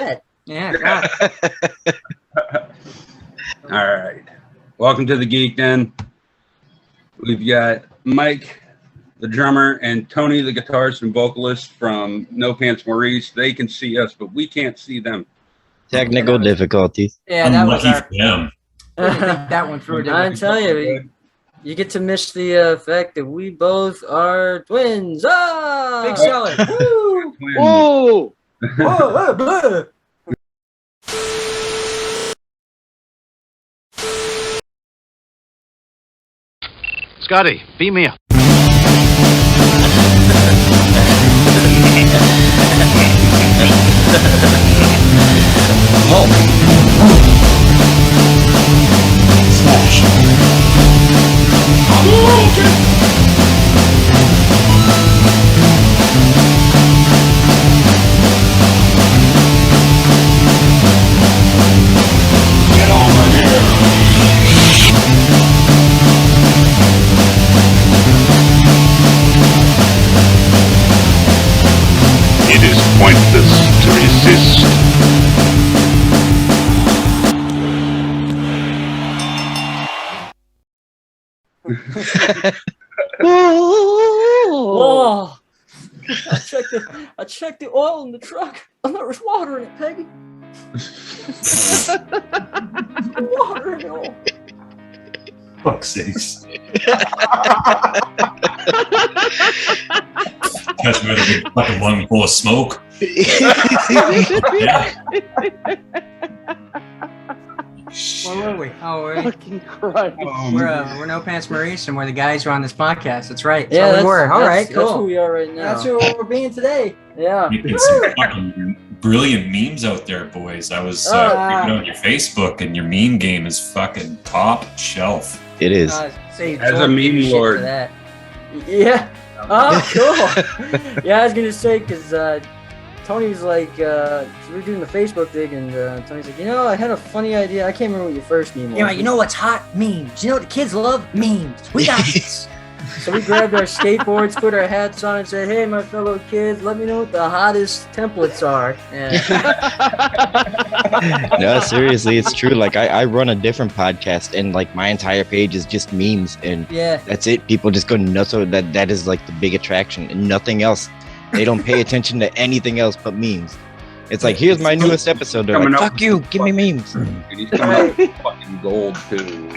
set. Yeah. All right. Welcome to the Geek Den. We've got Mike, the drummer, and Tony, the guitarist and vocalist from No Pants Maurice. They can see us, but we can't see them. Technical difficulties. Yeah, that was Unlucky for them. that one through. I tell you, you get to miss the fact that we both are twins. Ah! Big seller. Woo! Whoa! Whoa! Scotty, beam me up. Hulk. Smash. Get over here! It is pointless to resist. Whoa! I checked the oil in the truck. There was water in it, Peggy. Water in it all. Fuck's sakes. Catch me with a big fucking lung full of smoke. Yeah. Where were we? Oh, we're Fucking Christ. we're No Pants Maurice, and we're the guys who are on this podcast. That's right. Yeah, we were. All right, That's who cool. we are right now. That's who we're being today. Yeah. Making some fucking brilliant memes out there, boys. I was checking out your Facebook, and your meme game is fucking top shelf. It is. Say, As a Jordan, give meme you shit lord. for that. Yeah. Oh, cool. Yeah, I was gonna say because Tony's like, we were doing the Facebook thing, and Tony's like, I had a funny idea. I can't remember what your first meme was. Yeah, you know what's hot? Memes. You know what the kids love? Memes. We got this. So we grabbed our skateboards, put our hats on, and said, "Hey, my fellow kids, let me know what the hottest templates are." Yeah. No, seriously, it's true. Like I run a different podcast, and like my entire page is just memes, and Yeah. that's it. People just go nuts. So that is like the big attraction, and nothing else. They don't pay attention to anything else but memes. It's like, here's my newest episode. They're Coming like, up fuck you, give me memes. And he's coming out with fucking gold, too.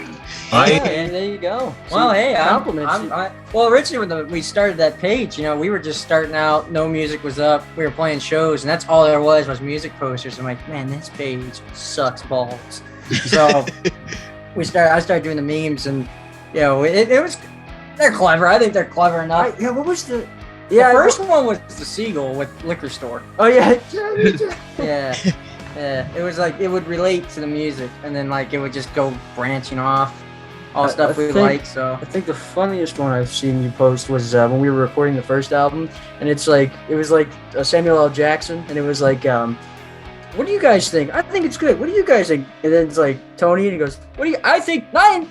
Yeah, and there you go. Well, hey, compliments. well, originally when we started that page, we were just starting out. No music was up. We were playing shows, and that's all there was music posters. I'm like, man, this page sucks balls. So I started doing the memes, and it was. They're clever. I think they're clever enough. Yeah, what was the? The Yeah, first one was the seagull with liquor store. Oh yeah. Yeah. Yeah. It was like it would relate to the music, and then like it would just go branching off all stuff we like. So I think the funniest one I've seen you post was when we were recording the first album, and it was like Samuel L. Jackson, and it was like, what do you guys think? I think it's good. What do you guys think? And then it's like Tony, and he goes, "What do you? I think I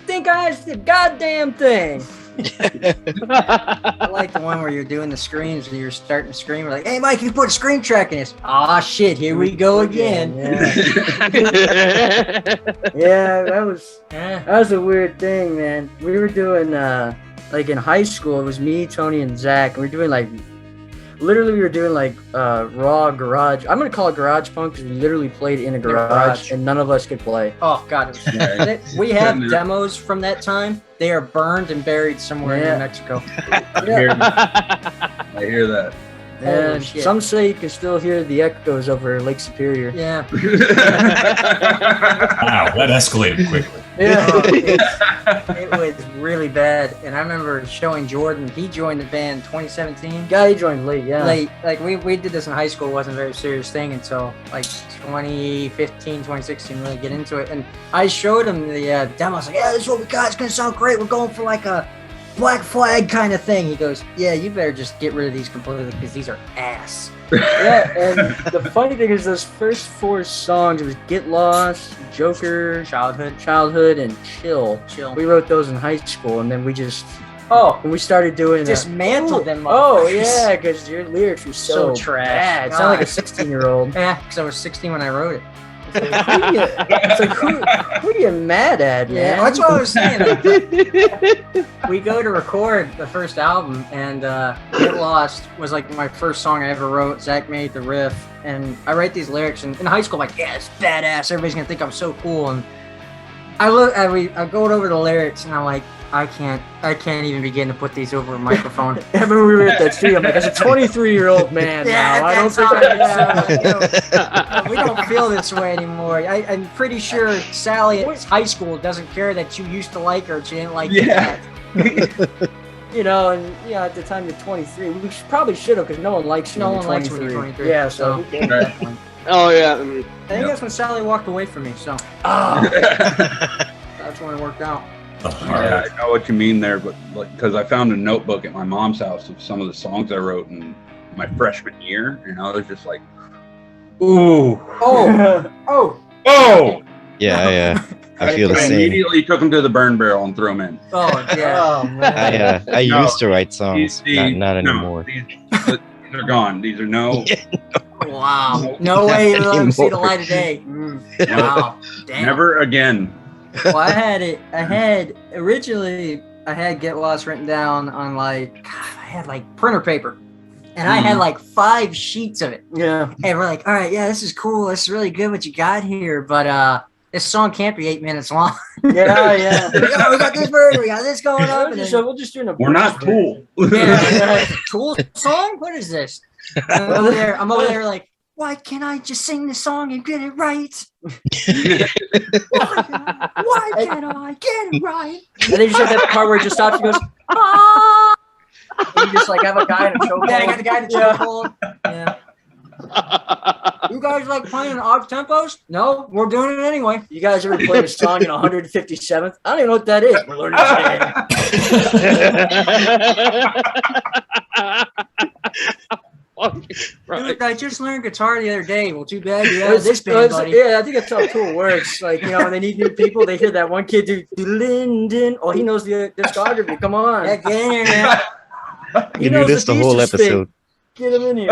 the goddamn thing." I like the one where you're doing the screams and you're starting to scream. We're like, hey, Mike, you put a scream track in this. Ah, shit, here we go again. Yeah. Yeah, that was a weird thing, man. We were doing like in high school. It was me, Tony, and Zach. And we were doing like raw garage. I'm gonna call it garage punk because we literally played in a garage and none of us could play. Oh God, we have demos from that time. They are burned and buried somewhere in New Mexico. I hear that. And shit. some say you can still hear the echoes over Lake Superior. Yeah. Wow, that escalated quickly. Yeah. It was really bad. And I remember showing Jordan. He joined the band 2017. Guy joined late, yeah. Late. Like we did this in high school. It wasn't a very serious thing until like 2015, 2016, really get into it. And I showed him the demo. I was like, yeah, this is what we got. It's going to sound great. We're going for like a Black Flag kind of thing. He goes, yeah, you better just get rid of these completely because these are ass. Yeah, and the funny thing is those first 4 songs, it was Get Lost, Joker, Childhood, and Chill. We wrote those in high school, and then we just Oh, when we started doing dismantled them. Oh motherfuckers. yeah, because your lyrics were so trash. bad. It sounded like a 16-year-old. Yeah, because I was 16 when I wrote it. It's like, who are you mad at, man? Yeah, that's what I was saying. Like, we go to record the first album, and Get Lost was like my first song I ever wrote. Zach made the riff, and I write these lyrics, and in high school, I'm like, yeah, it's badass. Everybody's gonna think I'm so cool. And I go over the lyrics, and I'm like, I can't even begin to put these over a microphone. I remember we were at that studio. I'm like, as a 23-year-old man now, I don't think we don't feel this way anymore. I'm pretty sure Sally at high school doesn't care that you used to like her. She didn't like you. You know, and at the time you're 23, we probably should have, because no one likes you. No one likes when you're 23. Yeah, so. Oh yeah. I think that's when Sally walked away from me. So that's when it worked out. Yeah, I know what you mean there, but because I found a notebook at my mom's house of some of the songs I wrote in my freshman year, and I was just like, ooh, oh. Yeah, I feel the I same. immediately took them to the burn barrel and threw them in. Oh yeah. Oh man. I used to write songs, not anymore. These are gone. These are no. Wow. No way to let them see the light of day. Wow. Damn. Never again. Well, I had originally Get Lost written down on I had printer paper, and I had 5 sheets of it. Yeah. And we're like, all right, yeah, this is cool. This is really good what you got here, but this song can't be 8 minutes long. Yeah. we got this bird, we got this going on. We'll just do We're not Tool. Tool song? What is this? I'm over there like, why can't I just sing the song and get it right? Why can't I get it right? And then you just have that part where it just stops and goes, ah! And you just have a guy in a chokehold. Yeah, I got the guy in the chokehold. Yeah. You guys like playing off tempos? No, we're doing it anyway. You guys ever played a song in 157th? I don't even know what that is. We're learning Dude, I just learned guitar the other day. Well, too bad you have this band, buddy. Yeah, I think that's how Tool works. When they need new people, they hear that one kid do Linden. Oh, he knows the discography. Come on. Yeah, get in here, man. You do this the whole episode. Get him in here.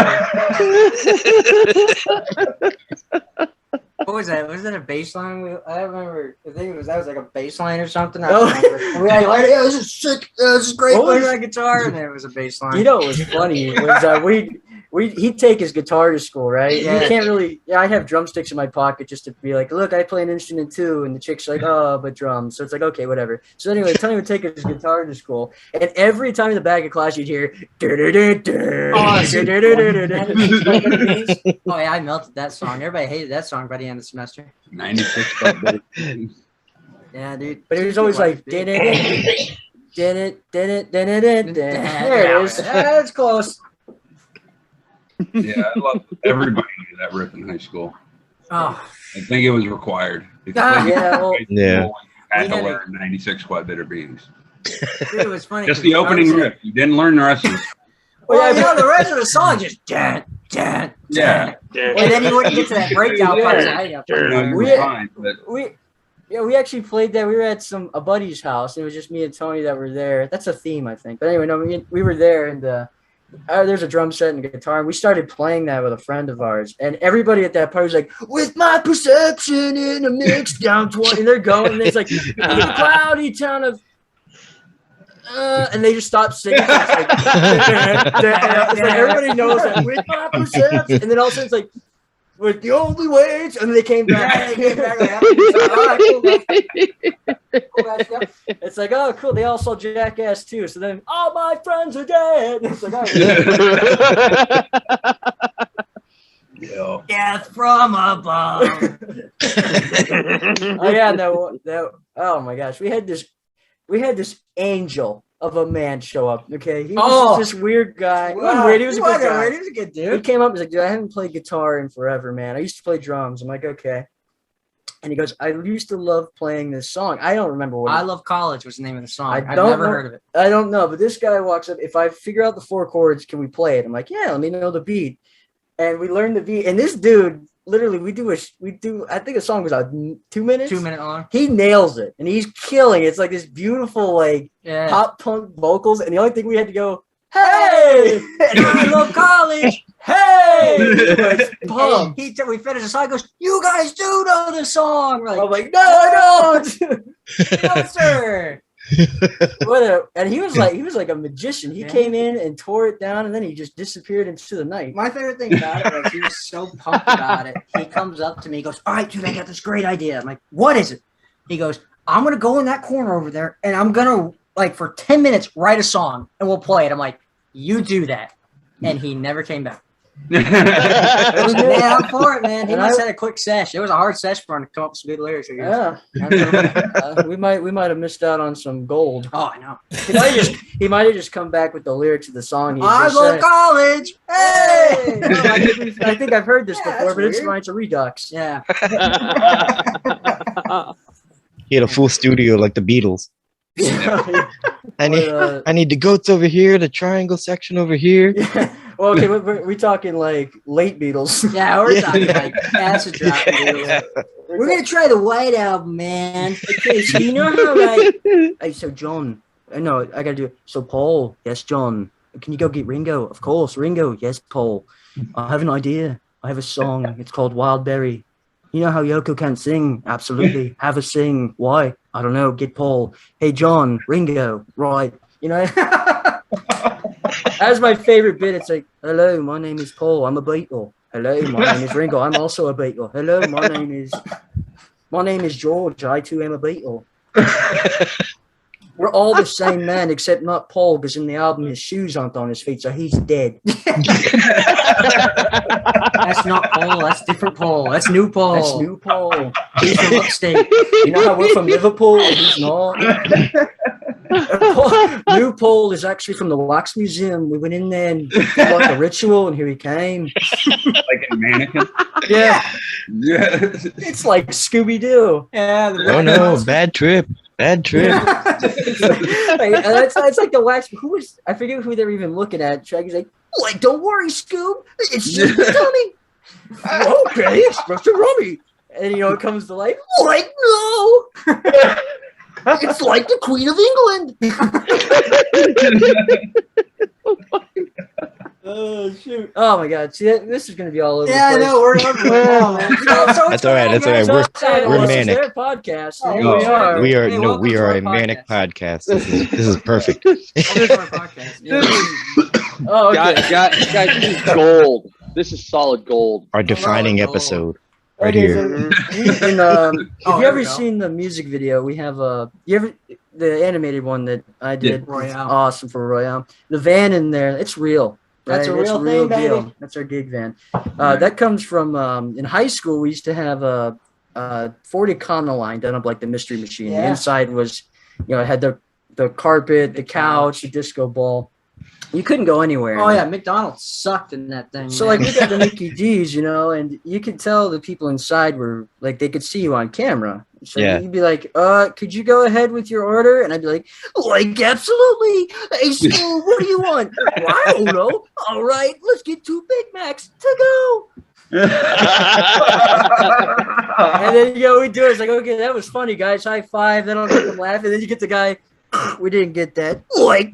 What was that? Was that a bass line? I remember. I think that was like a bass line or something. I Oh. remember. We had like, yeah, this is sick. This is great. What was- Playing that guitar, and then it was a bass line. You know what was funny was he'd take his guitar to school, right? Yeah. You can't really. Yeah, I have drumsticks in my pocket just to be like, look, I play an instrument too. And the chick's like, oh, but drums. So it's like, okay, whatever. So anyway, Tony would take his guitar to school, and every time in the back of class you'd hear. Oh yeah, I melted that song. Everybody hated that song by the end of the semester. 96. Yeah, dude. But it was always like, there it is. That's close. Yeah, I love everybody knew that riff in high school. Oh, I think it was required. Yeah, well, Yeah. Had to We had learn 96 quad bitter beans. dude, it was funny. Just 'cause the opening drums- riff. You didn't learn the rest of it. Well, the rest of the song just dun. Yeah. And then you wouldn't get to that breakdown part. So I got No, you were We- fine, but we actually played that. We were at a buddy's house. It was just me and Tony that were there. That's a theme, I think. But anyway, no, we were there, and there's a drum set and a guitar, and we started playing that with a friend of ours. And everybody at that party was like, "With my perception in a mix down 20," and they're going, and it's like the cloudy town of. And they just stopped singing. So it's like, it's like everybody knows that with my perception, and then all of a sudden it's like with the only ways, and then they came back. It's like, oh, cool. They all saw Jackass too. So then all my friends are dead. It's like, yeah. Death from above. oh yeah, no, oh my gosh, we had this angel of a man show up. Okay, he was this weird guy. He wasn't weird. He was a good guy. He was a good He dude. came up and was like, dude, I haven't played guitar in forever, man. I used to play drums. I'm like, okay. And he goes, I used to love playing this song. I don't remember what. I Love College was the name of the song. I've don't never know- heard of it. I don't know, but this guy walks up. If I figure out the 4 chords, can we play it? I'm like, yeah, let me know the beat. And we learned the beat. And this dude literally we do. I think the song was 2 minutes. 2 minute long. He nails it, and he's killing. It's like this beautiful like Yeah. pop punk vocals, and the only thing we had to go, hey, I love college. Hey. Pumped. We finished the song. He goes, "You guys do know the song." We're I'm like, no, I don't. "No, sir." And he was like a magician. He came in and tore it down, and then he just disappeared into the night. My favorite thing about it was he was so pumped about it. He comes up to me, he goes, "All right, dude, I got this great idea." I'm like, "What is it?" He goes, "I'm gonna go in that corner over there, and I'm gonna like for 10 minutes write a song, and we'll play it." I'm like, "You do that," and he never came back. Man, I'm for it, man. He must have had a quick sesh. It was a hard sesh for him to come up with some good lyrics. I guess. Yeah, we might have missed out on some gold. Oh, I know. He might have just come back with the lyrics of the song. I go to college. Hey. I think I've heard this before, but it's weird. Rhymes of Redux. Yeah. He had a full studio like the Beatles. I need the goats over here, the triangle section over here. Yeah. Well, okay, we're talking like late Beatles. Yeah, we're talking like acid drop. We're gonna try the White Album, man. Okay, so you know how like, hey, so John, no, I gotta do it. So Paul, yes, John, can you go get Ringo? Of course, Ringo, yes, Paul. I have an idea. I have a song. It's called Wild Berry. You know how Yoko can't sing? Absolutely. Have a sing. Why? I don't know. Get Paul. Hey, John, Ringo. Right. You know, that's my favorite bit. It's like, hello, my name is Paul. I'm a Beatle. Hello, my name is Ringo. I'm also a Beatle. Hello, my name is George. I too am a Beatle. We're all the same man, except not Paul, because in the album his shoes aren't on his feet, so he's dead. That's not Paul. That's different Paul. That's new Paul. That's new Paul. He's from upstate. You know how we're from Liverpool? He's not. New Paul is actually from the Wax Museum. We went in there and did like a ritual, and here he came. Like a mannequin. Yeah. Yeah. It's like Scooby-Doo. Yeah. Oh no, bad trip. Bad trip. It's like the Wax. I forget who they're even looking at. Shaggy's like, don't worry, Scoob. It's just a dummy. Okay, it's just a rummy. And it comes to life. Like, no. It's like the Queen of England. Oh shoot! Oh my God! See, this is gonna be all over. Yeah, the place. I know. We're over now, man. That's all right. That's all right. We're manic. Their podcast. Oh, Here we are. We are Hey, no, welcome we to are our a manic podcast. podcast. This is perfect. Oh, okay. Guys, this is gold. This is solid gold. Our defining gold. episode right Okay, here. so if you there ever we go. seen the music video, we have the animated one that I did. Royale. Awesome for Royale. The van in there, it's real. That's right? a It's real thing, deal. baby. That's our gig van. That comes from in high school. We used to have a 40 Econoline done up like the Mystery Machine. Yeah. The inside was, it had the carpet, the couch, the disco ball. You couldn't go anywhere. Oh yeah, McDonald's sucked in that thing. So man. like we got the Mickey D's, and you could tell the people inside were like they could see you on camera. So Yeah. you'd be like, could you go ahead with your order? And I'd be like, absolutely. Hey, Stu, what do you want? Well, I don't know. All right, let's get 2 Big Macs to go. And then we do it. It's like, okay, that was funny, guys. High five. Then I'll make them laugh. And then you get the guy. We didn't get that. Like,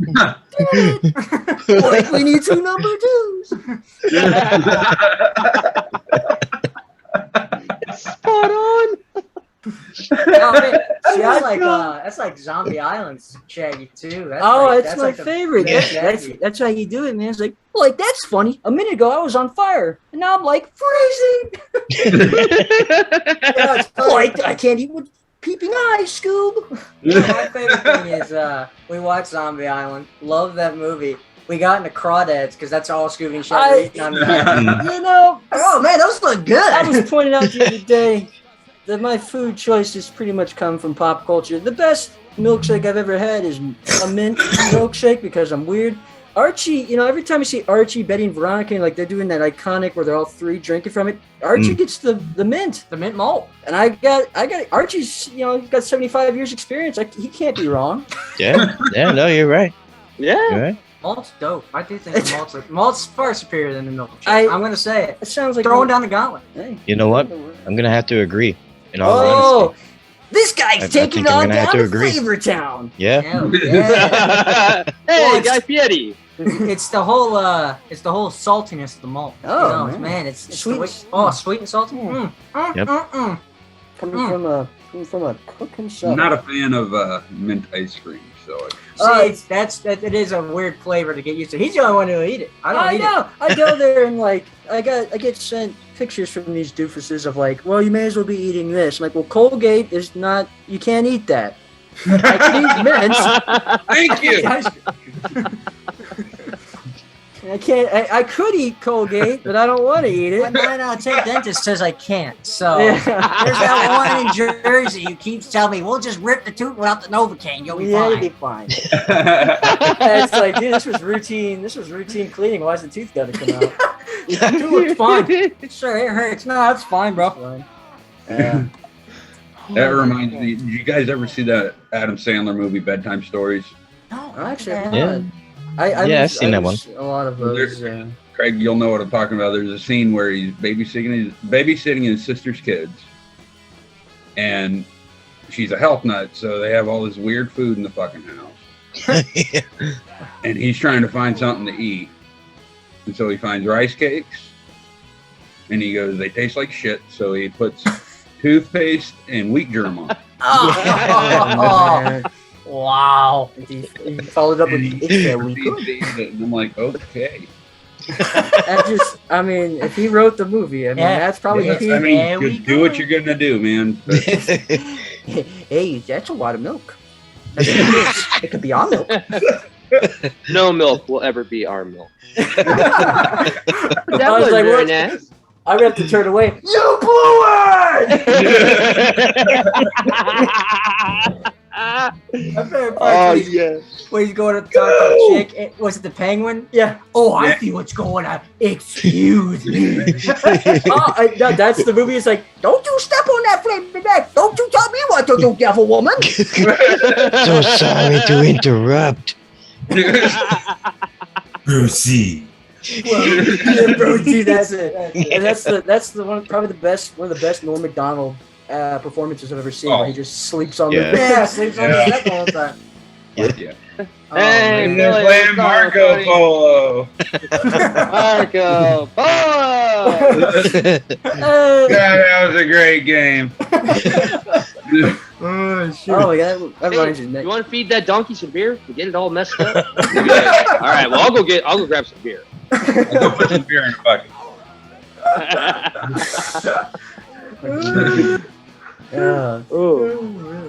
we need 2 number 2s. Spot on. Oh, man. See, that's like Zombie Island's Shaggy too. That's my like the favorite. best That's Shaggy. that's how you do it, man. It's like that's funny. A minute ago I was on fire, and now I'm like freezing. Like I can't eat with peeping eyes, Scoob. My favorite thing is we watched Zombie Island. Love that movie. We got into crawdads because that's all Scooby and Shaggy were eating on the island. Oh man, those look good. I was pointing out the other day that my food choices pretty much come from pop culture. The best milkshake I've ever had is a mint milkshake because I'm weird. Archie, every time you see Archie, Betty, and Veronica, like they're doing that iconic where they're all 3 drinking from it. Archie gets the mint, The mint malt. and I got Archie's. He's got 75 years experience. He can't be wrong. Yeah, no, you're right. Yeah. You're right. Malt's dope. I do think malt's far superior than the milk chip. I'm gonna say it. It sounds like Throwing down the gauntlet. Hey. You know what? I'm gonna have to agree. In all Oh, honesty. this guy's I taking think I'm on gonna have down to to agree. Flavor Town. Yeah. Hell yeah. Hey, Guy Fieri. it's the whole saltiness of the malt. Oh, You know, man. it's Sweet. sweet and salty. Mm. Yep. Coming from a cook himself. I'm not a fan of mint ice cream, so It is a weird flavor to get used to. He's the only one who'll eat it. I don't eat know. I go there and like I get sent pictures from these doofuses of like, well, you may as well be eating this. I'm like, well, Colgate is not. You can't eat that. I can eat mints. thank you. I can't. I could eat Colgate, but I don't want to eat it. But 9 out of 10 dentist says I can't. So Yeah. there's that one in Jersey who keeps telling me, we'll just rip the tooth without the Novocaine. You'll be Yeah, fine. you'll be fine. And it's like, dude, this was routine cleaning. Why's the tooth got to come out? Dude, it's fine. Sure, it hurts. No, it's fine, bro. Fine. Yeah. That reminds me. Did you guys ever see that Adam Sandler movie, Bedtime Stories? No, Actually, Yeah. I've seen that one. A lot of those. Craig, you'll know what I'm talking about. There's a scene where he's babysitting his sister's kids, and she's a health nut, so they have all this weird food in the fucking house. And he's trying to find something to eat, and so he finds rice cakes, and he goes, "They taste like shit," so he puts toothpaste and wheat germ on. Oh, wow. He followed up with it's that we could. And I'm like, okay. I mean, if he wrote the movie, I mean, Yeah. that's probably Yes, the I mean, There we just do what go. you're gonna do, man. But Hey, that's a lot of milk. That's what it is. It could be our milk. No milk will ever be our milk. That I was was like, very what? nice. I have to turn away. You blew it! My favorite part Oh is yeah. when he's going to talk to the chick. Was it the penguin? Yeah. Oh, I see what's going on. Excuse me. No, that's the movie. It's like, don't you step on that flaming neck. Don't you tell me what to do, devil woman. So sorry to interrupt. Brucey. Yeah, bro, dude, that's it. And that's the one, probably one of the best Norm Macdonald performances I've ever seen. Where he just sleeps on Yeah. the Yeah, sleeps on the neck all the time. yeah. Hey, And Billy, they're playing what's up, Marco buddy? Polo. Marco Polo. That was a great game. Oh my god, that reminds me. You want to feed that donkey some beer to get it all messed up? All right, well I'll go grab some beer. I'll go put some beer in a bucket.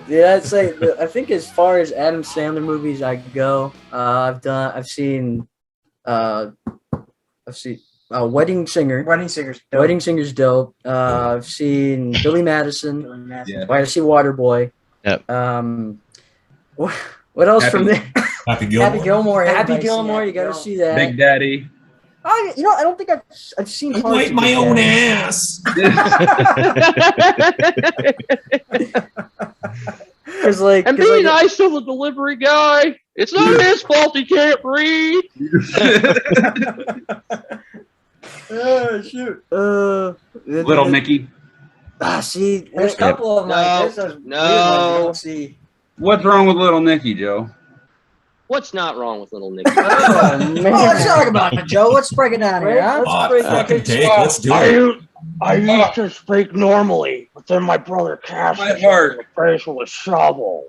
Yeah, I'd say I think as far as Adam Sandler movies I go, I've seen Wedding Singer. Wedding Singers. Dope. Wedding Singer's dope. I've seen Billy Madison. Yeah. I see Waterboy. Yep. What else from there? Happy Gilmore. Happy Gilmore. Happy everybody's Gilmore. seen You got to Happy see that. Big Daddy. I don't think I've seen. I parts wipe of my Big own Daddy. ass. It's like, And 'cause be like- nice to the delivery guy. It's not his fault he can't breathe. Oh shoot. Little Nicky. See, There's a couple of them. No, There's those weird no. ones you don't see. What's wrong with Little Nicky, Joe? What's not wrong with little Nicky? Oh, man. Oh, let's talk about it, Joe. Let's break it down here, huh? Let's break that Fucking picture. take. Let's do it. I used to speak normally, but then my brother Cash My hit me heart. in the face with a shovel.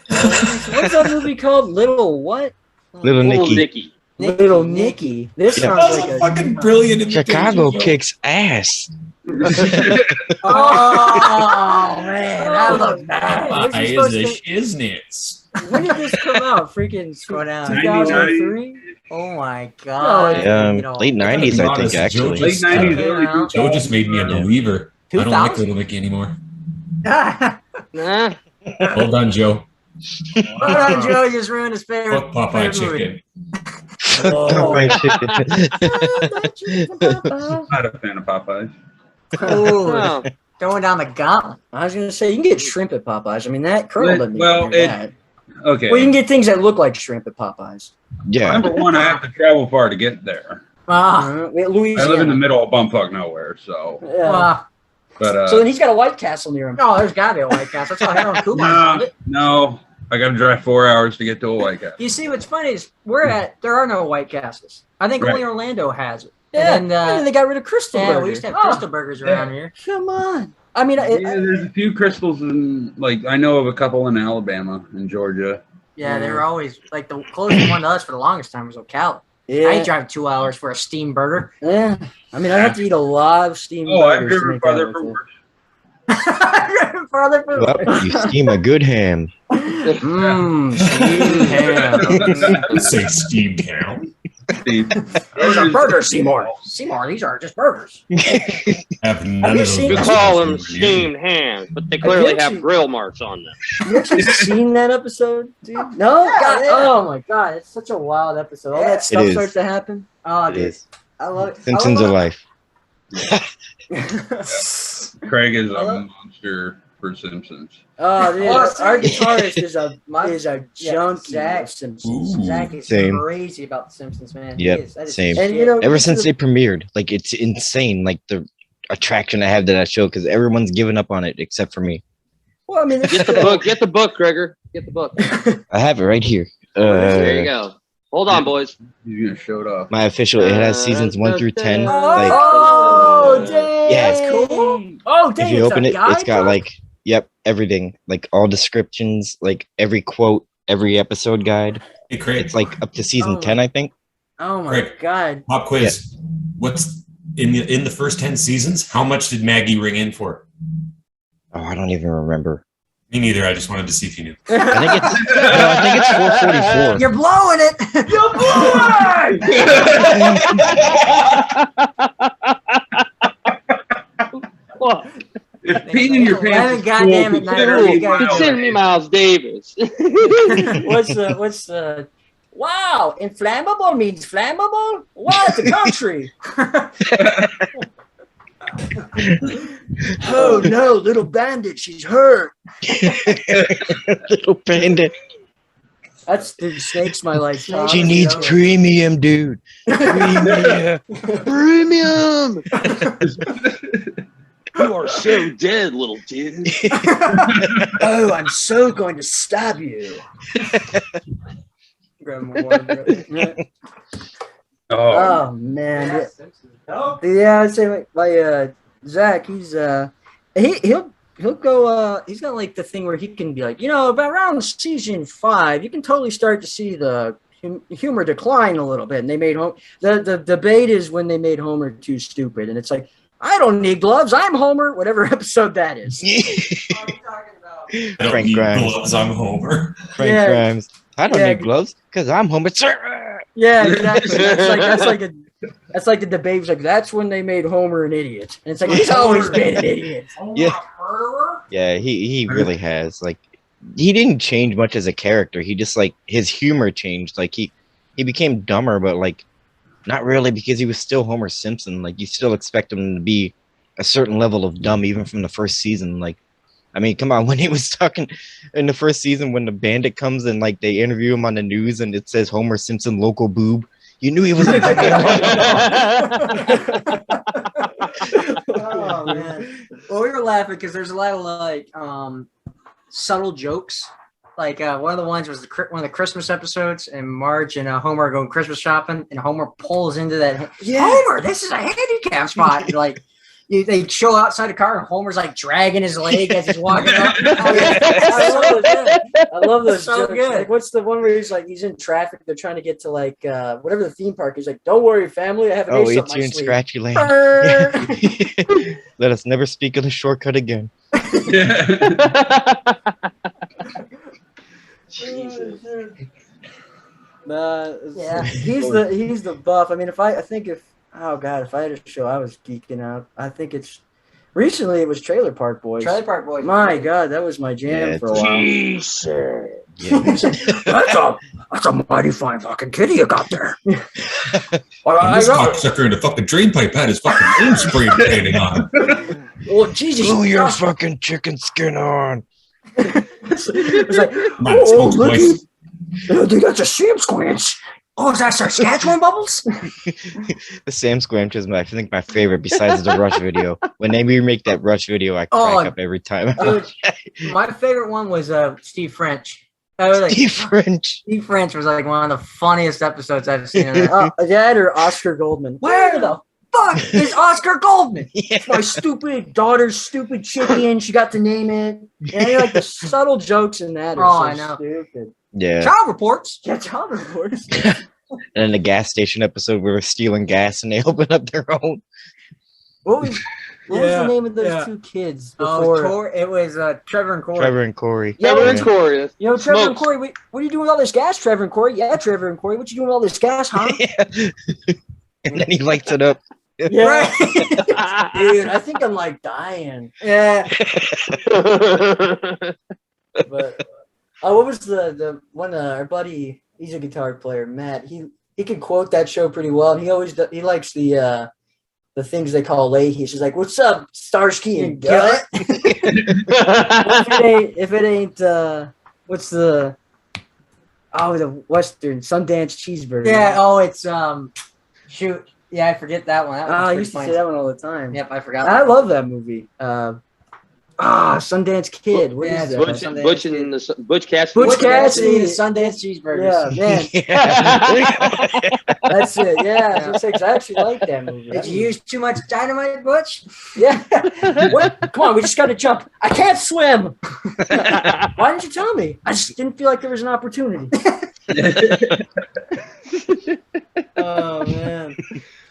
What's that movie called? Little what? Little Nicky. Nicky. Little Nicky. This Yeah. sounds That was like a a fucking brilliant imitation. Chicago Joe. kicks ass. Oh, man. I love that. Popeye is Supposed the to- shiznits. When did this come out? Freaking Scroll down. 2003? Oh, my God. You know, Late 90s, I think, Honest, Joe actually. Late just- 90s, Okay, early now. 2000s. Joe just made me a believer. I don't like 2000? Little Nicky anymore. Nah. Well done, Joe. Hold on, Joe. You just ruined his favorite. Fuck Popeye favorite movie. chicken. Popeye chicken. Not a fan of Popeyes. Ooh, No. going down the gauntlet. I was gonna say you can get shrimp at Popeyes. I mean that Colonel doesn't Well, do that. Okay. Well, you can get things that look like shrimp at Popeyes. Yeah. Number one, I have to travel far to get there. Louisiana. I live in the middle of bumfuck nowhere, so. Yeah. But so then he's got a White Castle near him. No, there's got to be a White Castle. That's how Harold Kumar found it. No, I got to drive 4 hours to get to a White Castle. You see, what's funny is there are no White Castles. I think only Orlando has it. Yeah, and then they got rid of Crystal Burger. we used to have Crystal Burgers around here. Come on. I mean, there's a few crystals in, like, I know of a couple in Alabama and Georgia. Yeah, they were always, like, the closest one to us for the longest time was Ocala. Yeah. I ain't driving 2 hours for a steam burger. Yeah. I mean, I have to eat a lot of steamed I've burgers. driven farther for worse. Well, you steam a good ham. Steamed ham. Let's say steamed ham. Those are burgers, Seymour. Seymour, these are just burgers. Have none of those. You call them steamed hams, but they clearly have grill marks on them. You actually seen that episode, dude? No? God, Oh my god, it's such a wild episode. All that stuff starts to happen. Oh, It dude. is. I love it. Simpsons of life. Craig is a monster for Simpsons. Oh, dude, Oh, our guitarist is a junkie Zach. of Simpsons. Zach is Same. crazy about the Simpsons, man. Yep, He is. That is same. And shit. you know, Ever since they premiered, like it's insane. Like the attraction I have to that show because everyone's given up on it except for me. well, I mean, Get the book, Gregor. Get the book. I have it right here. There you go. Hold on, boys. He's gonna show it off. My official. It has seasons 1 through 10. Like oh, dang. Yeah, That's cool. Oh, dang. if you it's open a it, it's guide got book? like everything, like all descriptions, like every quote, every episode guide. Hey, Craig. It's like up to season Oh. 10, I think. Oh my Craig. god. Pop quiz. What's in the first 10 seasons? How much did Maggie ring in for? Oh, I don't even remember. Me neither. I just wanted to see if you knew. I think it's 444. You're blowing it. What? If peeing in your pants is Goddamn cool, it, Nigel. consider You it gotta wild. Consider me Miles Davis. What's wow, inflammable means flammable? What the country? Oh no, little bandit, she's hurt. Little bandit. That's the Snake's my life. She needs premium, dude. Premium. Premium. You are so dead, little dude. Oh, I'm so going to stab you. Grab my water. Oh man. Yeah, I'd say my Zach, he'll go he's got like the thing where he can be like, about around season 5, you can totally start to see the humor decline a little bit. And they made the debate is when they made Homer too stupid, and it's like, I don't need gloves, I'm Homer, whatever episode that is. I don't Frank need Grimes. gloves. I'm Homer. Frank Yeah. Grimes. I don't Yeah. need gloves because I'm Homer. Yeah, exactly. That's like the debate was like, that's when they made Homer an idiot. And it's like, he's always been an idiot. Yeah. Yeah, he really has. Like, he didn't change much as a character. He just, like, his humor changed. Like, he became dumber, but, like, not really, because he was still Homer Simpson. Like, you still expect him to be a certain level of dumb even from the first season. Like, I mean, come on, when he was talking in the first season, when the bandit comes and, like, they interview him on the news and it says Homer Simpson local boob, you knew he was a Oh man. Well, we were laughing because there's a lot of like subtle jokes. Like one of the ones was one of the Christmas episodes, and Marge and Homer are going Christmas shopping, and Homer pulls into that. Yeah. Homer, this is a handicap spot. And, like they show outside the car, and Homer's like dragging his leg as he's walking up. I love those So jokes. good. Like, what's the one where he's like, he's in traffic, they're trying to get to like whatever the theme park is. Like, don't worry, family, I have an Oh, ace up it's my you in sleeve. Scratchy Lane. Brrr. Let us never speak of the shortcut again. Jesus. Yeah, he's the buff. I mean, if I had a show I was geeking out, I think it's recently it was Trailer Park Boys. Trailer Park Boys. My God, that was my jam Yeah, for a while. Jesus. Yeah. That's a mighty fine fucking kitty you got there. And this cocksucker in the fucking drain pipe had his fucking name spray painting on him. Well, Jesus, Glue your fucking chicken skin on. It was like, Might have smoked look, twice. they got the Sam Squanch. Oh, is that Saskatchewan bubbles? The Sam Squanch is I think my favorite besides the Rush video. When they remake that Rush video, I crack up every time. Dude, my favorite one was Steve French. I was like, Steve French. Steve French was like one of the funniest episodes I've seen. Of that. That or Oscar Goldman. Where the fuck is Oscar Goldman? It's my stupid daughter's stupid chicken. She got to name it. And like the subtle jokes in that are I know. stupid. Yeah. Child reports. Yeah, child reports. And then the gas station episode where they're stealing gas and they open up their own. What was the name of those two kids before? It was Trevor and Corey. Trevor and Corey. Yeah, Trevor and Corey. You know, Trevor and Corey, what are you doing with all this gas, Trevor and Corey? Yeah, Trevor and Corey, what you doing with all this gas, huh? And then he lights it up. Yeah. Right. Dude, I think I'm like dying. Yeah. But what was the one our buddy, he's a guitar player, Matt, he can quote that show pretty well, and he likes the things they call Leahy. He's like, "What's up, Starsky and Gut?" if it ain't what's the Western Sundance Cheeseburger? Yeah. Oh, it's shoot. Yeah, I forget that one. I used to say that one all the time. Yep, I forgot. I love that movie. Sundance Kid. What is that? Butch Cassidy. Butch Cassidy, the Sundance Cheeseburgers. Yeah, man. That's it. Yeah, I actually like that movie. Did you use too much dynamite, Butch? Yeah. What? Come on, we just got to jump. I can't swim. Why didn't you tell me? I just didn't feel like there was an opportunity. Oh man.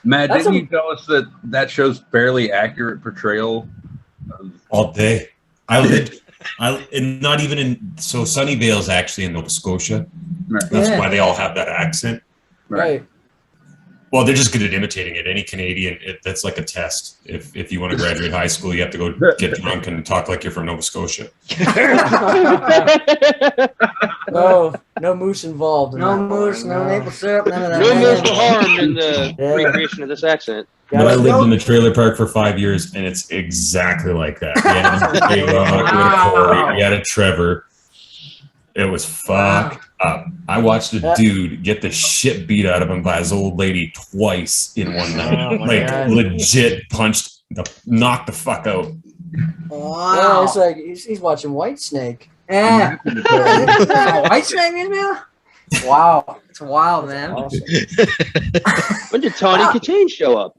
Matt, didn't you tell us that show's fairly accurate portrayal? All day. And not even in, so Sunnyvale's actually in Nova Scotia. Right. That's why they all have that accent. Right. Well, they're just good at imitating it. Any Canadian, that's like a test. If you want to graduate high school, you have to go get drunk and talk like you're from Nova Scotia. No moose involved. No moose, no maple syrup, none of that. No moose were harmed in the recreation of this accent. But I lived in the trailer park for 5 years, and it's exactly like that. We had a Trevor. It was fucked up. I watched a dude get the shit beat out of him by his old lady twice in one night. God. Legit knocked the fuck out. Wow. Yeah, it's like he's watching Whitesnake. Yeah. Whitesnake, man? Wow. It's wild, man. Awesome. When did Tawny Katane show up?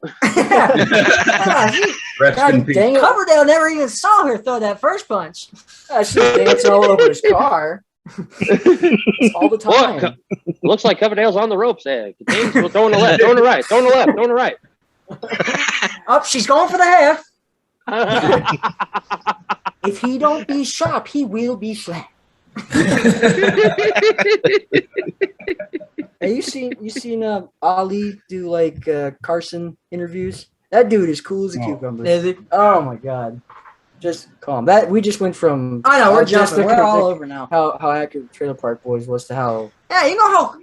God dang it. Coverdale never even saw her throw that first punch. She's dancing all over his car. All the time. Well, looks like Coverdale's on the ropes there. Katane's throwing the left, throwing the right, throwing the left, throwing the right. Up, she's going for the half. If he don't be sharp, he will be flat. Hey, you seen Ali do like Carson interviews? That dude is cool as a cucumber. Is he? Oh my god. Just calm. That we just went from I know we're jumping. We're all over now. How accurate Trailer Park Boys was to how you know how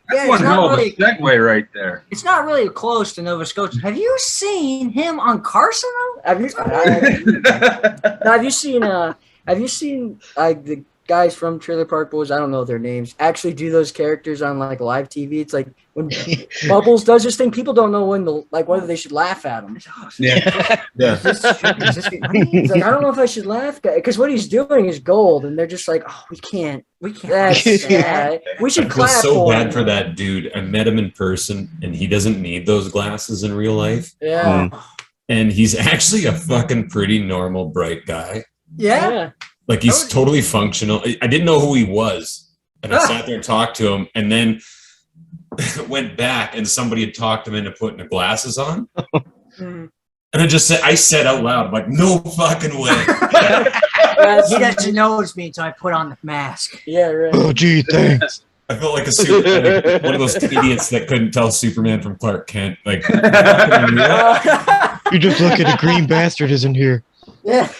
that's one hell of a segue right there. It's not really close to Nova Scotia. Have you seen him on Carson though? Have you seen like the guys from Trailer Park Boys, I don't know their names, actually do those characters on like live TV? It's like when Bubbles does this thing, people don't know whether they should laugh at him. Yeah. Is this funny? Like, I don't know if I should laugh, because what he's doing is gold, and they're just like, oh, we can't. That's sad. We should clap I feel so bad him. for that dude. I met him in person, and he doesn't need those glasses in real life. Yeah. And he's actually a fucking pretty normal, bright guy. Yeah. Like he's totally functional. I didn't know who he was, and I sat there and talked to him, and then went back, and somebody had talked him into putting the glasses on. And I said out loud, I'm like, no fucking way. He doesn't notice me until I put on the mask. Yeah, right. Oh, gee, thanks. I felt like one of those idiots that couldn't tell Superman from Clark Kent. Like, You're just lucky the green bastard isn't here. Yeah.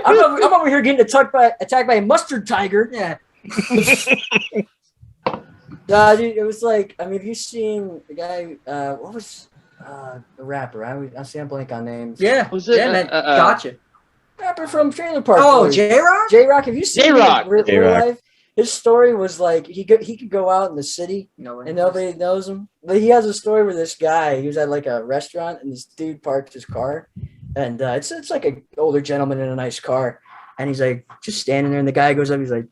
I'm over here getting attacked by a mustard tiger. Yeah. Dude, it was like, I mean, have you seen the guy, what was the rapper? I see I'm blank on names. Yeah. Was it? Man, gotcha. rapper from Trailer Park Oh, Boys. J-Rock? J-Rock, have you seen J-Rock. him in real J-Rock. life? His story was like he could go out in the city and nobody knows him. But he has a story where this guy, he was at like a restaurant and this dude parked his car, and it's like an older gentleman in a nice car, and he's like just standing there, and the guy goes up, he's like,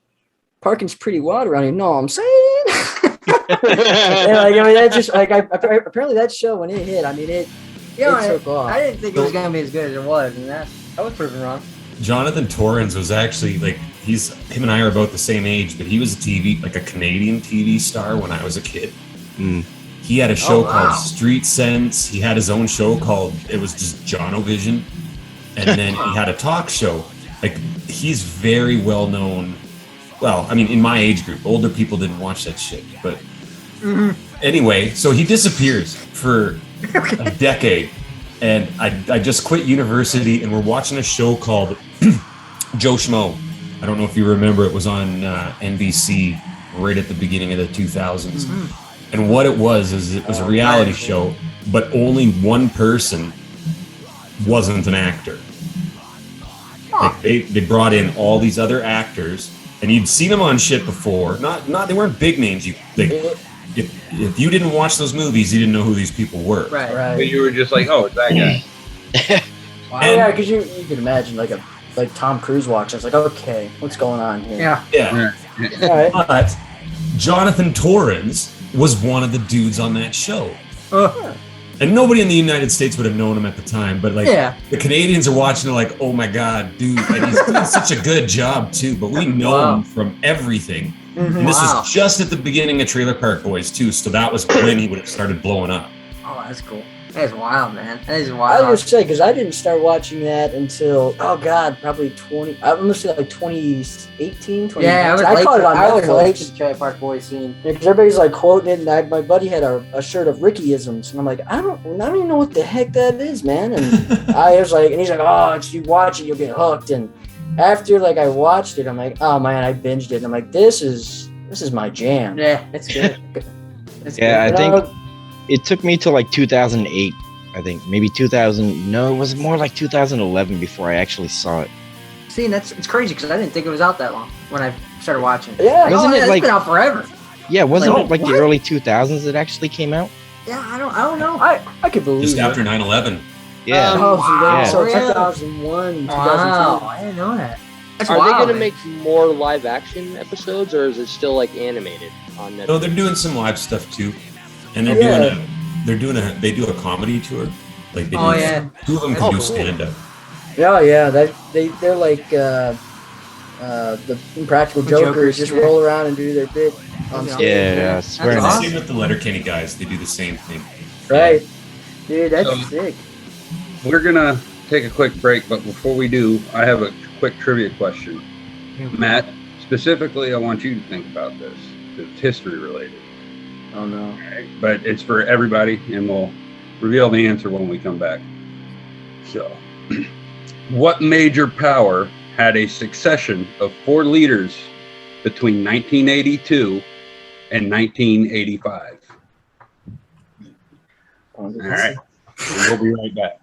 "Parking's pretty wild around here." "No, I'm saying." And like, I mean, that just like apparently that show when it hit, I mean it took off. I didn't think it was gonna be as good as it was, and I was proven wrong. Jonathan Torrens was actually like him and I are about the same age, but he was a Canadian TV star when I was a kid. He had a show called Street Sense. He had his own show called, it was just Jono-Vision, and then he had a talk show. Like, he's very well known. Well, I mean, in my age group, older people didn't watch that shit, but anyway, so he disappears for a decade. And I just quit university, and we're watching a show called Joe Schmo. I don't know if you remember, it was on NBC right at the beginning of the 2000s. And what it was is it was a reality show, but only one person wasn't an actor. Like they brought in all these other actors, and you'd seen them on shit before. Not they weren't big names. If you didn't watch those movies, you didn't know who these people were. Right. But you were just like, oh, it's that guy. Wow. Yeah, because you can imagine like Tom Cruise watching. It's like, okay, what's going on here? Yeah. All right. But Jonathan Torrens was one of the dudes on that show. And nobody in the United States would have known him at the time, but like the Canadians are watching it like, oh my God, dude, and he's doing such a good job too, but we know him from everything. And this was just at the beginning of Trailer Park Boys too, so that was when he would have started blowing up. Oh, that's cool. That is wild, man. That is I wild. was say because I didn't start watching that until probably 20. I'm gonna say like 2018. 2019. Yeah, I caught it on I was late to Netflix. the Trailer Park Boys scene. Because everybody's like quoting it, and my buddy had a shirt of Rickyisms, and I'm like, I don't even know what the heck that is, man. And I was like, and he's like, oh, it's, you watch it, you'll get hooked. And after like I watched it, I'm like, oh man, I binged it, and I'm like, this is my jam. Yeah, it's good. I think it took me till like 2008. I think maybe 2000. No, it was more like 2011 before I actually saw it. See, it's crazy because I didn't think it was out that long when I started watching. Yeah, wasn't it it's like been out forever? Yeah, wasn't Like, it like what? the early 2000s it actually came out? Yeah, I don't know. I could believe Just it. after 9/11. Yeah. Oh, so Yeah. 2001, 2002. Wow, I didn't know that. That's Are they wild, going to man. make more live action episodes, or is it still like animated on Netflix? No, they're doing some live stuff too, and they do a comedy tour. Like they Oh, do, yeah. two of them can do stand up. Yeah, they're like the Impractical Jokers, just roll around and do their bit on stage. Yeah, I swear. That's awesome. Same with the Letterkenny guys; they do the same thing. Right, dude, that's So- sick. We're gonna take a quick break, but before we do, I have a quick trivia question. Matt, specifically, I want you to think about this. It's history related. Oh no. But it's for everybody, and we'll reveal the answer when we come back. So, what major power had a succession of 4 leaders between 1982 and 1985? All right, we'll be right back.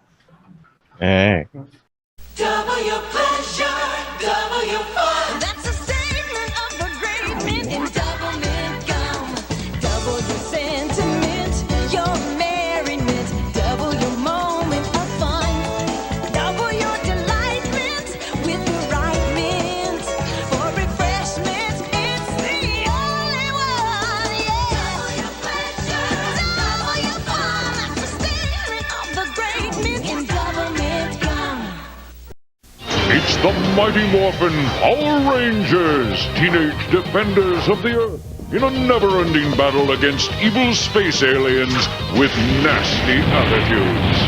All right. Double your pleasure, double your fun. That's a statement of the great men in double mint gum. Double your sentiment, your merriment. Double your moment of fun. Double your delightment with the right mint. For refreshment, it's the only one. Yeah. Double your pleasure, double your fun. That's a statement of the great men in double mint gum. It's the Mighty Morphin Power Rangers, teenage defenders of the Earth, in a never-ending battle against evil space aliens with nasty attitudes.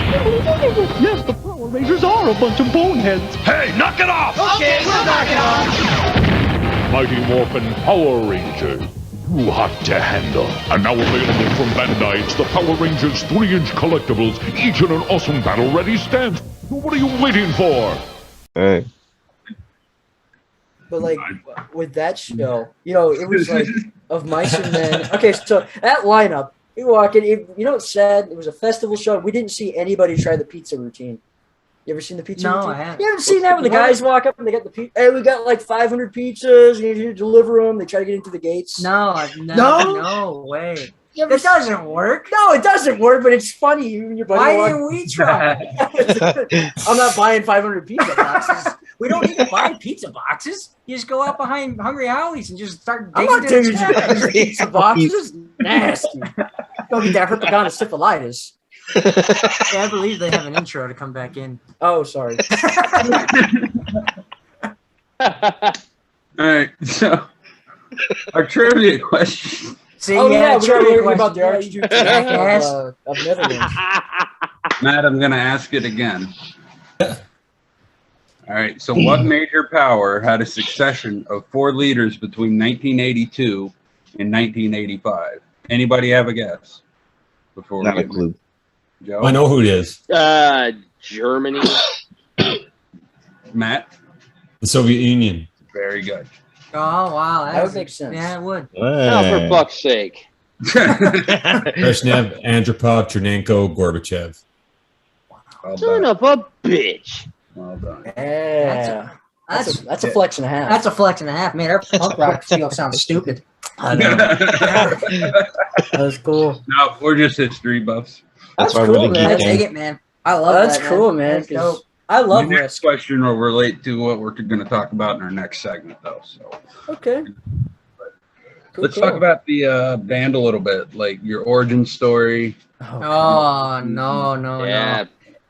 Yes, the Power Rangers are a bunch of boneheads. Hey, knock it off! Okay, we'll knock it off. Mighty Morphin Power Rangers, too hot to handle. And now available from Bandai, it's the Power Rangers 3-inch collectibles, each in an awesome battle-ready stance. So what are you waiting for? Hey. But like with that show, you know, it was like of mice and men. Okay, so that lineup, you walk in. You know what's sad? It was a festival show. We didn't see anybody try the pizza routine. You ever seen the pizza No, routine? I haven't. You haven't seen that when the guys walk up and they got the pizza? Hey, we got like 500 pizzas. You need to deliver them. They try to get into the gates. No, I've never. No? No way. You ever It doesn't work. No, it doesn't work, but it's funny. You and your buddy Why walk- didn't we try? I'm not buying 500 pizza boxes. We don't need to buy pizza boxes. You just go out behind Hungry Howie's and just start I'm digging not into doing the trash. pizza boxes. This is nasty. Go get that herpetogonosyphilitis. Yeah, I believe they have an intro to come back in. Oh, sorry. All right, so our trivia question. See, Oh, yeah, we gotta trivia learn about the question. Archduke Jackass. of Netherlands. Matt, I'm going to ask it again. All right, so what major power had a succession of 4 leaders between 1982 and 1985? Anybody have a guess? Before Not we a clue. Joe? I know who it is. Germany. Matt? The Soviet Union. Very good. Oh wow, That would make sense. Yeah, it would. Oh, for fuck's sake. Brezhnev, Andropov, Chernenko, Gorbachev. Well Son done. of a bitch. Well done. Yeah. That's a flex and a half. That's a flex and a half. Man, our punk rock field sounds stupid. I know. That was cool. No, we're just history buffs. That's why cool, we're the man. I geek dig gang. it, man. I love That's that. cool, man. That's 'cause dope. I love The next risk. question will relate to what we're going to talk about in our next segment, though. So Okay. Cool, let's cool. talk about the band a little bit, like your origin story. Oh no, no, Yeah.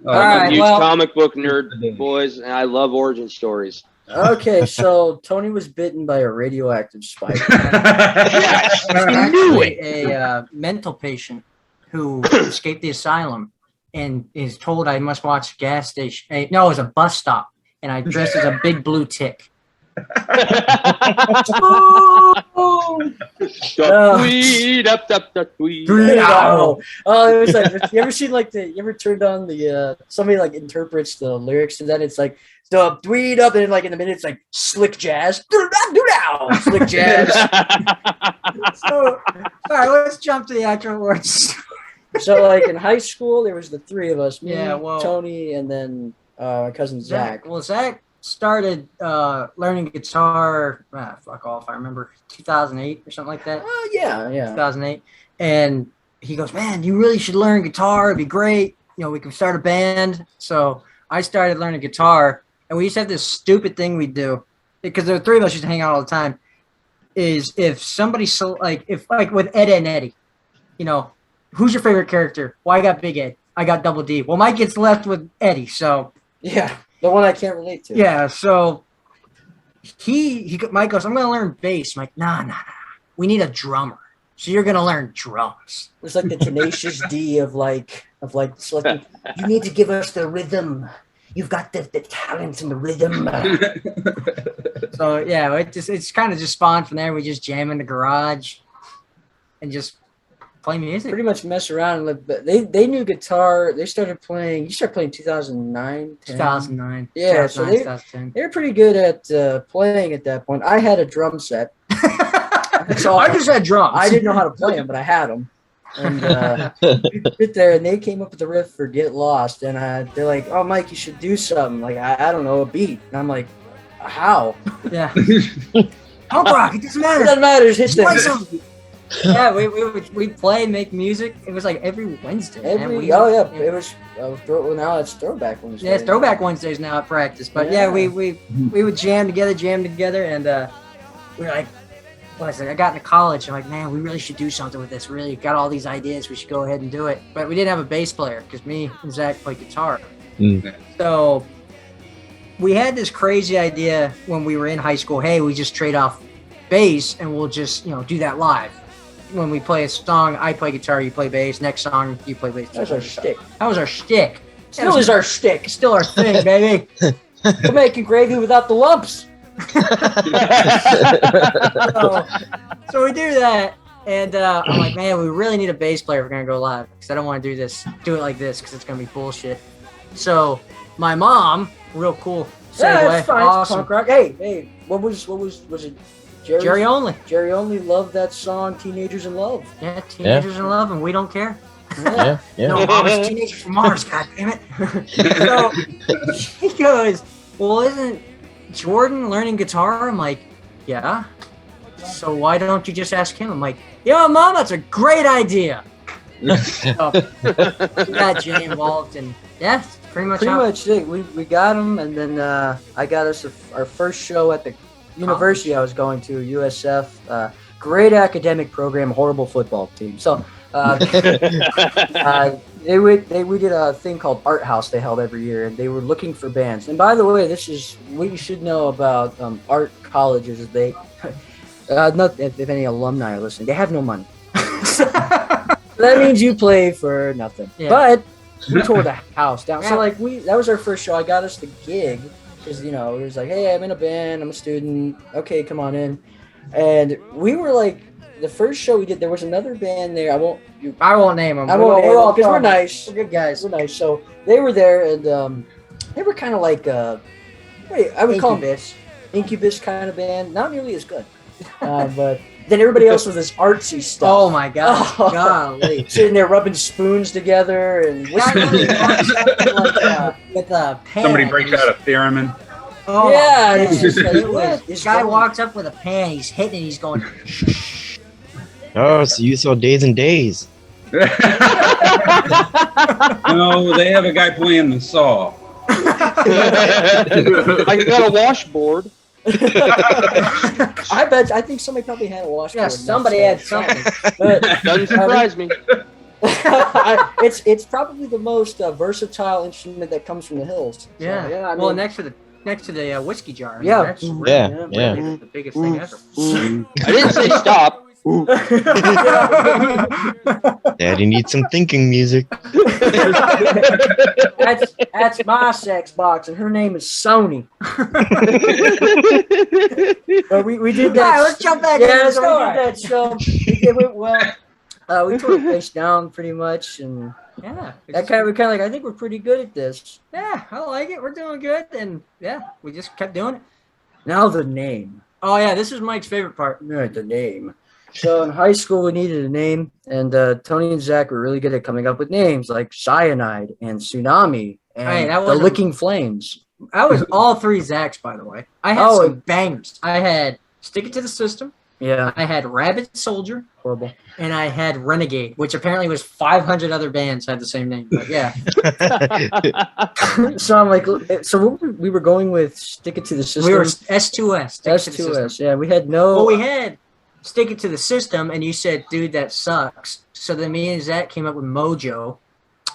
Oh, All right, Huge well- comic book nerd boys, and I love origin stories. Okay, so Tony was bitten by a radioactive spider. Yes, no. I knew it. A mental patient who escaped the asylum and is told I must watch a gas station. No, it was a bus stop, and I dressed as a big blue tick. Tweet up, tweet. Oh, it was like, you ever seen like you ever turned on the somebody like interprets the lyrics and then it's like the tweet up and then like in the minute it's like slick jazz, slick jazz. So, all right, let's jump to the actual words. So like in high school there was the 3 of us, me, Yeah, well- Tony, and then my cousin Zach. Well, Zach started learning guitar. Fuck off, I remember 2008 or something like that. Yeah. 2008, and he goes, "Man, you really should learn guitar. It'd be great. You know, we can start a band." So I started learning guitar, and we used to have this stupid thing we do because there were 3 of us used to hang out all the time. Is if somebody if with Ed and Eddie, you know, who's your favorite character? Well, I got Big Ed. I got Double D. Well, Mike gets left with Eddie, so Yeah, the one I can't relate to. yeah. So Mike goes, "I'm gonna learn bass." I'm like, nah. We need a drummer. So you're gonna learn drums. It was like the Tenacious D of selecting. You need to give us the rhythm. You've got the talent and the rhythm. So yeah, it's kind of just spawned from there. We just jam in the garage and just play music. Pretty much mess around. But they knew guitar. They started playing. You started playing 2009, 10. 2009. Yeah, so 2010. They were pretty good at playing at that point. I had a drum set. So I just had drums. I didn't know how to play them, but I had them. And we sit there, and they came up with the riff for "Get Lost," and they're like, "Oh, Mike, you should do something." Like I don't know, a beat. And I'm like, "How?" Yeah. Punk rock. It doesn't It matter. doesn't matter. Just hit Play the something. Yeah, we play, make music. It was like every Wednesday. man. It was. Now it's Throwback Wednesday. Yeah, it's Throwback Wednesdays now at practice. But yeah, we would jam together, and we were like, I got into college. I'm like, man, we really should do something with this. We really got all these ideas. We should go ahead and do it. But we didn't have a bass player because me and Zach play guitar. So we had this crazy idea when we were in high school. Hey, we just trade off bass and we'll just do that live. When we play a song, I play guitar, you play bass. Next song, you play bass. That was our shtick. That was our shtick. Still is our shtick. Still our thing, baby. We're making gravy without the lumps. So we do that, and I'm like, man, we really need a bass player if we're gonna go live because I don't want to do it like this because it's gonna be bullshit. So my mom, real cool, Yeah, segue, it's fine. It's awesome. punk rock. Hey, what was it? Jerry Only. Jerry Only loved that song, "Teenagers in Love." Yeah, teenagers in love, and we don't care. Yeah, yeah. No, Mom, it's Teenagers from Mars, god damn it. So he goes, well, isn't Jordan learning guitar? I'm like, yeah. So why don't you just ask him? I'm like, yo, Mom, that's a great idea. So we got Jay involved, and yeah, that's pretty much it. We got him, and then I got us our first show at the university I was going to, USF. Great academic program, horrible football team. So we did a thing called Art House they held every year, and they were looking for bands. And by the way, this is what you should know about art colleges. Is they, not if any alumni are listening, they have no money. That means you play for nothing. Yeah. But we tore the house down. So like that was our first show. I got us the gig because it was like, hey, I'm in a band, I'm a student. Okay, come on in. And we were like, the first show we did, there was another band there. I won't name them. I won't name them because we're nice. We're good guys. We're nice. So they were there, and they were kind of like, I would call them Incubus kind of band. Not nearly as good, but then everybody else was this artsy stuff. Oh my god, golly. Sitting there rubbing spoons together and whistling. With a pan. Somebody breaks out a theremin. Oh, yeah, man. it's just like, This guy walks up with a pan, he's hitting and he's going, Oh, so you saw Days and Days. No, they have a guy playing the saw. I got a washboard. I think somebody probably had a washboard. yeah, somebody had something. But, Doesn't surprise me. it's probably the most versatile instrument that comes from the hills. Yeah. So, Well, next to the whiskey jar. I mean, Yeah. That's Yeah. really the biggest thing ever. I didn't say stop. Daddy needs some thinking music. That's my sex box, and her name is Sony. But we did that. All right, let's jump back into the So we story. did that show. It went well. We tore the place down pretty much, and Yeah. we're kind of like, I think we're pretty good at this. Yeah, I like it. We're doing good. And yeah, we just kept doing it. Now the name. Oh, yeah, this is Mike's favorite part. Right, the name. So in high school, we needed a name, and Tony and Zach were really good at coming up with names like Cyanide and Tsunami and Hey, that the wasn't- Licking Flames. I was all three Zachs, by the way. I had Oh, some bangers. I had Stick It to the System. Yeah, I had Rabbit Soldier. horrible. And I had Renegade, which apparently was 500 other bands had the same name. But yeah. So I'm like, so what we were going with Stick It to the System. We were S2S. Stick It to the System. S2S. Yeah, we had no. Well, we had Stick It to the System, and you said, dude, that sucks. So then me and Zach came up with Mojo,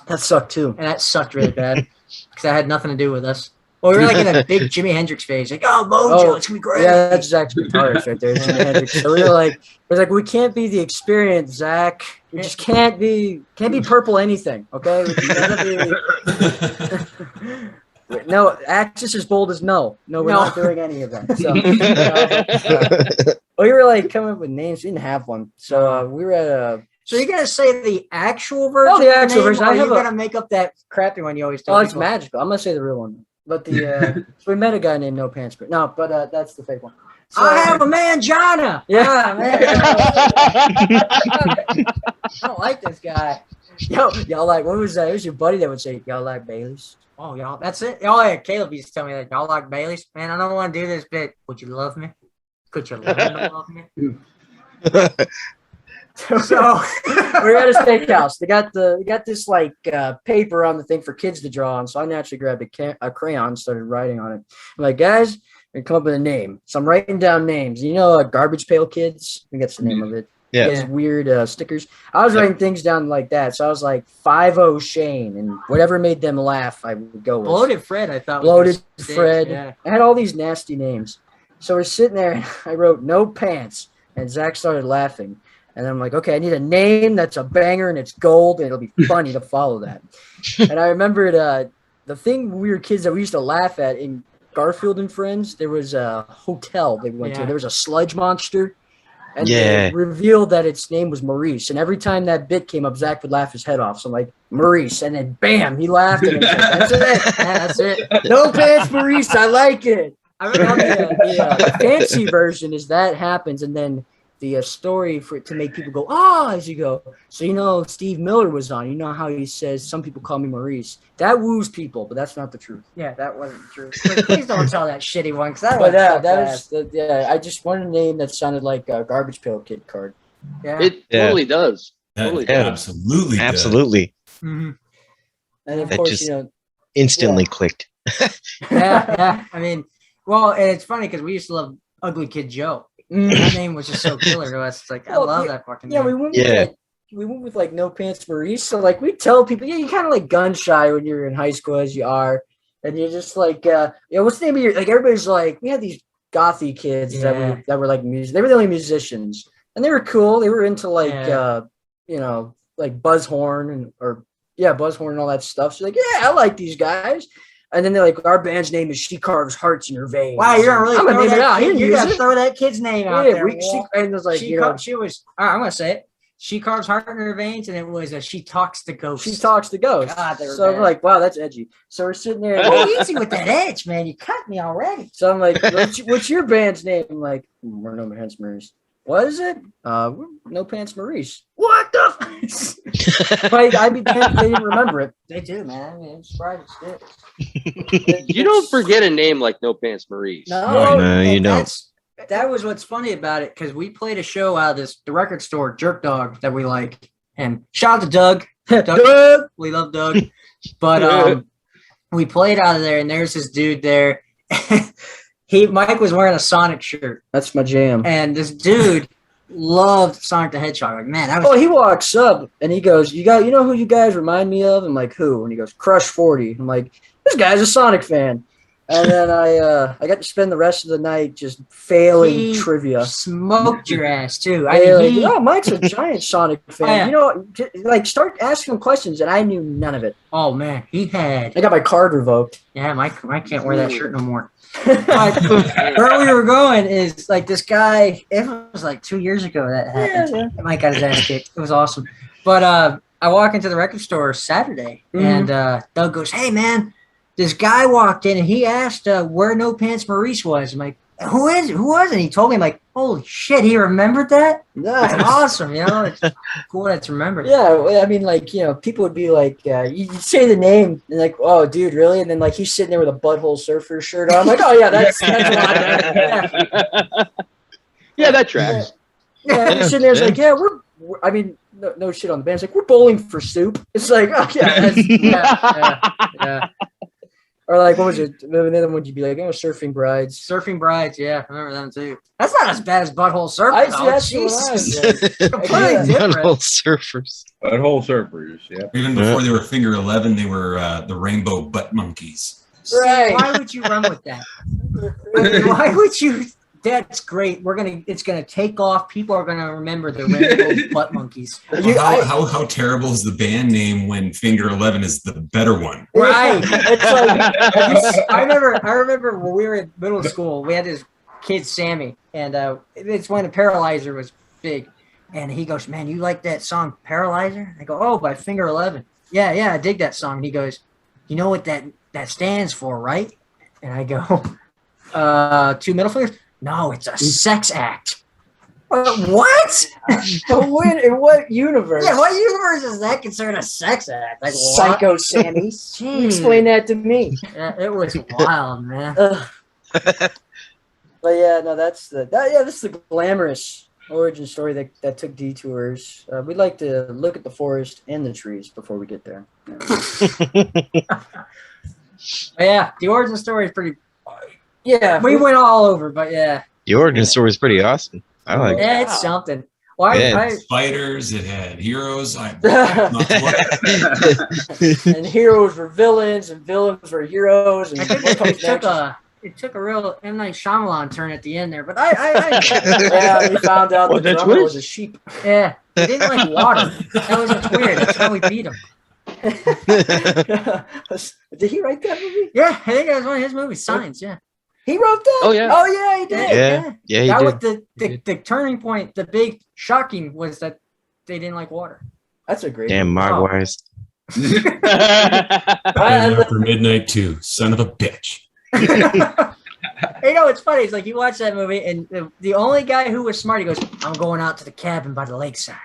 That sucked too. and that sucked really bad because that had nothing to do with us. Well, we were like in a big Jimi Hendrix phase. Like, oh, Mojo, it's going to be great. Yeah, that's Zach's guitarist right there. Jimi Hendrix. So we were like, we can't be the experience, Zach. We just can't be purple anything, okay? We gotta be... No, act just as bold as no. No, we're not doing any of that. So, we were like coming up with names. We didn't have one. So we were at a... So you're going to say the actual version? Oh, the actual version. Or I are have you a- going to make up that crappy one you always tell Oh, it's people? magical. I'm going to say the real one. But the... so we met a guy named No Pants Maurice. No, but that's the fake one. So, I have a manjana. Yeah, man. I don't like this guy. Y'all like, what was that? It was your buddy that would say, y'all like Bailey's? Oh, y'all, that's it. Oh, yeah, Caleb used to tell me that. Y'all like Bailey's? Man, I don't want to do this bit. Would you love me? Could you learn to love me? So we're at a steakhouse. They got this like paper on the thing for kids to draw on. So I naturally grabbed a crayon and started writing on it. I'm like, guys, we're gonna come up with a name. So I'm writing down names. You know, Garbage Pail Kids. I think that's the name of it. Yeah. These weird stickers. I was writing things down like that. So I was like 5-0 Shane and whatever made them laugh, I would go with. Bloated Fred, I thought. Bloated was Fred. Yeah. I had all these nasty names. So we're sitting there and I wrote No Pants. And Zach started laughing. And I'm like, okay, I need a name that's a banger and it's gold and it'll be funny to follow that. And I remembered the thing when we were kids that we used to laugh at in Garfield and Friends, there was a hotel they went to. There was a sludge monster. And they revealed that its name was Maurice. And every time that bit came up, Zach would laugh his head off. So I'm like, Maurice. And then bam, he laughed. And like, that's it. That's it. No Pants Maurice. I like it. I remember the fancy version is that happens. And then the story for to make people go as you go. So Steve Miller was on. You know how he says some people call me Maurice. That woos people, but that's not the truth. Yeah, that wasn't the truth. Please don't tell that shitty one because that But was I just wanted a name that sounded like a Garbage Pail Kid card. yeah. It totally does. Totally does. Absolutely. does. Absolutely. Mm-hmm. And of That course, just- Instantly clicked. yeah. I mean, well, and it's funny because we used to love Ugly Kid Joe. That name was just so killer to us. It's like I love that fucking name. we went with like No Pants Maurice. So like we tell people, you kind of like gun shy when you're in high school as you are, and you're just like, what's the name of your like? Everybody's like, we had these gothy kids that were like music. They were the only musicians, and they were cool. They were into like like Buzzhorn Buzzhorn and all that stuff. So like, I like these guys. And then they're like, our band's name is She Carves Hearts in Her Veins. Wow, you're really I'm gonna name it out. You gotta throw that kid's name out there. And it was like, she was. All right, I'm gonna say it. She carves heart in her veins, and it was she talks to ghosts. She talks to ghosts. God, they were so bad. we're like, wow, that's edgy. So we're sitting there. Oh, easy with that edge, man. You cut me already. So I'm like, what's your band's name? I'm like, we're No Pants Maurice. What is it? We're No Pants Maurice. What the? I'd be damned if they didn't remember it. They do, man. I mean, I'm surprised it You don't forget a name like No Pants Maurice. No, you don't. That was what's funny about it because we played a show out of the record store, Jerk Dog, that we like. And shout out to Doug. Doug. We love Doug. But we played out of there, and there's this dude there. Mike was wearing a Sonic shirt. That's my jam. And this dude loved Sonic the Hedgehog. Like, man, that was he walks up and he goes, you know who you guys remind me of? I'm like, who? And he goes, Crush 40. I'm like, this guy's a Sonic fan. And then I got to spend the rest of the night just failing trivia. Smoked your ass too. Mike's a giant Sonic fan. Start asking him questions, and I knew none of it. Oh man, he had. I got my card revoked. Yeah, Mike can't wear that shirt no more. But where we were going is like this guy. It was like 2 years ago that happened. Yeah. Mike got his ass kicked. It was awesome. But I walk into the record store Saturday, and Doug goes, "Hey man, this guy walked in and he asked where No Pants Maurice was." I'm like, who is it? Who was it? He told me, I'm like, holy shit, he remembered that? Nice. That's awesome, It's cool that's remembered. Yeah, I mean, people would be like, you say the name, and like, oh, dude, really? And then, like, he's sitting there with a Butthole Surfer shirt on. I'm like, oh, yeah, that's a lot better. Yeah, that tracks. Yeah, and he's sitting there, it's like, I mean, no shit on the band. It's like, we're bowling for soup. It's like, oh, yeah. Or like, what was it? The other one would you be like, Surfing Brides. Surfing Brides, yeah, I remember them too. That's not as bad as Butthole Surfers. Jesus. Completely different. Butthole Surfers. Butthole Surfers, yeah. Even before they were Finger 11, they were the Rainbow Butt Monkeys. Right. Why would you run with that? Why would you? That's great. It's gonna take off. People are gonna remember the Rainbow Butt Monkeys. How terrible is the band name when Finger 11 is the better one? Right. It's like, I remember when we were in middle school, we had this kid Sammy, and it's when the Paralyzer was big, and he goes, "Man, you like that song Paralyzer?" I go, "Oh, by Finger 11." Yeah, I dig that song. And he goes, "You know what that stands for, right?" And I go, 2 middle fingers. No, it's a sex act. What? But in what universe? Yeah, what universe is that considered a sex act? Like Psycho Sammy. Explain that to me. Yeah, it was wild, man. But yeah, no, that's the glamorous origin story that took detours. We'd like to look at the forest and the trees before we get there. Yeah, the origin story is pretty. Yeah, we went all over, but yeah. The origin story is pretty awesome. I like it. Yeah, it's something. Well, Spiders, it had heroes. And heroes were villains, and villains were heroes. And it took a real M. Night Shyamalan turn at the end there, but yeah, we found out the drummer was a sheep. Yeah, he didn't like water. That was weird. That's how we beat him. Did he write that movie? Yeah, I think that was one of his movies, Signs. Yeah. He wrote that? Oh, yeah. Oh, yeah, he did. Yeah, he that did. was the turning point. The big shocking was that they didn't like water. That's a great Damn, Mogwise. After Midnight 2, son of a bitch. Hey, know, it's funny. It's like you watch that movie, and the only guy who was smart, he goes, "I'm going out to the cabin by the lakeside.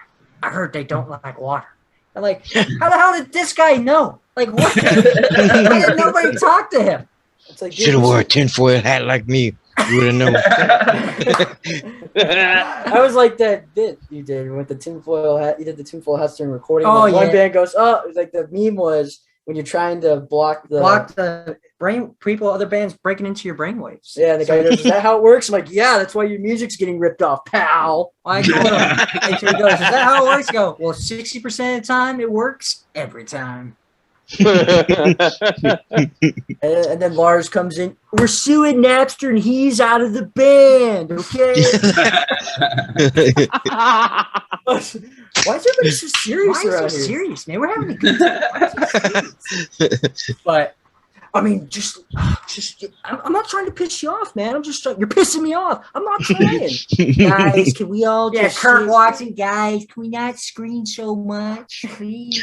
I heard they don't like water." I'm like, how the hell did this guy know? Like, what? Why did nobody talk to him? It's like, Should have wore a tinfoil hat like me. You would have known. I was like that bit you did with the tinfoil hat. You did the tinfoil hats during recording. Oh, One yeah. band goes, oh, it was like the meme was when you're trying to block the brain people, other bands breaking into your brainwaves. Yeah, and the guy goes, is that how it works? I'm like, yeah, that's why your music's getting ripped off, pal. I told him, and so he goes, is that how it works? I go, well, 60% of the time it works every time. And then Lars comes in. We're suing Napster, and he's out of the band. Okay. Why is everybody so serious? Why are you around so here? serious, man? We're having a good time. But I mean, just I'm not trying to piss you off, man. I'm just trying. You're pissing me off. I'm not trying. Guys, can we all just Kurt Watson, guys, can we not scream so much, please?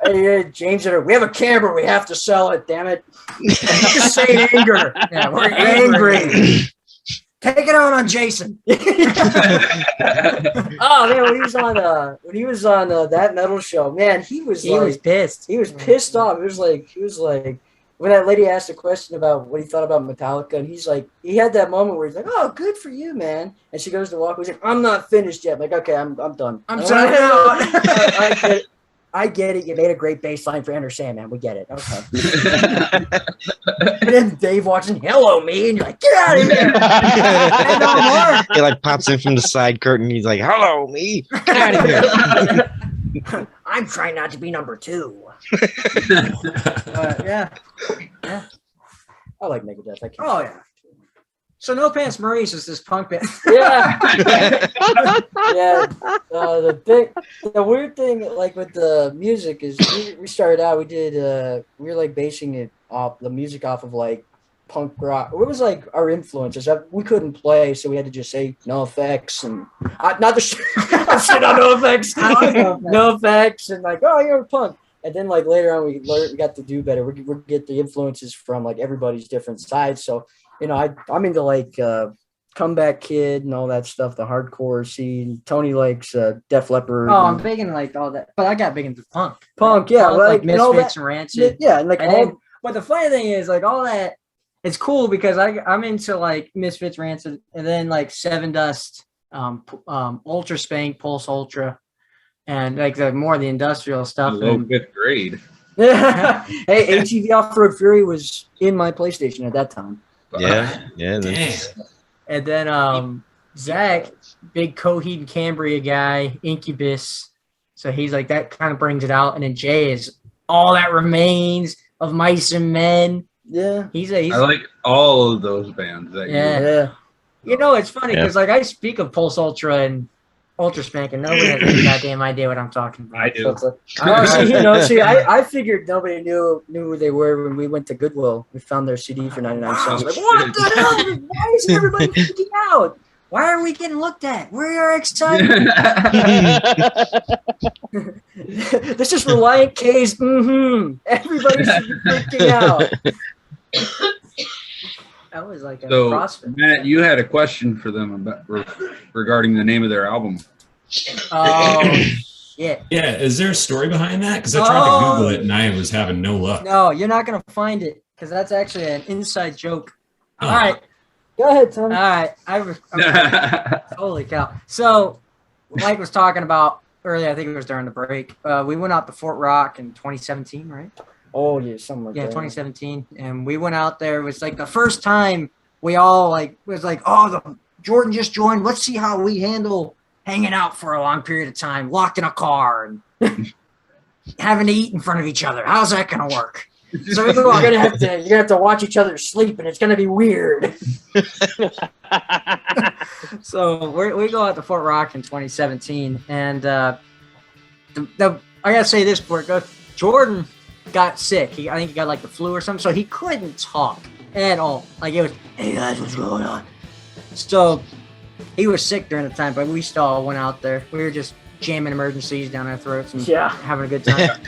Hey, James, we have a camera. We have to sell it. Damn it! Just say anger. Yeah, we're angry. Take it on Jason. Oh man, when he was on that metal show, man, he was pissed. He was pissed off. He was like when that lady asked a question about what he thought about Metallica, and he's like, he had that moment where he's like, "Oh, good for you, man." And she goes to walk. He's like, "I'm not finished yet." I'm like, okay, I'm done. I'm sorry. I get it. You made a great bass line for Enter Sandman. We get it. Okay. And then Dave walks in, hello, me. And you're like, get out of here. He like pops in from the side curtain. He's like, hello, me. Get out of here. I'm trying not to be number 2. Yeah. I like Megadeth. I can't. Oh, yeah. So No Pants Maurice is this punk band. Yeah. Yeah. The weird thing, like with the music, is we started out. We were like basing it off the music off of like punk rock. It was like our influences. We couldn't play, so we had to just say no effects and not the shit on no effects. No effects and like, oh, you're a punk. And then like later on, we got to do better. We get the influences from like everybody's different sides. So. You know, I'm into like Comeback Kid and all that stuff, the hardcore scene. Tony likes Def Leppard. Oh, I'm big into like all that, but I got big into punk. Punk, yeah, like Misfits and Rancid. Yeah, and like but the funny thing is, like all that, it's cool because I'm into like Misfits, Rancid, and then like Seven Dust, Ultra Spank, Pulse Ultra, and like the more of the industrial stuff. Low 5th grade. Hey, ATV Off-Road Fury was in my PlayStation at that time. Yeah. And then Zach, big Coheed and Cambria guy, Incubus. So he's like, that kind of brings it out. And then Jay is All That Remains of Mice and Men. Yeah. He's I like all of those bands. Yeah. You know, it's funny because like I speak of Pulse Ultra and Ultra Spank, and nobody has any goddamn idea what I'm talking about. I do. I figured nobody knew who they were when we went to Goodwill. We found their CD for 99 cents. Like, what the hell? Why isn't everybody freaking out? Why are we getting looked at? We are excited. This is Reliant K's. Everybody should be freaking out. That was like a So, CrossFit. Matt, you had a question for them about regarding the name of their album. Oh, shit. Yeah, is there a story behind that? Because I tried to Google it and I was having no luck. No, you're not going to find it because that's actually an inside joke. Oh. All right. Go ahead, Tony. All right. Holy cow. So, Mike was talking about earlier, I think it was during the break. We went out to Fort Rock in 2017, right? Oh, yeah, something like that. 2017. And we went out there. It was like the first time we all was like, oh, Jordan just joined. Let's see how we handle hanging out for a long period of time, locked in a car and having to eat in front of each other. How's that going to work? So you're gonna have to watch each other sleep, and it's gonna be weird. So we go out to Fort Rock in 2017, and I gotta say this before it goes. Jordan got sick. I think he got like the flu or something, so he couldn't talk at all. Like it was, hey guys, what's going on? So he was sick during the time, but we still all went out there. We were just jamming emergencies down our throats and having a good time.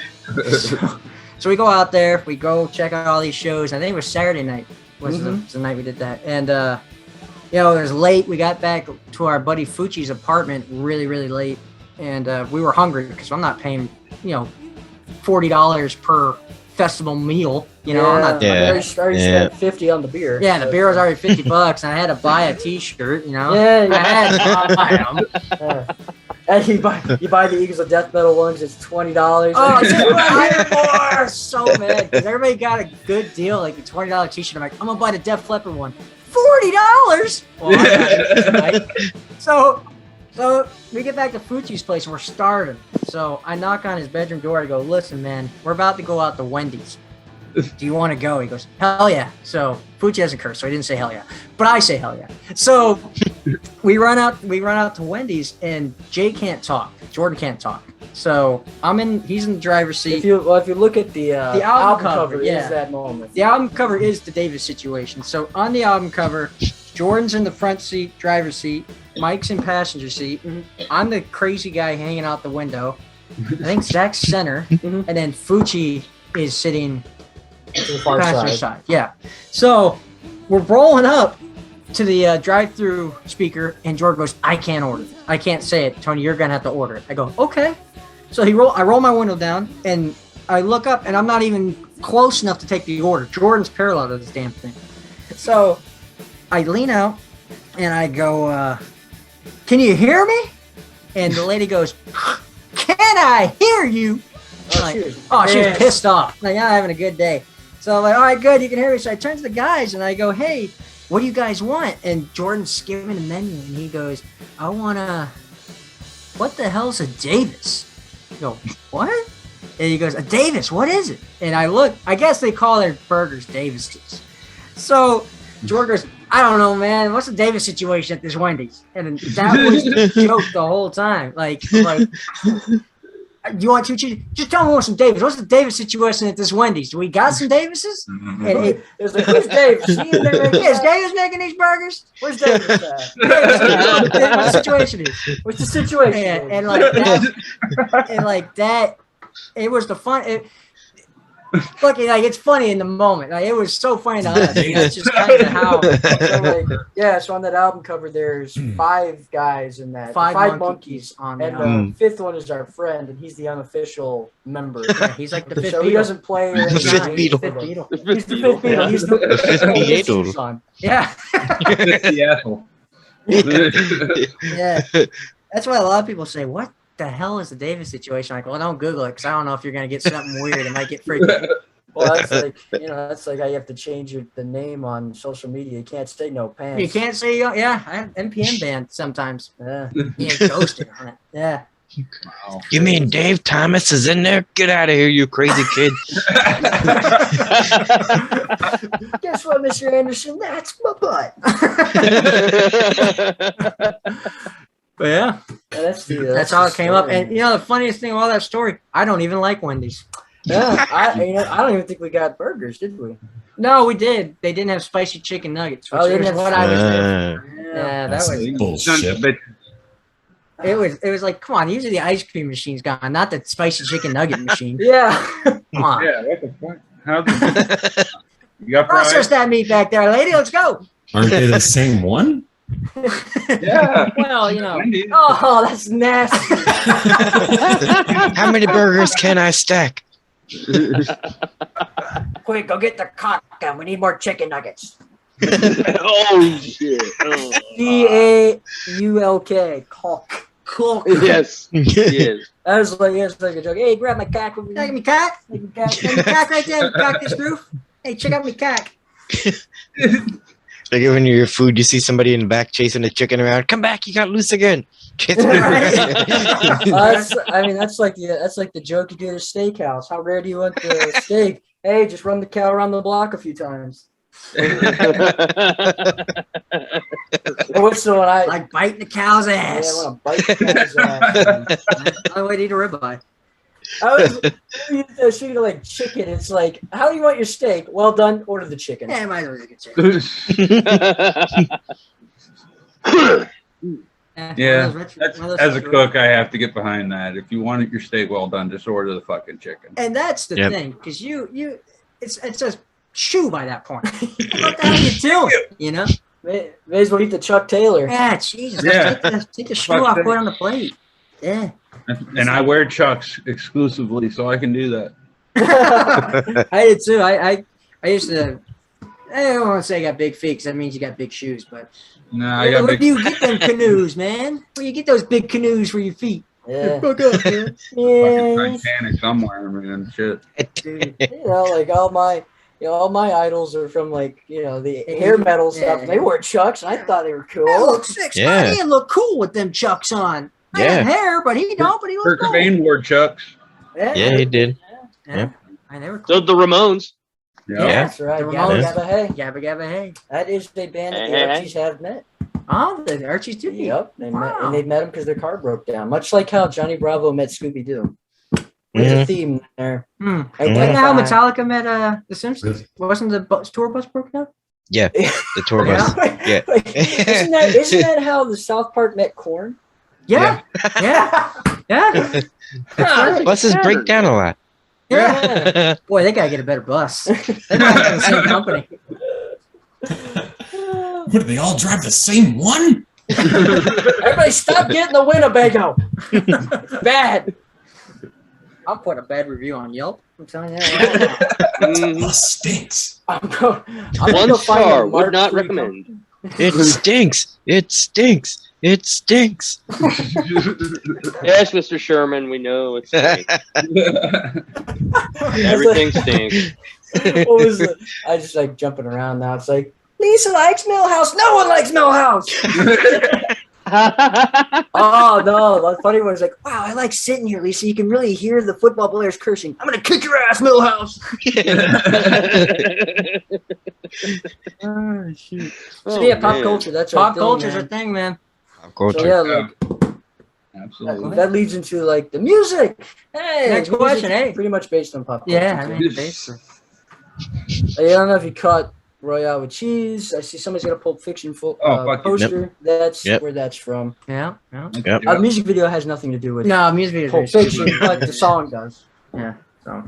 So we go out there, we go check out all these shows. I think it was Saturday night. was the night we did that. And you know, it was late. We got back to our buddy Fuchi's apartment really, really late, and we were hungry because I'm not paying, you know, $40 per festival meal. You know, I'm not. I already spent 50 on the beer. Yeah, the beer was already $50, and I had to buy a T-shirt. You know, Yeah, I had to buy them. Yeah. And you buy the Eagles of Death Metal ones. It's $20. Oh, Like, I was so mad because everybody got a good deal, like a $20 T-shirt. I'm like, I'm gonna buy the Def Leppard one. $40. Well, I got it tonight. So we get back to Fuchi's place and we're starving. So I knock on his bedroom door. I go, listen, man, we're about to go out to Wendy's. Do you want to go? He goes, hell yeah. So Fuchi doesn't curse, so he didn't say hell yeah, but I say hell yeah. So we run out to Wendy's, and Jay can't talk. Jordan can't talk. So he's in the driver's seat. if you look at the album cover, yeah. is that moment. The album cover is the Davis situation. So on the album cover, Jordan's in the front seat, driver's seat. Mike's in passenger seat. I'm the crazy guy hanging out the window. I think Zach's center, and then Fuchi is sitting To the far passenger side. side. Yeah. So we're rolling up to the drive-through speaker, and Jordan goes, "I can't order. I can't say it, Tony. You're gonna have to order it." I go, "Okay." So I roll my window down, and I look up, and I'm not even close enough to take the order. Jordan's parallel to this damn thing. So I lean out, and I go, "Can you hear me?" And the lady goes, "Can I hear you?" I'm like, she was pissed off. Like, I'm having a good day. So I'm like, all right, good, you can hear me. So I turn to the guys and I go, hey, what do you guys want? And Jordan's skimming the menu and he goes, I want what the hell's a Davis? I go, what? And he goes, a Davis, what is it? And I look, I guess they call their burgers Davises. So Jordan goes, I don't know, man. What's the Davis situation at this Wendy's? And that was the joke the whole time. Like, you want two cheese? Just tell me what's some Davis. What's the Davis situation at this Wendy's? Do we got some Davises? And it was like, who's Davis? Is Davis making these burgers? Where's Davis at? What the situation is? What's the situation? And like that, it was the fun. Look, like it's funny in the moment. Like it was so funny to us. That's just kind of how. So on that album cover, there's 5 guys in that. Five monkeys on and the the 5th one is our friend, and he's the unofficial member. Yeah, he's like the fifth so Beatle. He doesn't play. The fifth Beatle. He's the 5th Beatle. He's the fifth Beatle. son. Yeah. Seattle. Yeah. That's why a lot of people say, what the hell is the Davis situation? Like, well, don't Google it because I don't know if you're going to get something weird. It might get freaky. Well, that's like how you have to change the name on social media. You can't say No Pants. You can't say, yeah, I have NPM banned sometimes. Yeah, he ain't ghosted on it. Yeah. Wow. You mean Dave Thomas is in there? Get out of here, you crazy kid. Guess what, Mr. Anderson? That's my butt. But yeah, that's how it came up. And you know, the funniest thing about that story, I don't even like Wendy's. Yeah, I don't even think we got burgers, did we? No, we did. They didn't have spicy chicken nuggets, which is what I was there for. Yeah, that That's was bullshit. But it was like, come on, usually the ice cream machine's gone, not the spicy chicken nugget machine. Yeah. Come on. yeah, what the fuck? How did you got Process fries? that meat back there, lady. Let's go. Aren't they the same one? Yeah. Well, you know. Wendy's. Oh, that's nasty. How many burgers can I stack? Quick, go get the cock gun. We need more chicken nuggets. Oh shit! Oh. CAULK. Caulk. Caulk. Yes. Yes. That was like a joke. Hey, grab my cock. Take me cock. Take me cock right there. Cock this roof. Hey, check out me cock. Like when you're your food, you see somebody in the back chasing the chicken around. Come back, you got loose again. Chasing That's like the joke you do at a steakhouse. How rare do you want the steak? Hey, just run the cow around the block a few times. What's the one I Like biting the cow's Yeah, ass. I want to bite the cow's ass. Only way to eat a ribeye. Speaking of like chicken, it's like, how do you want your steak? Well done. Order the chicken. Yeah, might as well get chicken. Yeah, one of those as a rich- cook, I have to get behind that. If you want your steak well done, just order the fucking chicken. And that's the Yep. thing, because it's just shoe by that point. What the hell are you doing? You know? May as well eat the Chuck Taylor. Yeah, Jesus. Yeah. Take the shoe off, put it on the plate. Yeah. And I wear Chucks exclusively, so I can do that. I did too. I used to. I don't want to say I got big feet because that means you got big shoes, but Nah, I got where big. do you get them canoes, man? Where you get those big canoes for your feet? Yeah. Fuck up, man. Fucking Titanic somewhere, man. Shit. Dude. You know, like all my idols are from like, you know, the hair metal stuff. They wore Chucks, and I thought they were cool. That looks sick. Yeah. Spider-Man look cool with them Chucks on. I Yeah. had hair, but he don't. But he Kurt looked cool. Cobain wore Chucks. Yeah, he did. Yeah. I never. So the Ramones. Yeah. That's right. The Gabba Ramones. Gabba Hey. Gabba Gabba Hey. That is a band that the Hey. Archies have met. Oh, the Archies too. Yep, they met, Wow. and they met him because their car broke down. Much like how Johnny Bravo met Scooby Doo. There's a Mhm. theme there. Hmm. Right Like there. how Metallica met the Simpsons. Really? Wasn't the tour bus broken up? Yeah, the tour bus. Yeah. Like, isn't that how the South Park met Corn? Yeah. Yeah. Yeah. Buses break down a lot. Yeah. Boy, they gotta get a better bus. They're not in the same company. What, do they all drive the same one? Everybody stop getting the Winnebago. Bad. I'll put a bad review on Yelp. I'm telling you that right now. Mhm. Bus stinks. I'm going One to find star. a Would Mark not III recommend. It stinks. It stinks. It stinks. Yes, Mr. Sherman, we know it stinks. Everything stinks. What was it? I just like jumping around now. It's like Lisa likes Millhouse. No one likes Millhouse. Oh no! The funny one is like, wow, I like sitting here, Lisa. You can really hear the football players cursing. I'm gonna kick your ass, Millhouse. Oh shoot! So yeah, pop man. culture. That's Pop our thing, culture's man. a thing, man. Pop So culture. yeah, like, Absolutely. that leads into like the music. Hey, Next music question, is hey. pretty much based on pop culture. Yeah, I too. mean, basically. I don't know if you caught Royale with Cheese. I see somebody's got a Pulp Fiction Oh, fuck you. poster. That's Yep. where that's from. Yeah, yeah. Yep. The music video has nothing to do with No, music videos. Pulp are very Fiction, stupid. but the song does. Yeah. So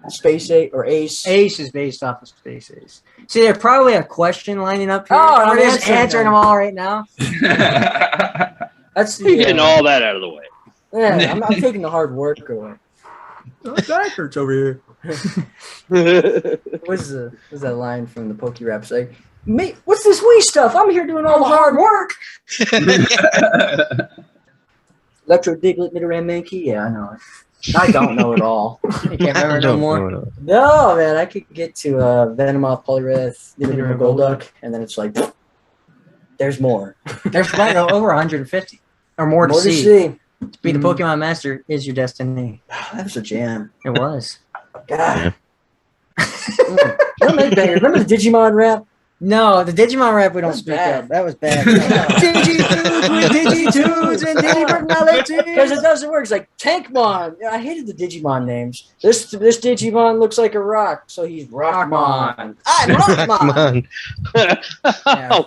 Space Ace or Ace. Ace is based off of Space Ace. See, there's probably a question lining up here. Oh, I'm I'm just answering them all right now. That's You're the. getting all that out of the way. Yeah, I'm taking the hard work away. That hurts over here. What's that line from the Pokey Rap? It's like, mate, what's this wee stuff? I'm here doing all the hard work. Electro Diglett, Nidoran Mankey. Yeah, I know it. I don't know it all. You can't remember no more. No, man, I could get to Venomoth, Poliwrath, Nidoran Golduck, and then it's like, there's more. There's about over 150 or more to More to see. see. To be the Pokemon Master is your destiny. That was a jam. It was. God. Remember the Digimon rap? No, the Digimon rap we don't That's speak bad. of. That was bad. Digitudes with Digitudes and Digipersonalities. Because it doesn't work. It's like Tankmon. Yeah, I hated the Digimon names. This Digimon looks like a rock, so he's Rockmon. I'm Rockmon. Oh,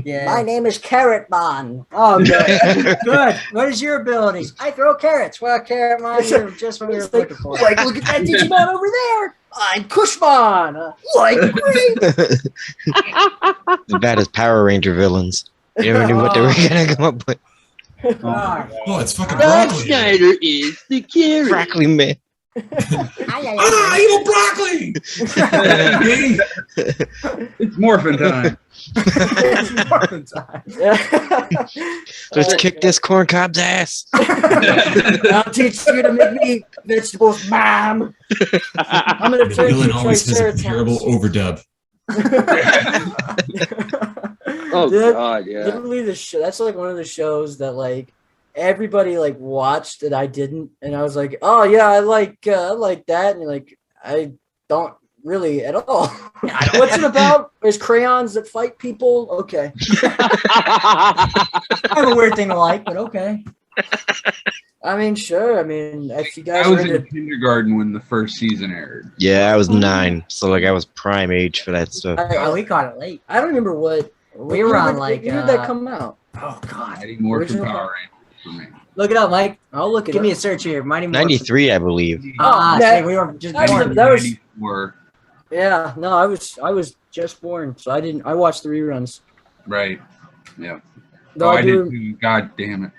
Yeah. My name is Carrotmon. Oh, good. Good. What is your abilities? I throw carrots. Well, Carrotmon, you're just what we were It's like, looking for. like, look at that Digimon over there. I'm Cushmon. Like grape. As bad as Power Ranger villains. You never knew what they were gonna come up with. Ah. Oh, it's fucking Rob broccoli. Schneider is the carrot. Broccoli man. Ah, evil broccoli! It's morphin' time. Let's kick this corn cob's ass. I'll teach you to make me eat vegetables, Mom. I'm gonna The turn you villain to always has a terrible Triceratops. overdub. Oh Dude, God, yeah. Literally, the show. That's like one of the shows that like everybody like watched that I didn't, and I was like, oh yeah, I like that, and you're like, I don't really at all. What's it about? There's crayons that fight people. Okay. I have a weird thing to like, but okay. I mean, sure. I mean, if you guys I are was in into, kindergarten when the first season aired. Yeah, I was 9, so like I was prime age for that stuff. Oh, we caught it late. I don't remember what We were on, like, when did that come out? Oh, God. Mighty Morphin Original Power Rangers for me. Look it up, Mike. I'll look it Give up. me a search here. Mighty Morphin. 93, I believe. Ah, that- see, we were just that was born. the- that was- 94. Yeah, no, I was just born, so I watched the reruns. Right. Yeah. Though I I did do, too. God damn it.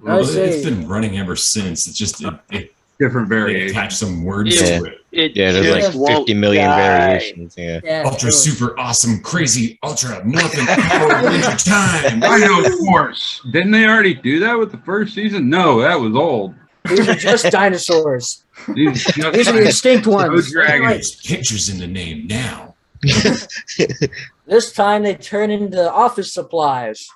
I would It's say, been running ever since. It's just it Different they variation. attach some words Yeah. to it. It Yeah, there's like just won't 50 million die. variations. Yeah. yeah, Ultra, really. super, awesome, crazy, ultra, muffin, Power Ranger time. Dinosaurs. Didn't they already do that with the first season? No, that was old. These are just dinosaurs. These These are the extinct ones. dragons. There's pictures in the name now. This time they turn into office supplies.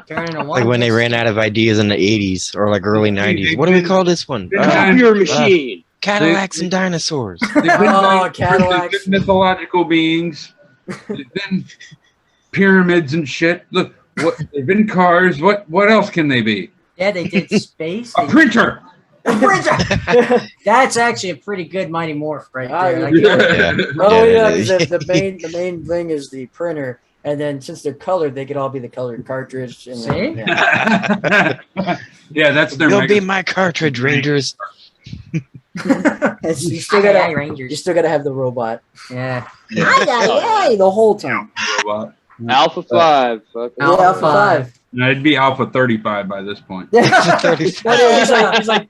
Turning a Like when they ran out of ideas in the 80s or like early 90s. What do we call this one? Copier machine. Cadillacs and dinosaurs. They've been Oh, Cadillacs. they've been mythological beings. They've been pyramids and shit. Look, what they've been cars. What else can they be? Yeah, they did space. A printer. That's actually a pretty good Mighty Morph right there. Like, Yeah. Oh Yeah, yeah, because the main thing is the printer, and then since they're colored, they could all be the colored cartridge. And See? yeah. Yeah, that's their. You'll mega- be my cartridge, Rangers. And you still Aye, gotta aye, Rangers. you still gotta have the robot. Yeah. The whole time. robot. Alpha 5. Fucking Yeah, Alpha 5. No, it'd be Alpha 35 by this point. he's like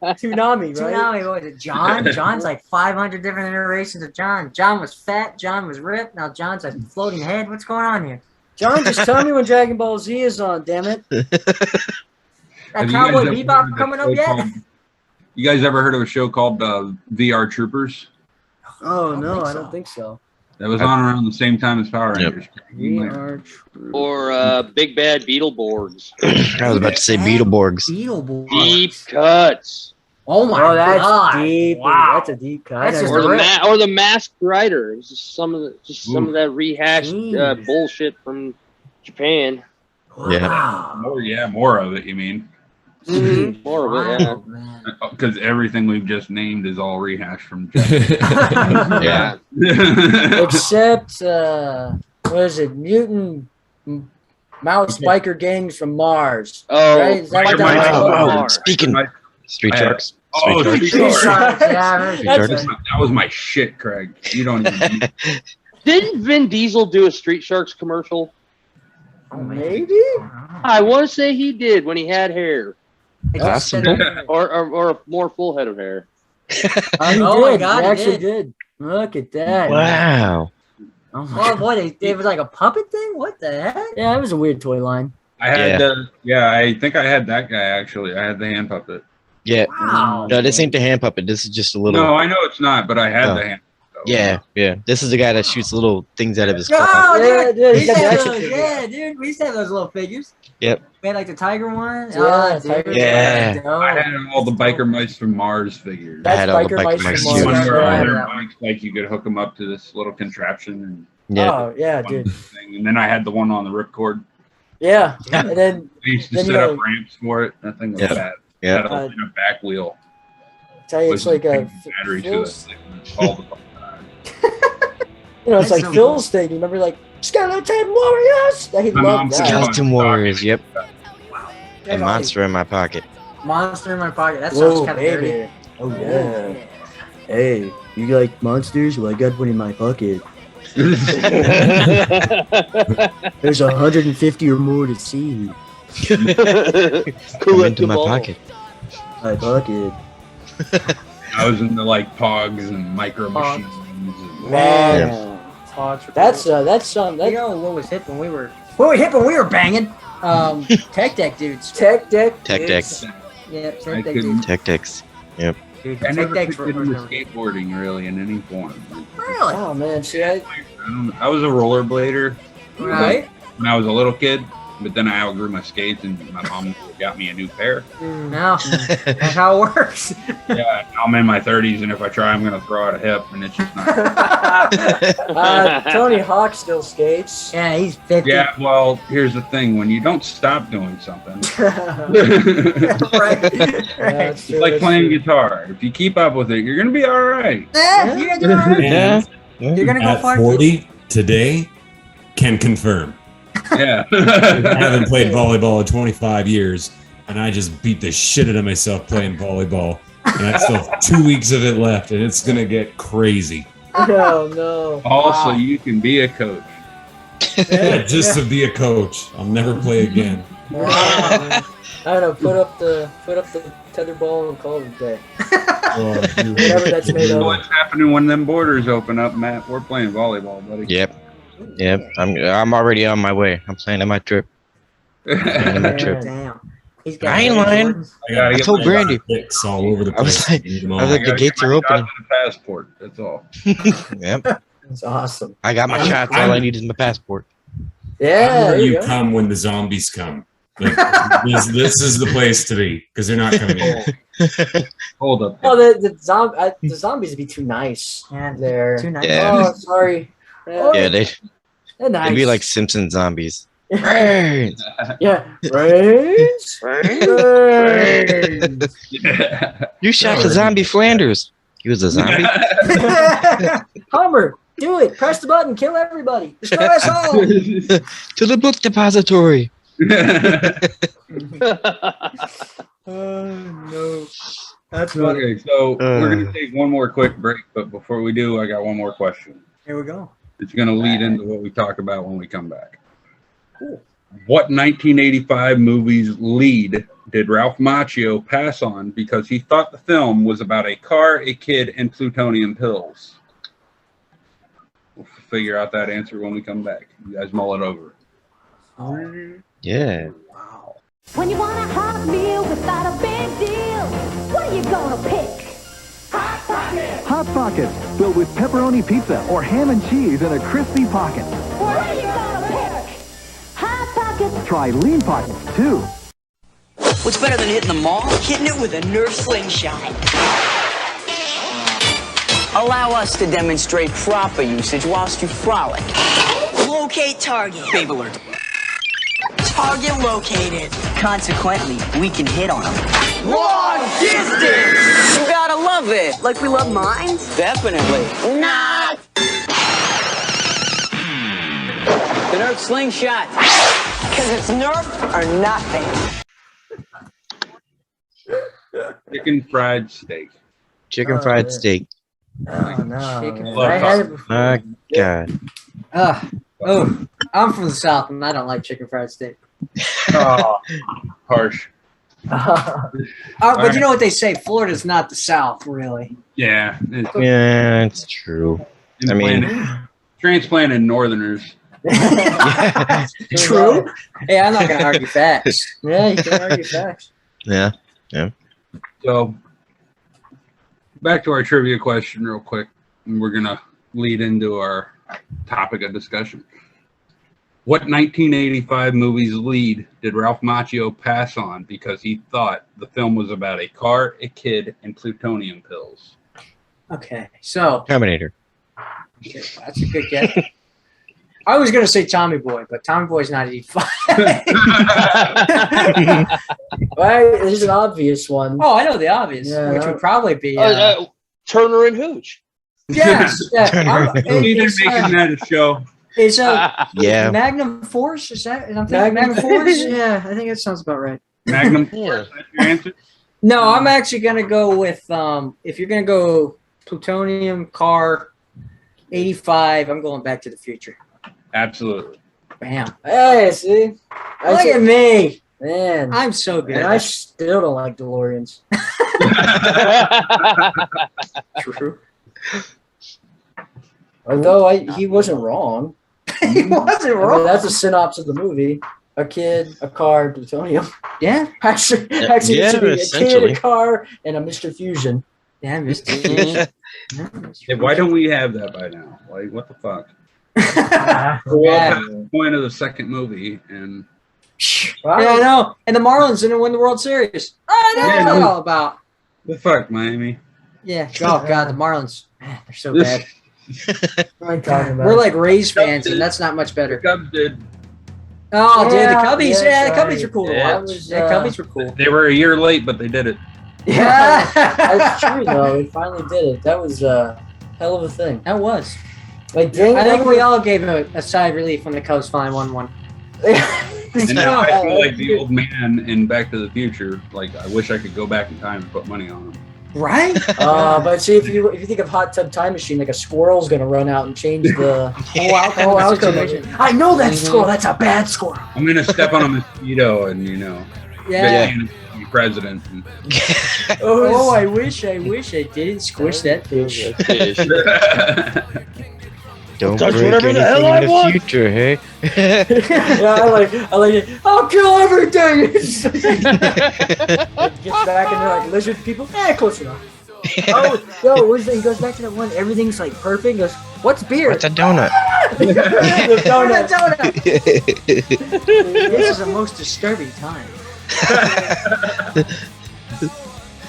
Toonami, right? Toonami, what was it? John? John's like 500 different iterations of John. John was fat. John was ripped. Now John's a floating head. What's going on here? John, just tell me when Dragon Ball Z is on, damn it. That Have you Cowboy guys ever heard Bebop of coming a up show yet? called- You guys ever heard of a show called VR Troopers? Oh no, I don't think so. That was on around the same time as Power Yep. Rangers. We are true. Or Big Bad Beetleborgs. I was about to say Beetleborgs. Beetleborgs. Deep cuts. Oh my Oh, that's god! deep. Wow. That's a deep cut. That's just Or the rip. or the Masked Rider. It was just some of that rehashed Jeez. bullshit from Japan. Yeah. Wow. More of it. You mean? More of it, yeah. Wow, man. Because everything we've just named is all rehashed from. Yeah. Except what is it? Mutant mouse biker gangs from Mars. Oh, Right? Is that Biker what that Mice was from called? Mars. Speaking Street I- Sharks. Oh, Street Street Sharks. Sharks. Yeah, Street That's Sharks. That was my shit, Craig. You don't even. Didn't Vin Diesel do a Street Sharks commercial? Maybe? I want to say he did when he had hair. Possible. Or a more full head of hair. Oh, he Oh my did. God, he he actually did. did. Look at that. Wow. Oh my Oh boy, they was like a puppet thing. What the heck? Yeah, it was a weird toy line. I had. I think I had that guy actually. I had the hand puppet. Yeah. Wow. No, this ain't the hand puppet. This is just a little. No, I know it's not, but I had Oh. the hand. Yeah, yeah. This is the guy that shoots little things out of his Oh, claw. Yeah, dude. dude, We he used got to the have action those, figure. yeah, dude. We used to have those little figures. Yep. We had like the tiger one. Yeah, Oh, dude. tiger. Yeah. Dope. I had all the biker mice from Mars figures. I had all the Biker biker mice mice from too. One Mars. where all Yeah. their bikes, like you could hook them up to this little contraption Yeah. Oh, yeah, and dude. thing. And then I had the one on the ripcord. Yeah. And then I used to Then set you up know- ramps for it. That thing was Yeah. bad. Yeah. Had a back wheel. tell you, it's With like a big battery to Phil's, it. All the time. you know, it's That's like so Phil's thing. You remember, like Skeleton Warriors? He My loved mom that. said- Skeleton Warriors. Yep. Yeah, And Monster in my pocket. Monster in my pocket. That Whoa, sounds kind of dirty. baby. Oh yeah. Hey, you like monsters? Well, I got one in my pocket. There's 150 or more to see. Come Collect into my them all. pocket. My pocket. I was into like Pogs and Micro Pogs. Machines. And Man, that's something. You That know what was hip when we were banging? Tech deck dudes. tech deck. Tech deck. dudes. Yeah, I Tech deck couldn't- dudes. Tech decks. Dude, I Tech never decks took were into were- skateboarding really in any form. really Oh man, see, I was a rollerblader right. when I was a little kid, but then I outgrew my skates and my mom got me a new pair. No, that's how it works. Yeah, I'm in my 30s, and if I try, I'm gonna throw out a hip, and it's just not. Tony Hawk still skates. Yeah, he's 50. Yeah, well, here's the thing: when you don't stop doing something, right. That's it's true, like that's playing true. guitar. If you keep up with it, you're gonna be all right. Yeah, you're gonna do all right. Yeah. You're gonna go At far. 40 today, can confirm. Yeah. I haven't played volleyball in 25 years, and I just beat the shit out of myself playing volleyball. And that's still 2 weeks of it left, and it's gonna get crazy. Oh no. Also, you can be a coach. Yeah, just to be a coach. I'll never play again. Wow. I don't know. Put up the tetherball and call it a day. Oh, dude. Whatever that's made So of. what's happening when them borders open up, Matt? We're playing volleyball, buddy. Yep. I'm already on my way. I'm planning my trip. Planning my trip. Damn. He's I ain't lying. gotta I get told my Brandy. Dicks all over the I was place. like, the gates are opening. Passport. That's all. Yep. That's awesome. I got my shots. All I need is my passport. Yeah. Where There you you go. come when the zombies come. Like, this is the place to be because they're not coming in. Hold up. Oh, the zombies would be too nice. Yeah, There. too nice. Yeah. Oh, sorry. Yeah, they're nice. they'd be like Simpson zombies. Brains. Yeah. Brains. Brains. You shot the zombie Flanders. He was a zombie. Homer, do it. Press the button. Kill everybody. Destroy us all. To the book depository. No. That's funny. Okay, so we're gonna take one more quick break, but before we do, I got one more question. Here we go. It's gonna lead into what we talk about when we come back. Cool. What 1985 movie's lead did Ralph Macchio pass on because he thought the film was about a car, a kid, and plutonium pills? We'll figure out that answer when we come back. You guys mull it over. Yeah. When you want a hot meal without a big deal, what are you gonna pick? Hot Pockets! Hot Pockets, filled with pepperoni pizza or ham and cheese in a crispy pocket. What are you gonna pick? Hot Pockets! Try Lean Pockets, too. What's better than hitting the mall? Hitting it with a Nerf slingshot. Allow us to demonstrate proper usage whilst you frolic. Locate target. Babe alert. Target located. Consequently, we can hit on them. Long distance! You gotta love it. Like we love mines? Definitely. Not! The Nerf slingshot. Because it's Nerf or nothing. Chicken fried steak. Chicken fried steak. Oh, no. man. Love I had it before. My God. Oh, I'm from the South and I don't like chicken fried steak. Oh, harsh. But you know what they say? Florida's not the South, really. Yeah. Yeah, it's true. I mean, transplanted Northerners. True. Hey, I'm not going to argue facts. Yeah, you can argue facts. yeah. So, back to our trivia question real quick, and we're going to lead into our topic of discussion. What 1985 movie's lead did Ralph Macchio pass on because he thought the film was about a car, a kid, and plutonium pills? Okay, so Terminator. okay, that's a good guess. I was going to say Tommy Boy, but Tommy Boy's not 85. Well, there's an obvious one. Oh, I know the obvious, Yeah, which that- would probably be. Turner and Hooch. Yes. Yeah, Either making that a show. It's Yeah. Magnum Force. Is that? I'm thinking Magnum Force. Yeah, I think that sounds about right. Magnum Force, that's your answer? No, I'm actually gonna go with if you're gonna go plutonium car 85, I'm going Back to the Future. Absolutely. Bam. Hey, see? Look at me. Man. I'm so good. And I still don't like DeLoreans. True. Although he wasn't wrong. He wasn't I wrong. mean, that's a synopsis of the movie. A kid, a car, plutonium. Yeah. Actually, Yeah, it should be a kid, essentially. a car, and a Mr. Fusion. Yeah, Mr. Fusion. Hey, why don't we have that by now? Like, what the fuck? Yeah. We're past the point of the second movie, and Wow. Yeah, I know. And the Marlins didn't win the World Series. I know Yeah, what dude. it's all about. the fuck, Miami. Yeah. Oh God, the Marlins. Man, they're so bad. What am I talking about? We're like Rays fans, and that's not much The better. Cubs did. Oh, dude, the Yeah, Cubbies. yeah, Yeah, the right. Cubbies were cool to Yeah. watch. was, Yeah, Cubbies were cool. They were a year late, but they did it. Yeah, that's true though. We finally did it. That was a hell of a thing. That was. Like, dang, I think we all gave a sigh of relief when the Cubs finally won one. And now I feel like the old man in Back to the Future. Like, I wish I could go back in time and put money on him. Right? But see, if you think of Hot Tub Time Machine, like a squirrel's gonna run out and change the whole outcome of it. I know that squirrel. That's a bad squirrel. I'm gonna step on a mosquito and be president. Oh, I wish I didn't squish that fish. Don't Touch break whatever the anything hell I in the want. future, hey? Yeah, I like it. I'll kill everything. Gets back into like lizard people. Close enough. Oh, yo, what is it? He goes back to that one. Everything's like perfect. He goes, what's beer? What's a donut? The donut. This is a most disturbing time.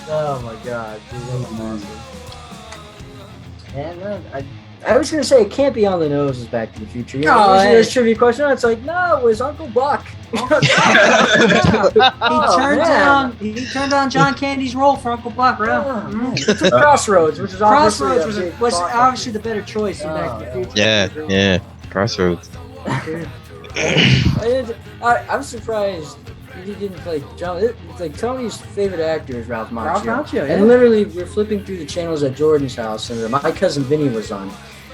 Oh my god, dude, that was awesome. And I was gonna say it can't be on the nose as Back to the Future. You know, No, there's trivia question. It's like, no, it was Uncle Buck. He turned down John Candy's role for Uncle Buck, bro. It's a Crossroads, which is obviously Crossroads a big was Buck. obviously the better choice in Back to the Future. Yeah. Crossroads. I'm surprised you didn't play John. It's like Tony's favorite actor is Ralph Macchio. Ralph Macchio, yeah. And literally, we're flipping through the channels at Jordan's house, and my cousin Vinny was on.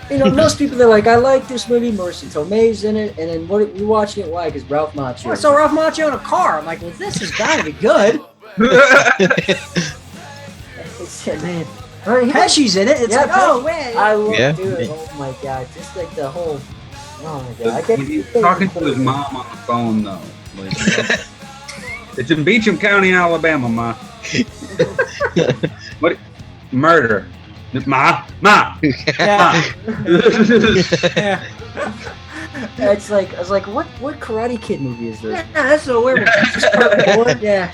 You know, most people they're like, I like this movie. Marissa Tomei's in it, and then we're watching it. Why? Because Ralph Macchio. I saw Ralph Macchio in a car. I'm like, well, this has got to be good. Man. Pesci's in it. It's like, oh man. I love Yeah. dude. Oh my god, just like the whole. Oh my god, I can't. He's talking to his mom on the phone though. Like, it's in Beecham County, Alabama, Ma. What? Murder. Ma. Yeah. It's like I was like, what Karate Kid movie is this? Yeah, that's a weird one. Yeah.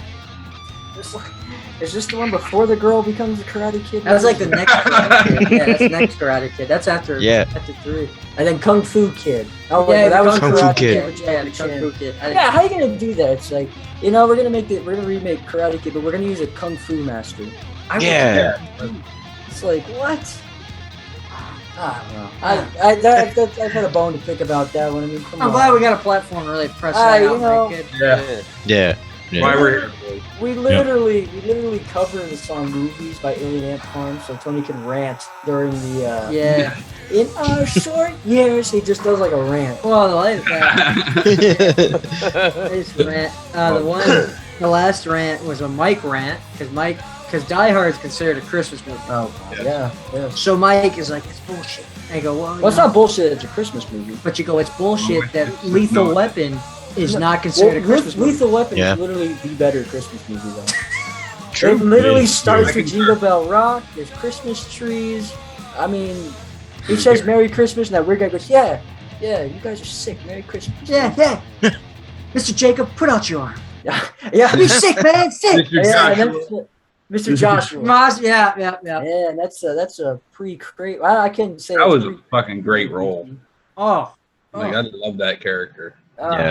Is this the one before the girl becomes a Karate Kid? That was like the next Karate Kid. Yeah, that's the next Karate Kid. That's after after 3. And then Kung Fu Kid. Oh yeah, yeah, that was Kung Fu Karate Kid. Yeah, the Kung Fu Kid. Yeah, how are you gonna do that? It's like, you know, we're gonna remake Karate Kid, but we're gonna use a Kung Fu master. Yeah. It's like, what? I don't know. I've had a bone to pick about that one. I mean, come on. I'm glad we got a platform to really press that out. You know, make it. Yeah. Why we're here. We literally cover the song "Movies" by Alien Ant Farm, so Tony can rant during the. In our short years, he just does like a rant. Well, the last rant was a Mike rant because Die Hard is considered a Christmas movie. Oh yeah. So Mike is like, it's bullshit. I go, well, It's not bullshit. It's a Christmas movie. But you go, it's bullshit that Lethal Weapon is not considered a Christmas movie. Lethal Weapon is literally the better Christmas movie though. True. It literally starts with Jingle Bell Rock. There's Christmas trees. I mean, he says Merry Christmas, and that weird guy goes, yeah, you guys are sick. Merry Christmas. Yeah. Mr. Jacob, put out your arm. Yeah. Be sick, man. Sick. Mr. Joshua. Yeah. Yeah, and that's a pre-great. I can't say That was a fucking great role. Oh. Like, I love that character.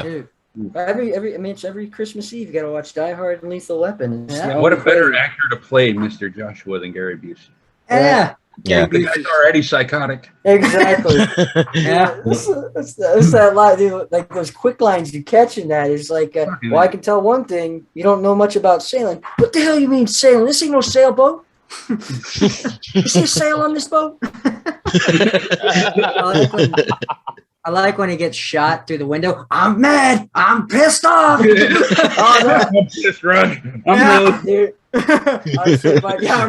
Dude. It's every Christmas Eve you gotta watch Die Hard and Lethal Weapon. What a better actor to play Mr. Joshua than Gary Busey. Yeah. The guy's already psychotic. Exactly. That's that line, dude. Like those quick lines you catch in that is like, well, I can tell one thing. You don't know much about sailing. What the hell you mean sailing? This ain't no sailboat. You see a sail on this boat? I like when he gets shot through the window. I'm mad. I'm pissed off. I'm pissed, Rug. I'm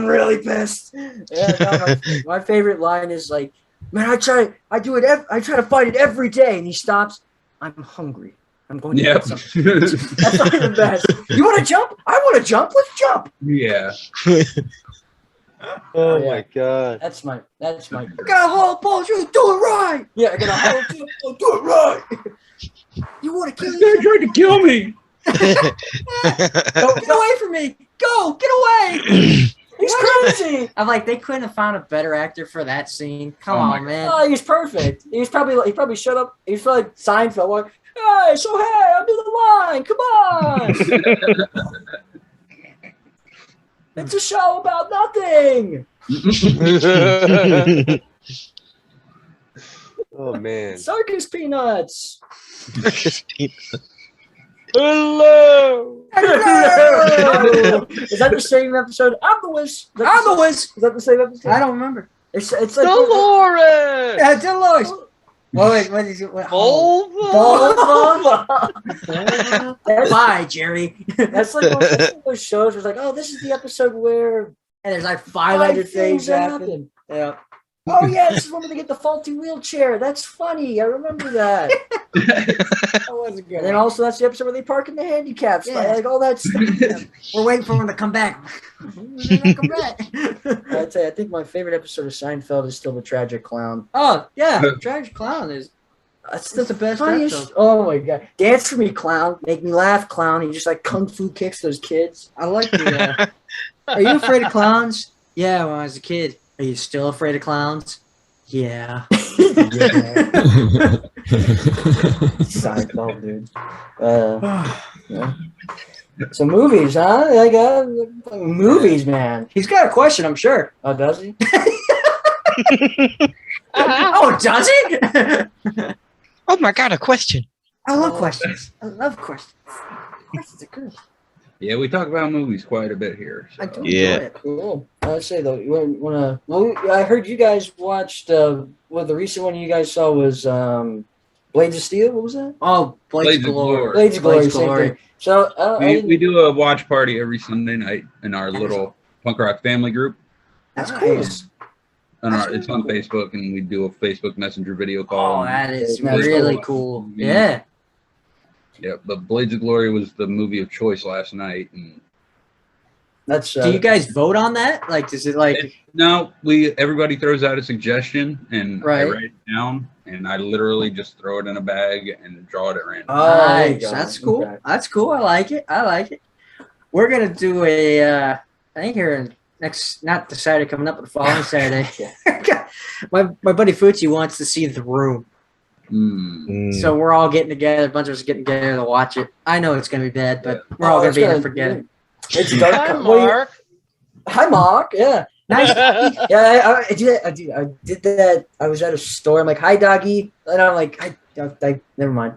really pissed. My favorite line is like, man, I try to fight it every day, and he stops. I'm hungry. I'm going to get something. That's not the best. You want to jump? I want to jump. Let's jump. Yeah. Oh my god. That's my. I got a whole pose. You do it right. Yeah, I got a whole do it right. You want to kill me? This guy tried to kill me. Get away from me. Go. Get away. He's crazy. I'm like, they couldn't have found a better actor for that scene. Come on, man. Oh, he's perfect. He probably shut up. He's probably like Seinfeld. Like, hey, I'll do the line. Come on. It's a show about nothing. Oh man. Circus peanuts. Hello. Is that the same episode? I'm the Wiz. I'm the Wiz. Is that the same episode? I don't remember. It's like Dolores. Yeah, Dolores. Wait, what is it? Volva. Bye, Jerry. That's like one of those shows where it's like, oh, this is the episode where And there's like 500 things things happen. happen. Yeah. Oh yeah, this is when they get the faulty wheelchair. That's funny. I remember that. That wasn't good. And then also that's the episode where they park in the handicap spot. Yeah. Like all that stuff. We're waiting for him to come back. They're not come back. I'd say I think my favorite episode of Seinfeld is still the Tragic Clown. Oh, yeah. Tragic Clown is. That's the best funniest. episode. Oh my god! Dance for me, clown. Make me laugh, clown. He just like kung fu kicks those kids. I like the. Are you afraid of clowns? Yeah, when I was a kid. Are you still afraid of clowns? Yeah. Seinfeld, dude. Yeah. So movies, huh? Like movies, man. He's got a question, I'm sure. Oh, does he? Oh, does he? Oh my god, a question. I love questions. I love questions. Questions are good. Yeah, we talk about movies quite a bit here. So. I do Yeah. enjoy it. Cool. I'd say though, you wanna? Well, I heard you guys watched. The recent one you guys saw was Blades of Steel. What was that? Oh, Blades Blades of Glory. Glory. Blades of Glory. Blades Same Glory. thing. So We do a watch party every Sunday night in our little punk rock family group. that's Nice. cool. It's on Facebook, and we do a Facebook Messenger video call. Oh, that is That's really cool. cool. Yeah. Yeah, but Blades of Glory was the movie of choice last night, and That's. Do you guys vote on that? Like, is it like? no, everybody throws out a suggestion, and I Right. write it down, and I literally just throw it in a bag and draw it at random. Oh, there you Nice. go. That's cool. Okay. That's cool. I like it. I like it. We're gonna do a. I think here in not the Saturday coming up, but the following Saturday. my buddy Fucci wants to see The Room, so we're all getting together. A bunch of us getting together to watch it. I know it's gonna be bad, but we're all gonna be in it forget it. It's dark. Hi, What do you- Mark. Hi, Mark. Yeah. Nice. Yeah, I did that. I was at a store. I'm like, hi, doggy. And I'm like, I never mind.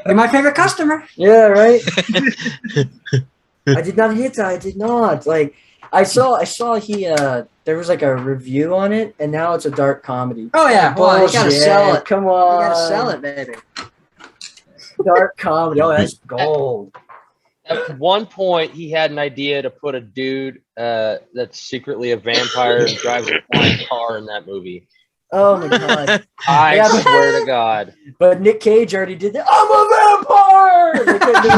You're my favorite customer. Yeah, right. I did not hit that. I did not. Like, I saw he, there was like a review on it, and now it's a dark comedy. Oh yeah, well, you gotta Bullshit. sell it. Come on. You gotta sell it, baby. Dark comedy. Oh, that's gold. At one point, he had an idea to put a dude that's secretly a vampire and drives a flying car in that movie. Oh my god. I Yeah, but- swear to God. But Nick Cage already did that. I'm a vampire! They couldn't do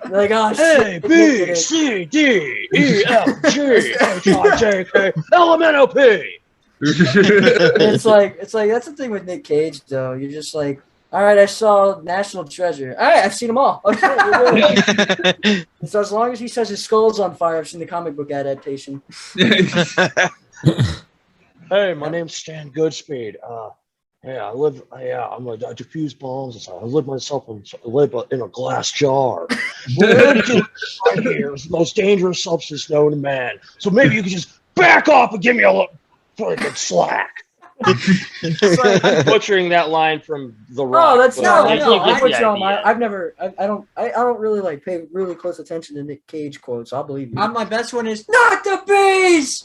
it. They're like, oh, shit. B C D E F G H I J K L M N O P. It's like that's the thing with Nick Cage though. You're just like, all right, I saw National Treasure. All right, I've seen them all. Okay. So as long as he says his skull's on fire, I've seen the comic book adaptation. Hey, my name's Stan Goodspeed. Yeah, I'm a diffuse bombs. So I live in a glass jar. What right here is the most dangerous substance known to man. So maybe you could just back off and give me a little freaking slack. I'm butchering that line from The Rock. Oh, that's but no. I think you I get put the you on idea. I don't really like pay really close attention to Nick Cage quotes. I'll believe you. My best one is not the bees.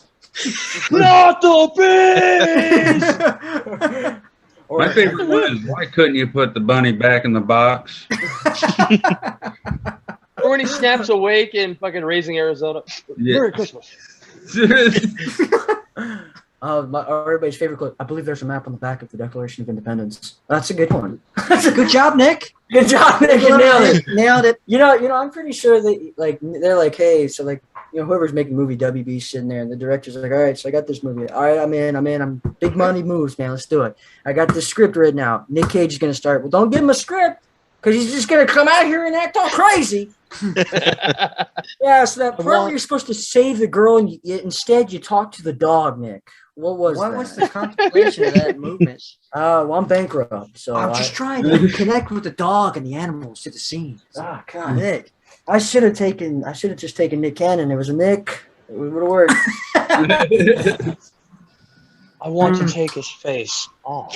Not the bees! My favorite one is, why couldn't you put the bunny back in the box? Or when he snaps awake in fucking Raising Arizona. Yeah. Merry Christmas. Everybody's favorite quote. I believe there's a map on the back of the Declaration of Independence. That's a good one. Good job, Nick. Good job, Nick. You nailed it. Nailed it. You know, I'm pretty sure that they're like, hey, so like, whoever's making the movie, WB's sitting there, and the director's like, all right, so I got this movie. All right, I'm in. Big money moves, man. Let's do it. I got the script written out. Nick Cage is gonna start. Well, don't give him a script, because he's just gonna come out here and act all crazy. Yeah, so that part where you're supposed to save the girl, and instead you talk to the dog, Nick. What was the contemplation of that movement? Well, I'm bankrupt, so I'm just trying to connect with the dog and the animals to the scene. Oh God, Nick! I should have just taken Nick Cannon. There was a Nick. It would have worked. I want to take his face off.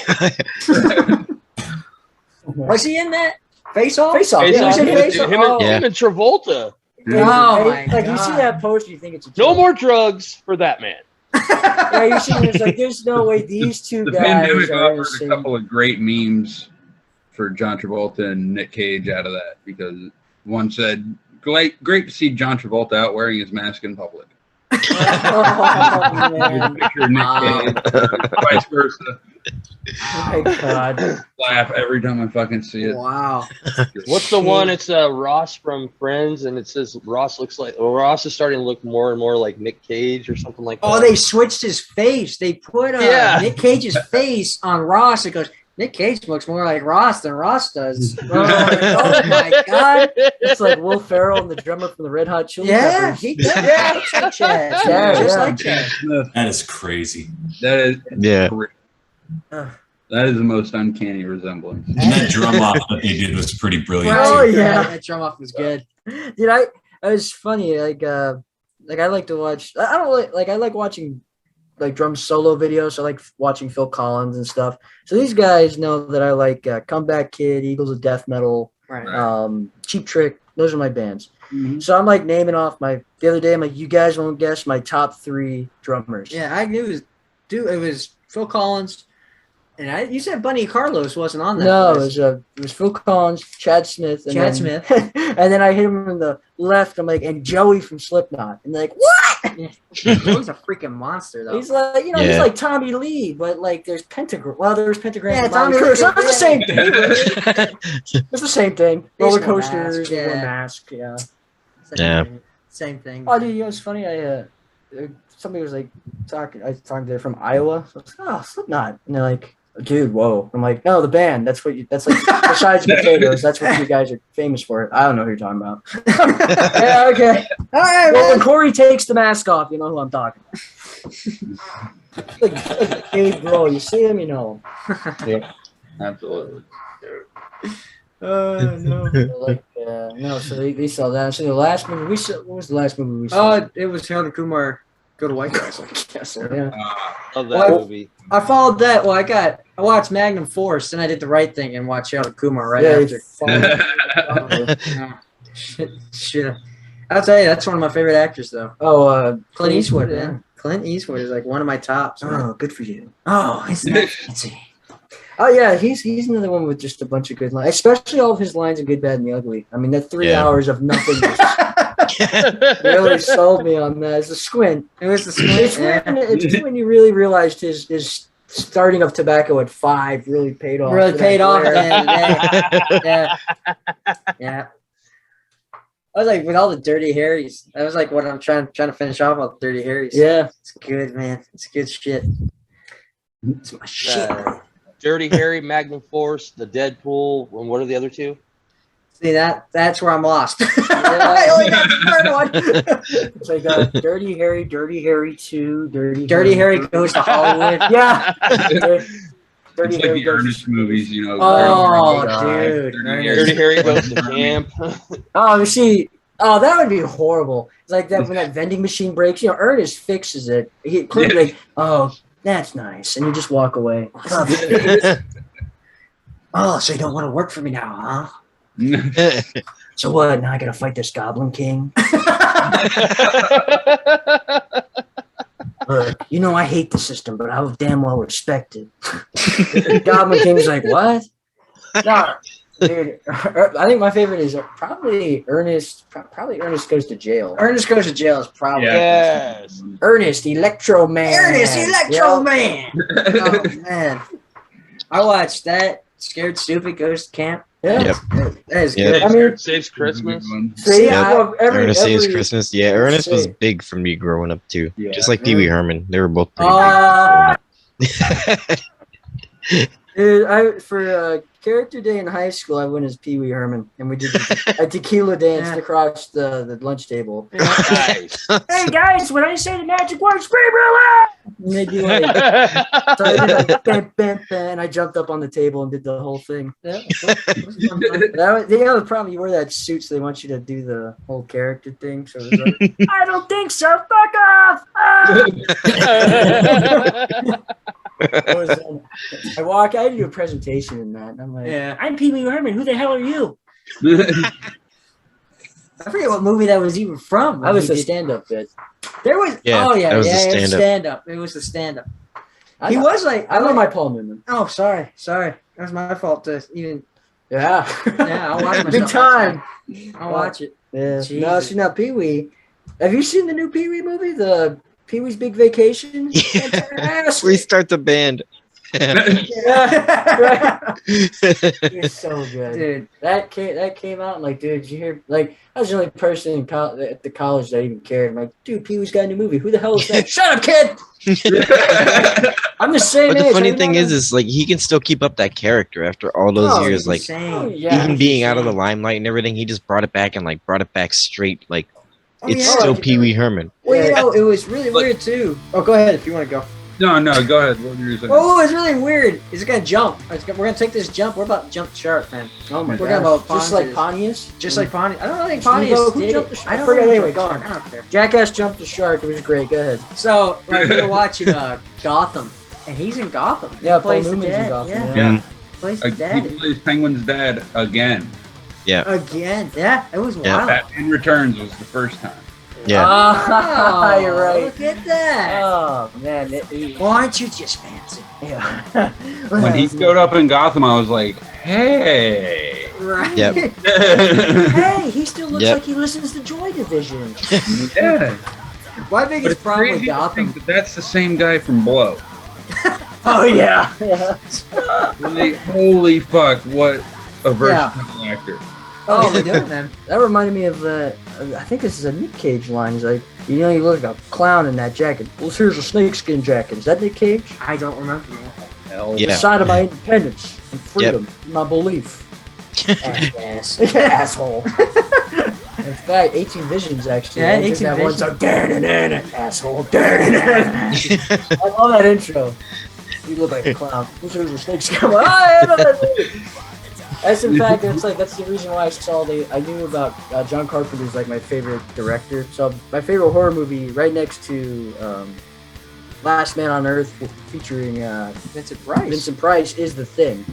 Was he in that? Face Off? Face Off. Face Yeah, he was in Off. Face Off. Him Oh. Yeah. and Travolta. Oh my Like you see God. that poster, you think it's a No joke. more drugs for that man. Yeah, you see, it's like there's no way these two The guys pandemic are in the offered a same. couple of great memes for John Travolta and Nick Cage out of that, because one said, great to see John Travolta out wearing his mask in public. Oh, Here's a man. picture of Nick Cage, vice versa. Oh my God. Laugh every time I fucking see it. Wow. What's the one? It's Ross from Friends, and it says Ross is starting to look more and more like Nick Cage or something like that. Oh, they switched his face. They put Yeah. Nick Cage's face on Ross. It goes, Nick Cage looks more like Ross than Ross does. Oh my God. It's like Will Ferrell and the drummer from the Red Hot Chili Yeah, Peppers. he does. Yeah, looks like Chad. Yeah, Just yeah. like Chad. That is crazy. That is Yeah. great. That is the most uncanny resemblance. And that drum off that they did was pretty brilliant. Oh, too. yeah. That drum off was good. Dude, it was funny. Like I like to watch. I don't like I like watching like drum solo videos. I like watching Phil Collins and stuff. So these guys know that I like Comeback Kid, Eagles of Death Metal, Right. Cheap Trick. Those are my bands. Mhm. So I'm like naming off the other day. I'm like, you guys won't guess my top 3 drummers. Yeah, I knew it was Phil Collins. And you said Bunny Carlos wasn't on that No, list. it was Phil Collins, Chad Smith, and Chad then- Smith. and then I hit him in the left. I'm like, and Joey from Slipknot, and they're like, what? He's a freaking monster, though. He's like, he's Yeah. like Tommy Lee, but like there's Pentagram. Well, there's Pentagram. Yeah, and Tommy Tommy Lee. Lee. So it's the same thing. Yeah. It's the same thing. They Roller just wore coasters, masks, they wore yeah. mask. Yeah. Same thing. Oh, dude, you know what's funny? Somebody was like talking. I was talking to them from Iowa. So I was like, oh, Slipknot, and they're like, dude, whoa. I'm like, no, the band. That's like besides potatoes. That's what you guys are famous for. I don't know who you're talking about. Yeah, okay. All right, Well, when man. Corey takes the mask off, you know who I'm talking about. like Dave Grohl, you see him, you know him. Absolutely. No. Like, no, so they saw that. So the last movie we saw, what was the last movie we saw? Oh, it was Harold and Kumar Go to White Castle. Yeah. Love that Well, movie. I followed that. Well, I watched Magnum Force, and I did the right thing and watched Harold and Kumar right Yeah, after. you Shit. I'll tell you, that's one of my favorite actors, though. Oh, Clint Eastwood, yeah. man. Clint Eastwood is like one of my tops. Man. Oh, good for you. Oh, he's that fancy. Oh yeah, he's another one with just a bunch of good lines, especially all of his lines in Good, Bad, and the Ugly. I mean, that 3 Yeah. hours of nothing really sold me on that. It's a squint. It was the It's squint. when, it's when you really realized his starting of tobacco at 5 really paid off. Really for paid that off. glare. Yeah. Yeah. I was like, with all the Dirty Harrys, that was like what I'm trying to finish off with Dirty Harrys. Yeah. It's good, man. It's good shit. It's my shit. Dirty Harry, Magnum Force, the Deadpool, and what are the other two? See, that's where I'm lost. I only got the third one. It's like Dirty Harry 2, Dirty Harry Goes to Hollywood. Yeah. It's like the Ernest movies, you know. Oh, Dirty dude. Dirty Harry Goes to Camp. Oh, see, that would be horrible. It's like that when that vending machine breaks. You know, Ernest fixes it. He like, oh, that's nice, and you just walk away. Oh, so you don't want to work for me now, huh? So what? Now I gotta fight this Goblin King. Look, you know I hate the system, but I'll damn well respect it. Goblin King's like, what? No, dude. I think my favorite is probably Ernest. Probably Ernest Goes to Jail. Ernest Goes to Jail is probably Yes. Ernest Electro Man. Ernest Electro Yep. Man. Oh man, I watched that. Scared Stupid Goes to Camp. Yeah. Yep. That is Yep. good. I mean, Saves Christmas. See, Yeah. I love Ernest Saves every Christmas. Yeah, Ernest was Say- big for me growing up too. Yeah. Just like Pee Wee Herman. They were both pretty big. Dude, for character day in high school, I went as Pee Wee Herman, and we did a tequila dance Yeah. across the lunch table. Nice. Hey guys, when I say the magic word, scream real loud! And they do like, so I did like bam, bam, bam, and I jumped up on the table and did the whole thing. Yeah, the problem, you wear that suit, so they want you to do the whole character thing. So it was like, Uh, I don't think so. Fuck off! Ah! I had to do a presentation in that. And I'm like, Yeah. I'm Pee Wee Herman. Who the hell are you? I forget what movie that was even from. I was a stand-up bit. There was. Yeah, Oh yeah, that was the yeah. It was stand-up. stand-up. It was the stand-up. I He know- was like. I know my Paul Newman. Oh, sorry. That was my fault to even. Yeah. Yeah, I'll watch myself. Good time. I'll watch it. Yeah. No, Jesus. see now Pee Wee. Have you seen the new Pee Wee movie? The Pee Wee's Big Vacation? We start the band. Yeah. It's so good. Dude. That came out and like, dude, did you hear? Like, I was the only person in at the college that even cared. I'm like, dude, Pee Wee's got a new movie. Who the hell is that? Shut up, kid. I'm the same But age. the funny I'm thing not is like he can still keep up that character after all those Oh, years. he's Like insane. Yeah. even being out of the limelight and everything, he just brought it back and like brought it back straight. Like Oh, it's yeah. still Pee Wee Herman. Well, you Yeah. know, it was really weird too. Oh, go ahead if you want to go. No, go ahead. What were you saying? Oh, it's really weird. It's gonna jump. We're gonna take this jump. We're about to jump the shark, man. Oh my We're god. gonna go Just like Pontius. Pontius? Just like Pontius. I don't really think Steve-O, Pontius who did jumped it. the shark? I don't Forget- know. anyway, go on. I don't care. Jackass jumped the shark. It was great. Go ahead. So, like, we were watching Gotham, and he's in Gotham. Yeah, He plays Paul the Newman's in dad. Gotham, Yeah, yeah. Yeah. plays the He dad plays Penguin's dad again. again. Yeah, it was Yeah. wild. Batman Returns was the first time. Yeah. Oh, You're right. Look at that. Oh man. Well, aren't you just fancy? Yeah. When he showed up in Gotham, I was like, hey. Right. Yep. Hey, he still looks Yep. like he listens to Joy Division. Yeah. My But biggest it's problem crazy with to Gotham. think that that's the same guy from Blow. Oh yeah. Like, holy fuck, what a versatile actor. Oh, they're doing man. That reminded me of I think this is a Nick Cage line. He's like, you know, you look like a clown in that jacket. Well, here's a snakeskin jacket. Is that Nick Cage? I don't remember. Hell Yeah. The sign of my independence and freedom, my belief. Ass. Asshole. In fact, 18 Visions actually. Yeah, I did 18 that one Visions. song, "Da-na-na-na, asshole. Da-na-na-na." I love that intro. You look like a clown. Here's a snakeskin. I'm like, "Ah, I know that movie." That's in fact, that's the reason why I knew about John Carpenter's like my favorite director. So my favorite horror movie, right next to Last Man on Earth, featuring Vincent Price. Vincent Price, is The Thing.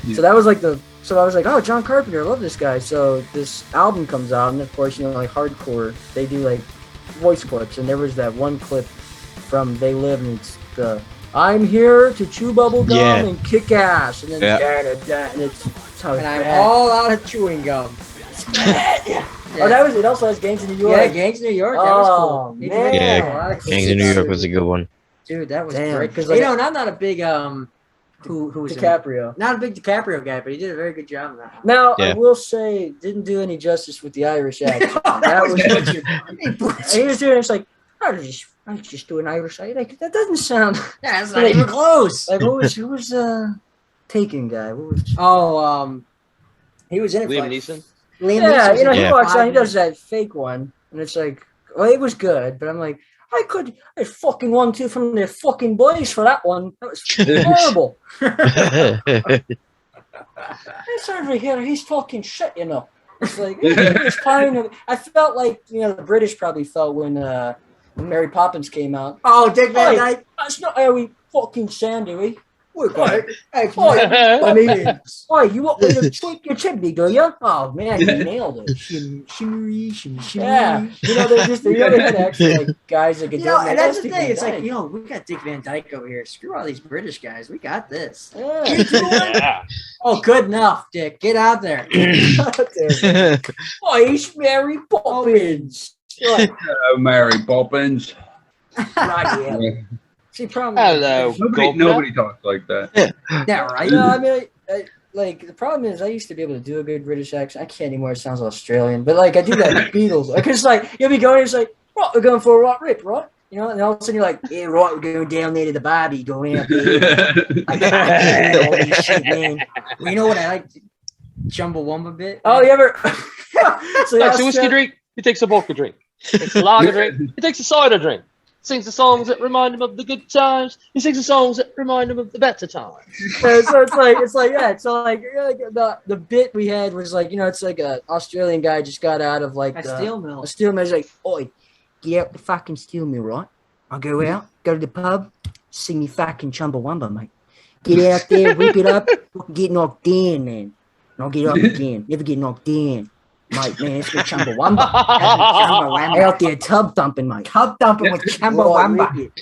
Yeah. So that was like so I was like, oh, John Carpenter, I love this guy. So this album comes out, and of course, you know, like hardcore, they do like voice clips, and there was that one clip from They Live, and it's the I'm here to chew bubble gum Yeah. and kick ass, and then Yeah. da-da-da, and it's how And I'm bad. all out of chewing gum. Yeah. Oh, that was it. Also has Gangs in New York. Yeah, Gangs of New York. That was cool. He did man. Yeah, a lot of cool Gangs in New shit. York was a good one. Dude, that was Damn, great. 'cause, You like, know, and I'm not a big who was in it? DiCaprio. Not a big DiCaprio guy, but he did a very good job in that. Now, I Yeah. will say, didn't do any justice with the Irish accent. That was he was doing. It's like, I was just doing Irish accent. Like that doesn't sound. Yeah, it's not even close. Like who was Taken guy? What was? Oh, he was in it. for Liam like- Neeson. Liam Yeah, Neeson was you know, in it he for walks 5 out, he does minutes. that fake one, and it's like, well, it was good, but I'm like, I fucking 1-2 from the fucking boys for that one. That was horrible. It's over here. He's talking shit, you know. It's like it's kind of. I felt like the British probably felt when Mary Poppins came out. Oh, Dick Van Oi, Dyke. that's not how we fucking sound, do we? We're Oi, Oi, I mean, oi, you want me to tweak your chimney, do you? Oh man, you nailed it. Shimmery, shimmery. Yeah, they're just they had actually like guys that could do it. and that's the Dick thing. Van It's like, Dyke. we got Dick Van Dyke over here. Screw all these British guys. We got this. Yeah. Yeah. Oh, good enough, Dick. Get out there. Oh, he's Mary Poppins. Right, Mary Poppins. right, yeah. See, problem. Hello, Nobody talks like that. Yeah, right. You know, I mean, like the problem is, I used to be able to do a good British accent. I can't anymore. It sounds Australian, but like I do that with Beatles. Like it's like you'll be going, it's like, right, we're going for a right rip, right? You know, and all of a sudden you're like, yeah, right, we're going down there to the Barbie, going out there. All this shit, man. Well, you know what I like? Chumbawamba bit. Oh, you ever? So Takes a whiskey drink, he takes a vodka drink. Takes a lager drink, he takes a cider drink. Sings the songs that remind him of the good times. He sings the songs that remind him of the better times. So it's like yeah. So like the bit we had was like it's like an Australian guy just got out of like A steel mill. A steel mill. He's like, oi, get out the fucking steel mill, right? I'll go out, go to the pub, See me fucking Chumbawamba, mate. Get out there, whip it up, get knocked in, man. Don't get up again. Never get knocked in. Mate, man, it's good Chumbawamba. Out there tub thumping, mate. Tub thumping with Chumbawamba.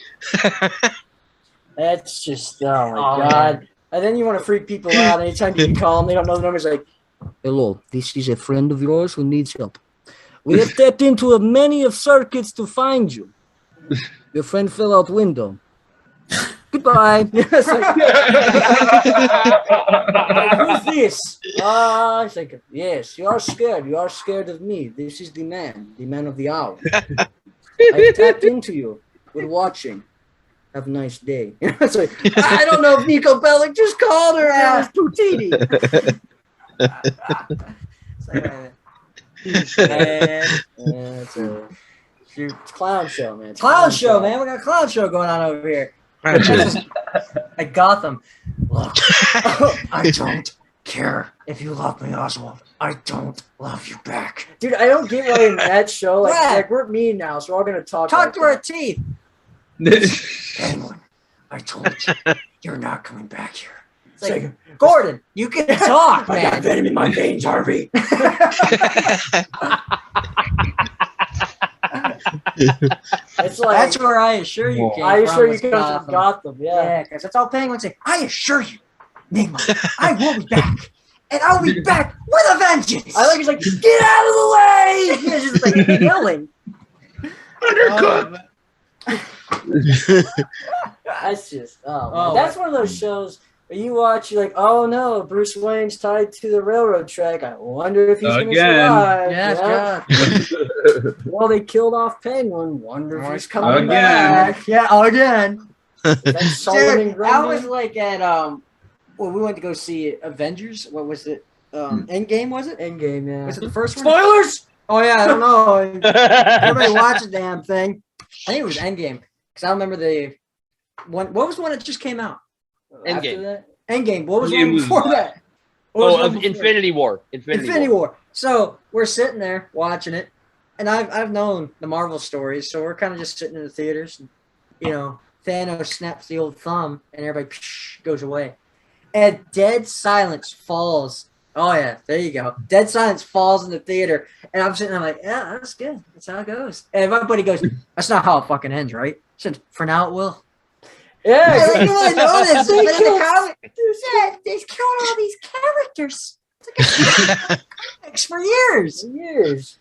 That's just, oh my God. And then you want to freak people out. Anytime you call them, they don't know the numbers. Like, hello, this is a friend of yours who needs help. We have tapped into many of circuits to find you. Your friend fell out window. Goodbye. It's like, who's this? It's like, yes, you are scared. You are scared of me. This is the man of the hour. I tapped into you. We're watching. Have a nice day. It's like, I don't know if Nico Bellic just called her. It was Poutini. It's a clown show, man. Clown show, man. We got a clown show going on over here. At Gotham. Look, I don't care if you love me, Oswald. I don't love you back. Dude, I don't get why in that show, like we're mean now, so we're all going to talk to our that. teeth. Penguin, I told you, you're not coming back here. It's like, Gordon, you can talk, I got man. venom in my veins, Harvey. It's like, that's where I assure you came I assure from. you come from Gotham, Yeah, because that's all Penguin say. I assure you, Nigma, I will be back. And I'll be back with a vengeance. I like he's like, get out of the way! He's just like yelling. Undercooked. That's just man. That's one of those shows where you watch, you're like, oh no, Bruce Wayne's tied to the railroad track. I wonder if he's going to survive. Yes, Well, they killed off Penguin. Wonder if he's coming Again. back. Yeah, again. That's Solomon Dude, I was Grundy. like at well, we went to go see Avengers. What was it? Endgame, was it? Endgame, yeah. Was it the first one? Spoilers! Oh yeah, I don't know. Everybody watch the damn thing. I think it was Endgame because I remember the one. What was the one that just came out? After Endgame. that? Endgame. What was the Endgame one was before last. that? What was the one before Infinity War. Infinity War. So we're sitting there watching it, and I've known the Marvel stories, so we're kind of just sitting in the theaters. And, you know, Thanos snaps the old thumb, and everybody goes away, and dead silence falls. Oh yeah, there you go. Dead silence falls in the theater, and I'm sitting there like, yeah, that's good. That's how it goes. And my buddy goes, that's not how it fucking ends, right? I said, for now it will. Yeah, I didn't really know this. They But in killed- the comic, they killed all these characters. It's like a comics for years. years.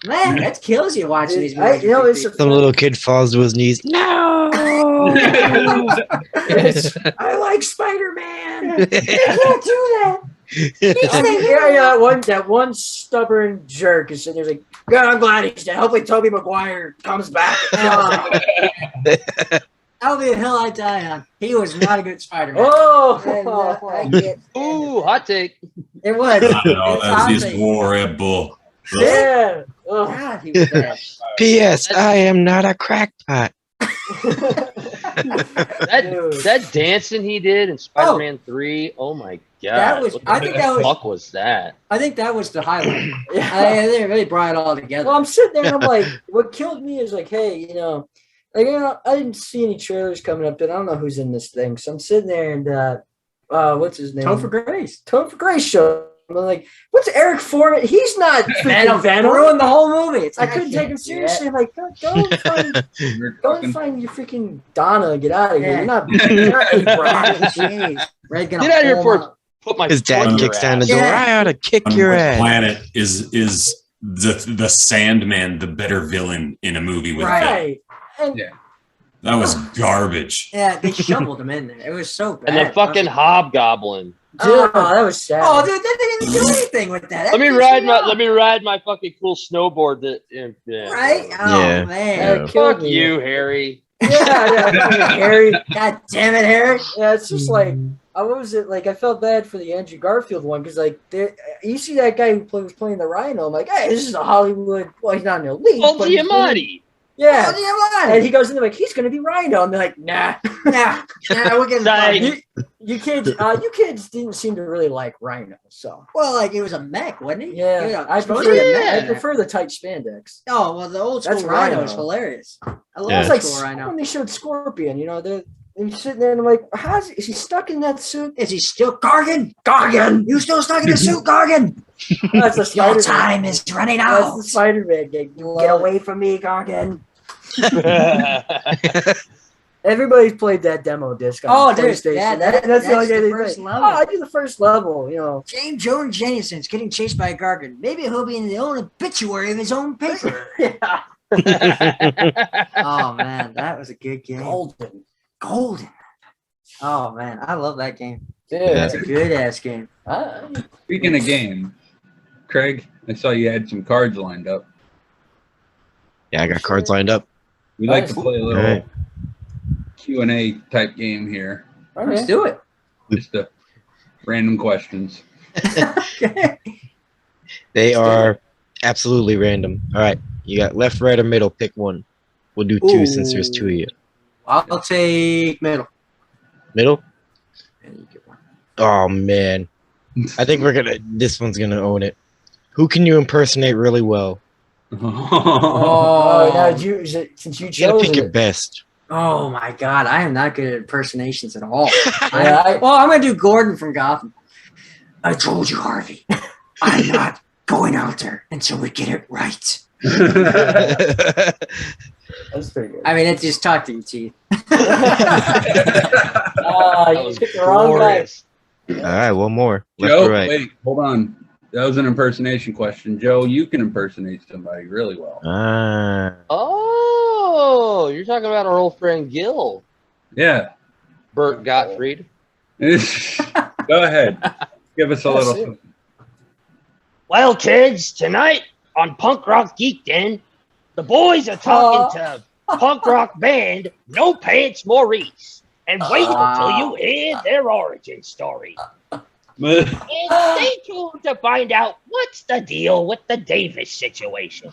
Man, that kills you watching these I- movies. you know, it's a- Some little kid falls to his knees. No. I like Spider-Man. You can't do that. That one stubborn jerk is sitting there like, God, I'm glad he's dead. Hopefully Tobey Maguire comes back. That'll be a hill I die on. He was not a good Spider-Man. And, I get Ooh, hot take. it was. I don't know. It's That's just honestly- more Red Bull. Yeah. Ugh. God, he was bad. P.S. I am not a crackpot. That dancing he did in Spider-Man 3. Oh my god. That was. What I think that the was. fuck was that? I think that was the highlight. Yeah. I think it really brought it all together. Well, I'm sitting there and I'm like, what killed me is like, hey, I didn't see any trailers coming up, and I don't know who's in this thing. So I'm sitting there and what's his name? Topher Grace. Topher Grace show. I'm like, what's Eric Foreman? He's not freaking Venom. ruined the whole movie. It's I like, couldn't take him can't see seriously. it. I'm like, go and find, go and find your freaking Donna and get out of here. Yeah. You're not Brad. Jeez. Red gonna Get out of here pull for him up. put my His foot in dad your kicks down the ass. door. Yeah. I ought to kick On your what ass. planet is the Sandman the better villain in a movie with Venom? Right. And Yeah. That was garbage. Yeah, they shoveled him in there. It was so bad. And the fucking Hobgoblin. dude, that was sad. Oh, dude, they didn't do anything with that. Let me ride my fucking cool snowboard. Yeah. Right? Oh Yeah. man. That killed Fuck me. you, Harry. Yeah, Harry. God damn it, Harry. Yeah, it's just like, what was it? Like, I felt bad for the Andrew Garfield one because, like, you see that guy who was playing the Rhino. I'm like, hey, this is a Hollywood. Well, he's not an elite. Paul but he's Giamatti. Yeah. Oh, And he goes in there like, he's gonna be Rhino. And they're like, nah. nah, we're getting Right. You kids didn't seem to really like Rhino, so Well, like it was a mech, wasn't he? yeah. He was I supposed to be a mech I in there. prefer the tight spandex. Oh well, the old school That's Rhino Rhino. is hilarious. I love Yeah. It's old like school Rhino. when they showed Scorpion, they're sitting there and I'm like, is he stuck in that suit? Is he still Gargan? Gargan, you still stuck in the suit, Gargan? That's the Your Spider-Man. time is running That's out. the Spider-Man game. Get away from me, Gargan. Everybody's played that demo disc on dude, PlayStation. yeah, That's the only the game they first play. level. Oh, I do the first level, James Jordan Jenningson's getting chased by a Gargan. Maybe he'll be in the own obituary of his own paper. Yeah. Oh man, that was a good game. Golden. Oh man, I love that game. Dude. That's a good ass game. Speaking of game, Craig, I saw you had some cards lined up. Yeah, I got cards lined up. We like to play a little Alright. Q&A type game here. Let's do it. Just random questions. They are absolutely random. All right, you got left, right, or middle. Pick one. We'll do two since there's two of you. I'll take middle. Middle? Oh man, I think this one's gonna own it. Who can you impersonate really well? Oh, now since you You gotta chose pick your it. best. Oh my god, I am not good at impersonations at all. Yeah, well, I'm gonna do Gordon from Gotham. I told you, Harvey. I'm not going out there until we get it right. That's pretty good. I mean, it's just talk to your teeth. You picked the wrong guy. All right, one more. Left Joe, or right? wait, hold on. That was an impersonation question. Joe, you can impersonate somebody really well. Ah. Oh, you're talking about our old friend Gil, Yeah. Bert Gottfried. Go ahead. Give us a little. Well, kids, tonight on Punk Rock Geek Den, the boys are talking to punk rock band No Pants Maurice. And wait until you hear their origin story. And stay tuned to find out what's the deal with the Davis situation.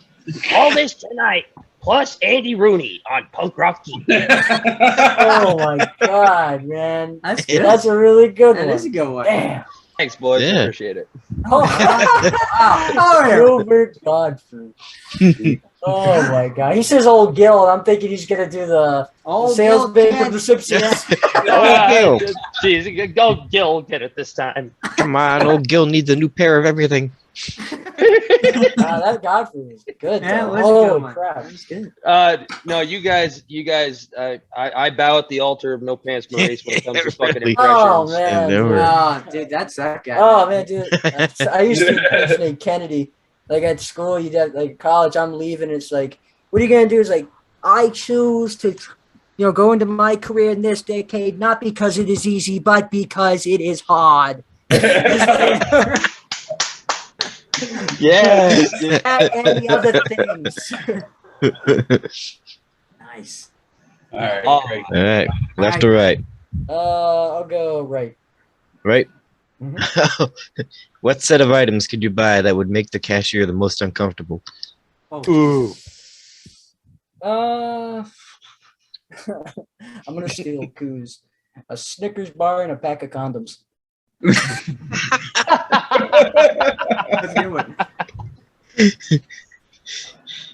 All this tonight, plus Andy Rooney on Punk Rock Geek. Oh my god, man. That's good. That's a really good one. That is a good one. Damn. Thanks, boys. Yeah. Appreciate it. Gilbert Godfrey. Oh my god. He says old Gil, and I'm thinking he's gonna do the Old sales Gil bit Kent. from The Simpsons. Gil. Jeez, go Gil get it this time. Come on, old Gil needs a new pair of everything. That Godfrey is good. Yeah, though. it was a good Holy one. crap. That's good. No, you guys, I bow at the altar of No Pants Maurice when it comes to fucking Really? impressions. Oh man. Yeah, they dude. were- Oh, dude, that's that guy. Oh man, dude. I used to impersonate Kennedy. Like at school, you'd have like college, I'm leaving, it's like, what are you gonna do? It's like, I choose to go into my career in this decade, not because it is easy, but because it is hard. Yeah. And the other things. Nice. All right. Oh. Great. All right, left or right? I'll go right. Right. Mm-hmm. What set of items could you buy that would make the cashier the most uncomfortable? Ooh. I'm gonna steal Coos. A Snickers bar and a pack of condoms. That's a good one.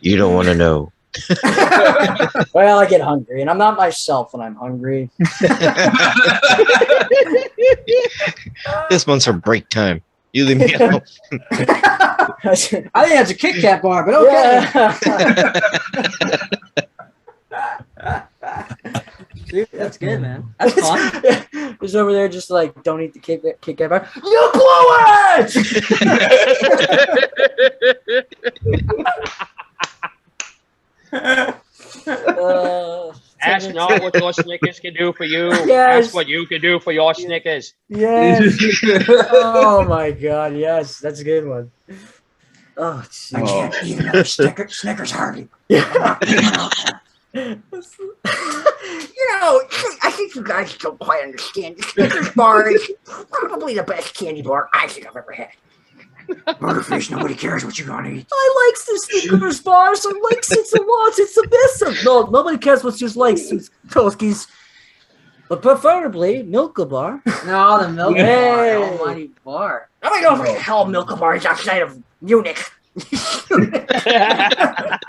You don't want to know. Well, I get hungry, and I'm not myself when I'm hungry. This one's for break time. You leave me alone. I think that's a Kit Kat bar, but okay. Dude, that's good, man. That's fun. He's over there just like, don't eat the Kit Kat bar. You blew it! Ask not what your Snickers can do for you. Yes. Ask what you can do for your Snickers. Yes. Oh my god, yes. That's a good one. Oh, geez. I can't eat another Snickers, Harvey. I think you guys don't quite understand. The Snickers bar is probably the best candy bar I think I've ever had. Butterfish, nobody cares what you're gonna eat. I likes the Snickers bars. I likes it so much. It's the best of. No, nobody cares what you likes. Toskies. But preferably Milka Bar. No, the milk Hey. bar, almighty bar. Nobody knows what the hell Milka Bar is outside of Munich.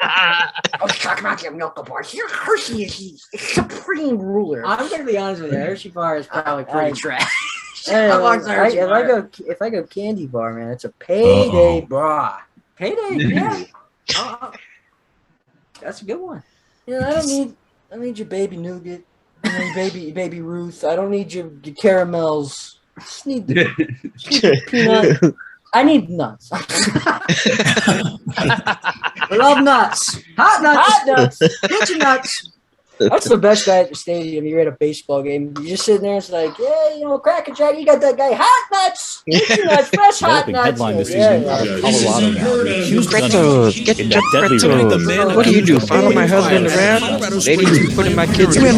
I was talking about your Milka Bar. Here, Hershey is the supreme ruler. I'm gonna be honest with you. Hershey bar is probably pretty trash. Hey, I walked the Hershey bar. if I go candy bar, man, it's a payday bra. Payday, yeah. That's a good one. Yeah, I don't need your baby nougat, your baby Ruth. I don't need your caramels. I just need the peanut. I need nuts. We love nuts. Hot nuts. Hot nuts. Get your nuts. That's the best guy at the stadium. You're at a baseball game. You're just sitting there. It's like, yeah, Cracker Jack. You got that guy. Hot nuts. Get your nuts. Fresh hot nuts. Headline this Yeah, season. yeah. Colorado now. The accused Pretzels, get your pretzels. What do you do? Follow my husband around? Ladies, putting my kids in the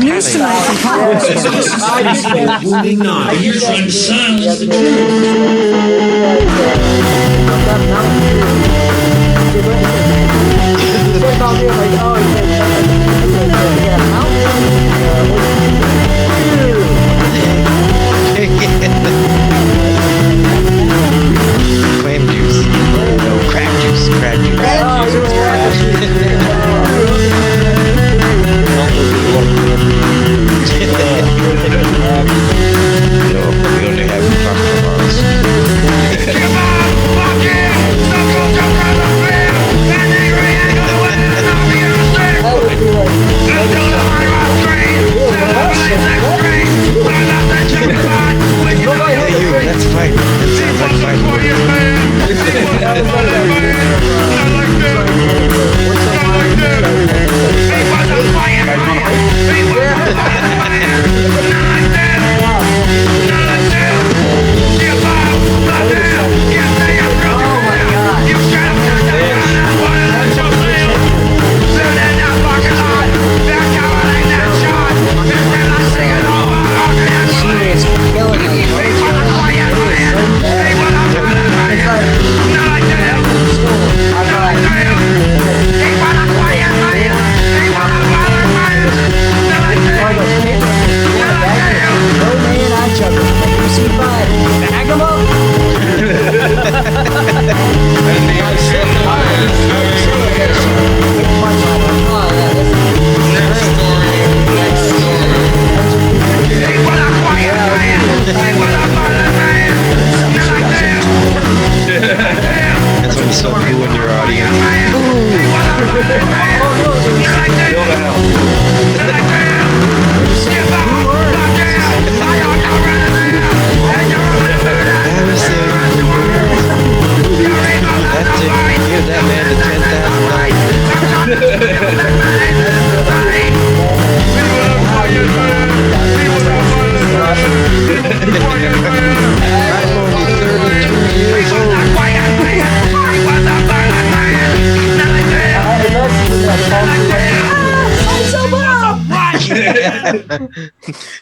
Clam juice. No, crab juice. Crab juice. No, we only have that's fine. That's That's when you start booing your audience. Give that man the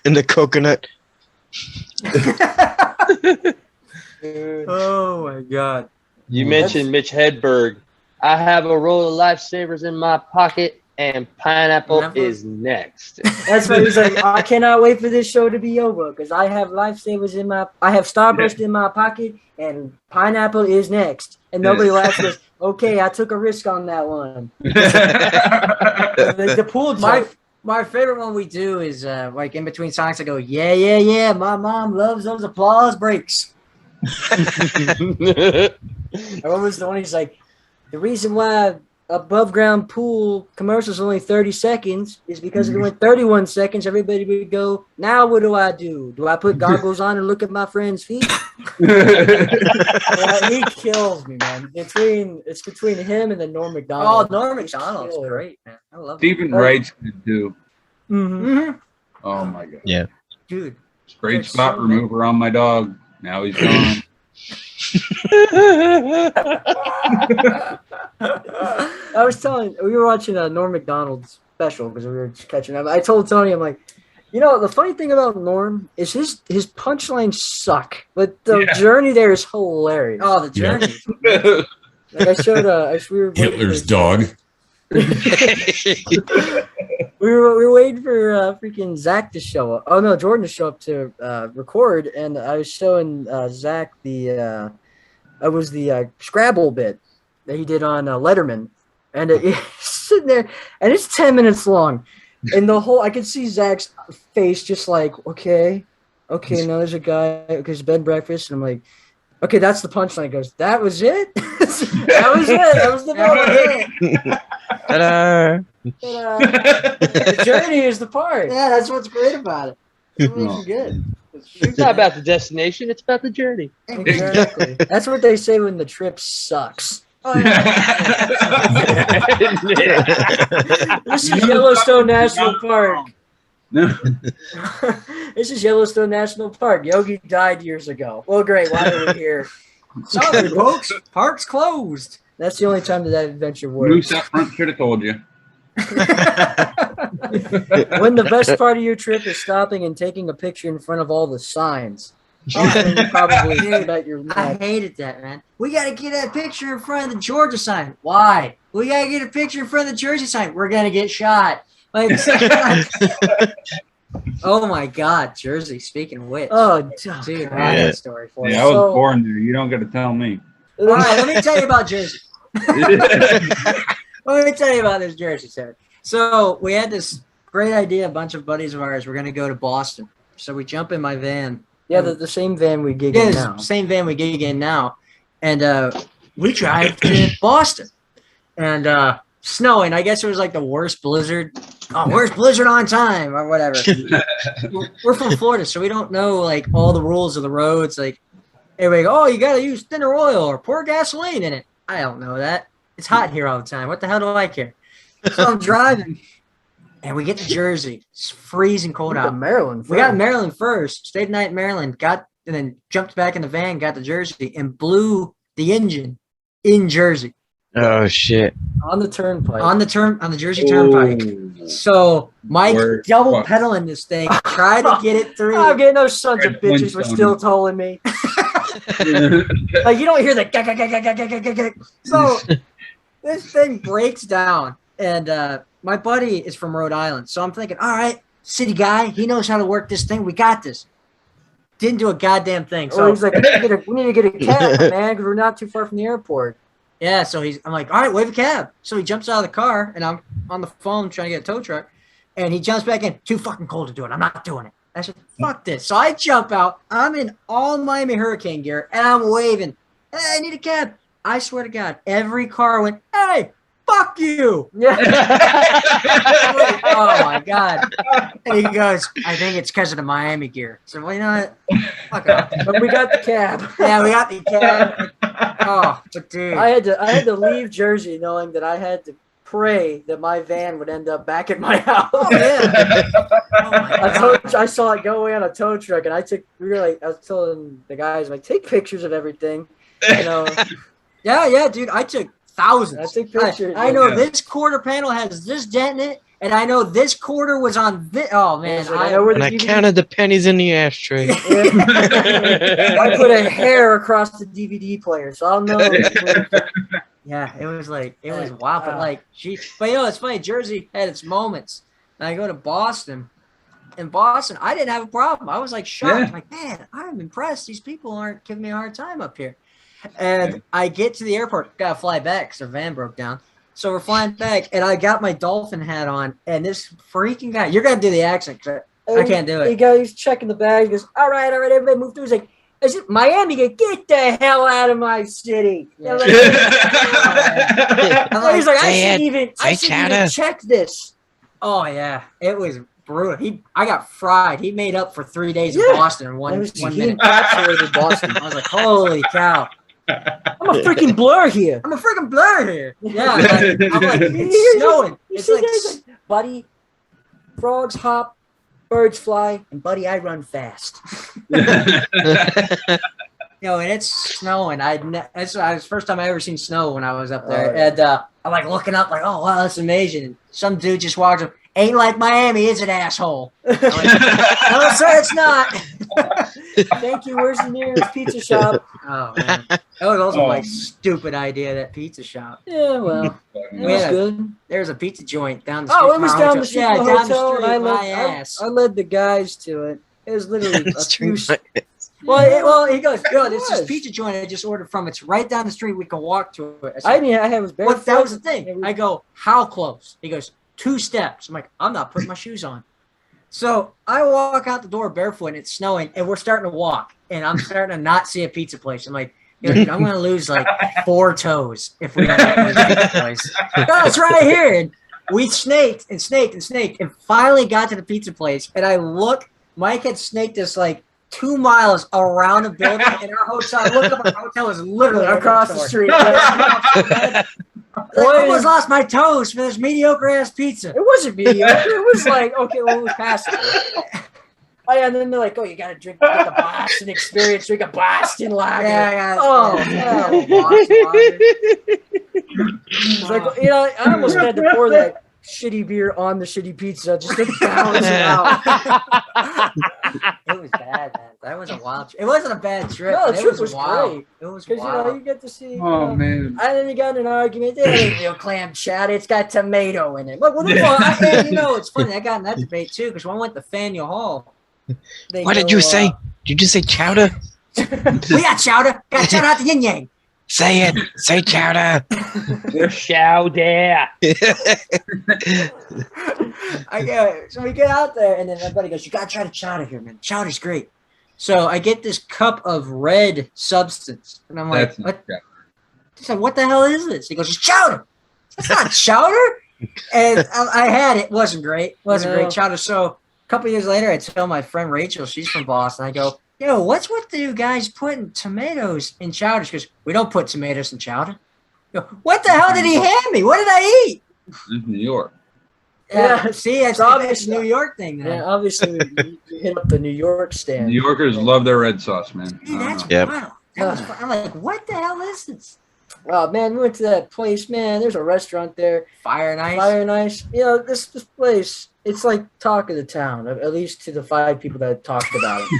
and the coconut. Oh my God. You mentioned Mitch Hedberg. I have a roll of lifesavers in my pocket, and pineapple is next. That's why he's like, I cannot wait for this show to be over because I have lifesavers in my, I have Starburst in my pocket, and pineapple is next. And nobody laughs. Goes, okay, I took a risk on that one. the pool. My favorite one we do is like in between songs. I go, yeah, yeah, yeah. My mom loves those applause breaks. What was the one? He's like, the reason why above ground pool commercials only 30 seconds is because if it went 31 seconds, everybody would go, now what do I do? Do I put goggles on and look at my friend's feet? He kills me, man. It's between him and the Norm Macdonald. Oh, Norm Macdonald's great, man. I love Stephen Wright's good too. Mm-hmm. Oh my God. Yeah. Dude. Great spot remover on my dog. Now he's gone. I was telling, we were watching a Norm Macdonald special because we were catching up. I told Tony, I'm like, You know, the funny thing about Norm is his punchlines suck, but the journey there is hilarious. Oh, the journey. Like I showed, we were Hitler's dog. we were waiting for freaking Zach to show up. Oh no, Jordan to show up to record, and I was showing Zach the Scrabble bit that he did on Letterman, and he's sitting there, and it's 10 minutes long, and I could see Zach's face just like, okay, now there's a guy, because bed and breakfast, and I'm like, okay, that's the punchline. He goes, that was it? That was it. That was the moment. Ta-da! The journey is the part. Yeah, that's what's great about it. It makes you good. It's not about the destination; it's about the journey. Exactly. That's what they say when the trip sucks. Oh, yeah. This is Yellowstone National Park. This is Yellowstone National Park. Yogi died years ago. Well, great. Why are we here? Sorry, folks. Park's closed. That's the only time that adventure works. Moose up front should have told you. When the best part of your trip is stopping and taking a picture in front of all the signs. Probably about your I hated that, man. We got to get that picture in front of the Georgia sign. Why? We got to get a picture in front of the Jersey sign. We're going to get shot. Like, oh my God, Jersey. Speaking of which, dude, I have a story for you. Yeah, I was born there. You don't got to tell me. All right, let me tell you about Jersey. Let me tell you about this Jersey story. So we had this great idea. A bunch of buddies of ours. We're going to go to Boston. So we jump in my van. Yeah, the same van we gig in now. Same van we gig in now, and we drive to Boston, and snowing. I guess it was like the worst blizzard. Oh, worst blizzard on time or whatever. We're from Florida, so we don't know like all the rules of the roads. Like, everybody go, oh, you got to use thinner oil or pour gasoline in it. I don't know that. It's hot here all the time. What the hell do I care? So I'm driving, and we get to Jersey. It's freezing cold out. Maryland. We got Maryland first. Stayed the night in Maryland. And then jumped back in the van. Got to Jersey and blew the engine in Jersey. Oh shit! On the turnpike. On the Jersey Turnpike. So Mike double pedaling this thing, tried to get it through. I'm getting those sons of bitches were still tolling me. Like you don't hear the. So this thing breaks down, and my buddy is from Rhode Island, so I'm thinking, all right, city guy, he knows how to work this thing. We got this. Didn't do a goddamn thing. So he's like, we need to get a cab, man, because we're not too far from the airport. Yeah, so I'm like, all right, wave a cab. So he jumps out of the car, and I'm on the phone trying to get a tow truck, and he jumps back in. Too fucking cold to do it. I'm not doing it. I said, fuck this. So I jump out. I'm in all Miami Hurricane gear, and I'm waving. Hey, I need a cab. I swear to God, every car went, hey, fuck you. Yeah. Oh, my God. And he goes, I think it's because of the Miami gear. So, well, you know what? Fuck off. But we got the cab. Yeah, we got the cab. Oh, but dude. I had to leave Jersey knowing that I had to pray that my van would end up back at my house. Oh, yeah. Oh, my God. I saw it go away on a tow truck, and I was telling the guys, like, take pictures of everything. You know. Yeah, dude. I took thousands. I took pictures. I know this quarter panel has this dent in it, and I know this quarter was on this. Oh, man. I counted the pennies in the ashtray. I put a hair across the DVD player, so I'll know. Yeah, it was wild, but like, geez. But you know, it's funny. Jersey had its moments. And I go to Boston. In Boston, I didn't have a problem. I was like shocked. Yeah. Like, man, I'm impressed. These people aren't giving me a hard time up here. And I get to the airport, gotta fly back because our van broke down. So we're flying back, and I got my dolphin hat on, and this freaking guy, you're gonna do the accent, 'cause I can't do it. He's checking the bag. He goes, all right, everybody move through. He's like, is it Miami? He goes, get the hell out of my city. Yeah. He's like, I should even check this. Oh yeah, it was brutal. I got fried. He made up for 3 days in Boston in one minute. Encapsulated Boston. I was like, holy cow. I'm a freaking blur here. Yeah, I'm like, it's snowing. It's like, buddy, frogs hop, birds fly, and buddy, I run fast. You know, and it's snowing. It's the first time I ever seen snow when I was up there. And I'm like looking up, like, oh wow, that's amazing. And some dude just walks up, ain't like Miami, is it, asshole? I'm like, no, sir, it's not. Thank you. Where's the nearest pizza shop? Oh man, that was also my stupid idea. That pizza shop. Yeah, well, it was good. There's a pizza joint down the street. Oh, it from was our down hotel. the street Yeah, from the down hotel, the and street. My ass. I led the guys to it. It was literally a few. Well, he goes, yo, this is pizza joint I just ordered from. It's right down the street. We can walk to it. I was barefoot. What? That was the thing. I go, how close? He goes, 2 steps. I'm like, I'm not putting my shoes on. So I walk out the door barefoot, and it's snowing, and we're starting to walk, and I'm starting to not see a pizza place. I'm like, dude, I'm gonna lose like 4 toes if we don't get a pizza place. No, it's right here. And we snaked and finally got to the pizza place. And I look, Mike had snaked us like 2 miles around the building, and our hotel. I look up, our hotel is literally across the street. I almost lost my toes for this mediocre ass pizza. It wasn't mediocre. It was like, okay, well, it was passing. Oh, yeah, and then they're like, oh, you got to drink the Boston experience, drink a Boston lager. Yeah. Oh, Boston it's like, you know, I almost had to pour that shitty beer on the shitty pizza just to balance it out. It was bad, man. That was a wild trip. It wasn't a bad trip. No, the but trip it was wild. great. It was Because, you wild. know, you get to see. Oh, man. And then you got in an argument. They ain't real clam chowder. It's got tomato in it. Well, You know, it's funny. I got in that debate, too, because when I went to Faneuil Hall. What did you say? Did you say chowder? We got chowder. Got chowder out the yin yang. Say it. Say chowder. Chowder. So we get out there, and then everybody goes, you got to try the chowder here, man. Chowder's great. So I get this cup of red substance. And I'm like, what? He said, what the hell is this? He goes, it's chowder. It's not chowder. And I had it. It wasn't great. Wasn't great chowder. So a couple years later, I tell my friend Rachel, she's from Boston. I go, yo, what's with you guys putting tomatoes in chowder? She goes, we don't put tomatoes in chowder. I go, what the hell did he hand me? What did I eat? This is New York. Yeah, see, it's obviously a New York thing. Then. Yeah, obviously, you hit up the New York stand. New Yorkers love their red sauce, man. Dude, that's Yep. wild. That was fun. I'm like, what the hell is this? Oh, man, we went to that place. Man, there's a restaurant there. Fire and Ice. Fire and Ice. You know, this place, it's like talk of the town, at least to the 5 people that talked about it.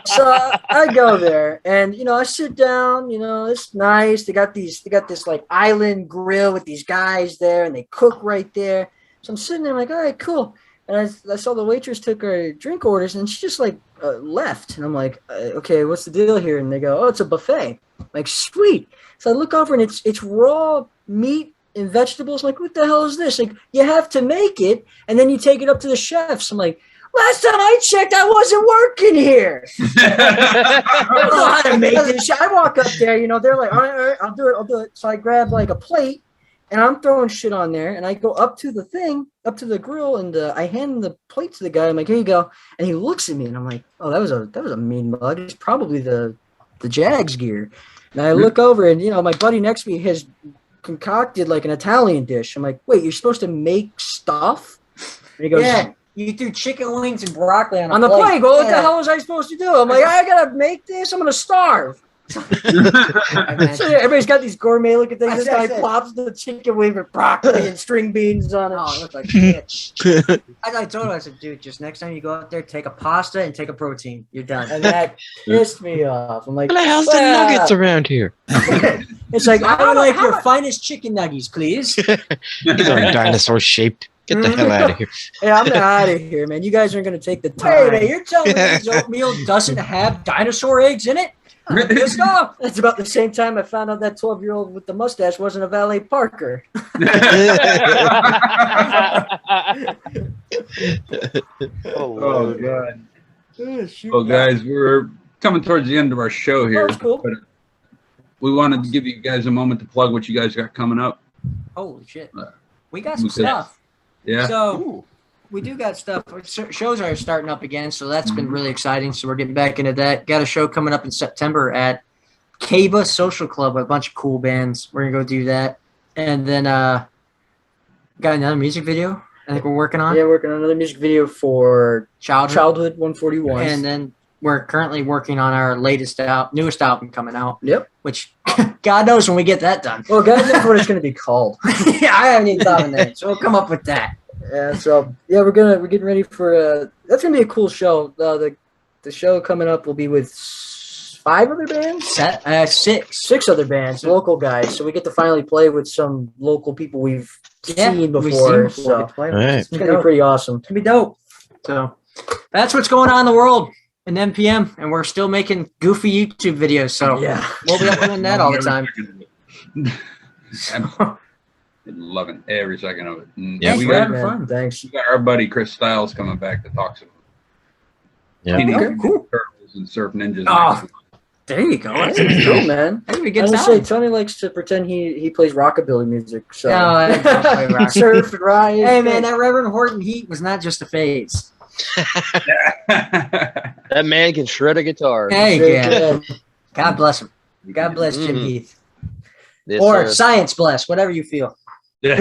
So I go there, and, you know, I sit down, you know, it's nice. They got this like island grill with these guys there, and they cook right there. So I'm sitting there, like, all right, cool. And I saw the waitress took our drink orders, and she just like left. And I'm like, okay, what's the deal here? And they go, oh, it's a buffet. I'm like, sweet. So I look over, and it's raw meat and vegetables. I'm like, what the hell is this? Like, you have to make it, and then you take it up to the chefs. I'm like, last time I checked, I wasn't working here. I don't know how to make this shit. I walk up there, you know, they're like, all right, I'll do it. So I grab like a plate, and I'm throwing shit on there, and I go up to the grill, and I hand the plate to the guy. I'm like, here you go. And he looks at me, and I'm like, oh, that was a mean mug. It's probably the Jags gear. And I look over, and, you know, my buddy next to me has concocted like an Italian dish. I'm like, wait, you're supposed to make stuff? And he goes, Yeah, you threw chicken wings and broccoli on the plate. plate. Well, what the hell was I supposed to do? I'm like, I gotta make this. I'm gonna starve. So everybody's got these gourmet looking things. This guy plops the chicken wing with broccoli and string beans on it. Oh, it looked like shit. I told him, I said, dude, just next time you go out there, take a pasta and take a protein. You're done. And that pissed me off. I'm like, What the hell's the nuggets around here? It's like, I would like your finest chicken nuggies, please. These are dinosaur shaped. Get the hell out of here. Yeah, I'm out of here, man. You guys aren't gonna take the Wait a time. minute, you're telling me this oatmeal doesn't have dinosaur eggs in it? I'm pissed off. That's about the same time I found out that 12-year-old with the mustache wasn't a valet parker. Oh, God. Well, guys, we're coming towards the end of our show here. That's cool. But we wanted to give you guys a moment to plug what you guys got coming up. Holy shit. We got some Okay. stuff. Yeah. So we do got stuff. Shows are starting up again, so that's been really exciting. So we're getting back into that. Got a show coming up in September at Caba Social Club with a bunch of cool bands. We're gonna go do that, and then got another music video. I think we're working on. Yeah, working on another music video for Childhood 141. and then we're currently working on our newest album coming out. Yep. Which God knows when we get that done. Well, God knows what it's going to be called. Yeah, I haven't even thought of that, so we'll come up with that. Yeah, so yeah, we're getting ready for that's gonna be a cool show. The show coming up will be with 5 other bands, six other bands, local guys. So we get to finally play with some local people we've seen before. So it's gonna be pretty awesome. It's gonna be dope. So that's what's going on in the world in NPM, and we're still making goofy YouTube videos. So yeah, we'll be uploading that all the time. I'm loving every second of it. Yeah, we got fun. Thanks. We got our buddy Chris Styles coming back to talk some. Yeah, cool. Turtles and Surf Ninjas. Oh, there you go. That's cool, man. That'd be a I good was time. say Tony likes to pretend he plays rockabilly music. So No, I don't play rock. surf and ride. Hey man, that Reverend Horton Heat was not just a phase. That man can shred a guitar. Hey, yeah. God bless him. God bless Jim Heath. Yes, Or sir. science bless, whatever you feel. But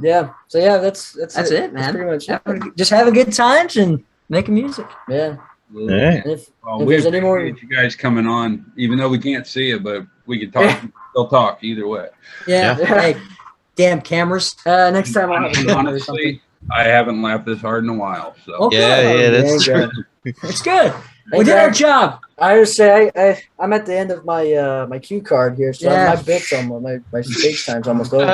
yeah, so yeah, that's it, That's man. pretty much it. Just having good times and making music. Yeah. Alright. And if Well, if we there's any more, appreciate you guys coming on, even though we can't see you, but we can talk. Still talk either way. Yeah. Hey, damn cameras. next time I'll have a camera or something. Honestly, I haven't laughed this hard in a while. So Okay. yeah, that's Yeah, true. It's good. We did our job. I just say I'm at the end of my my cue card here, so Yeah. my bit's almost my stage time's almost over.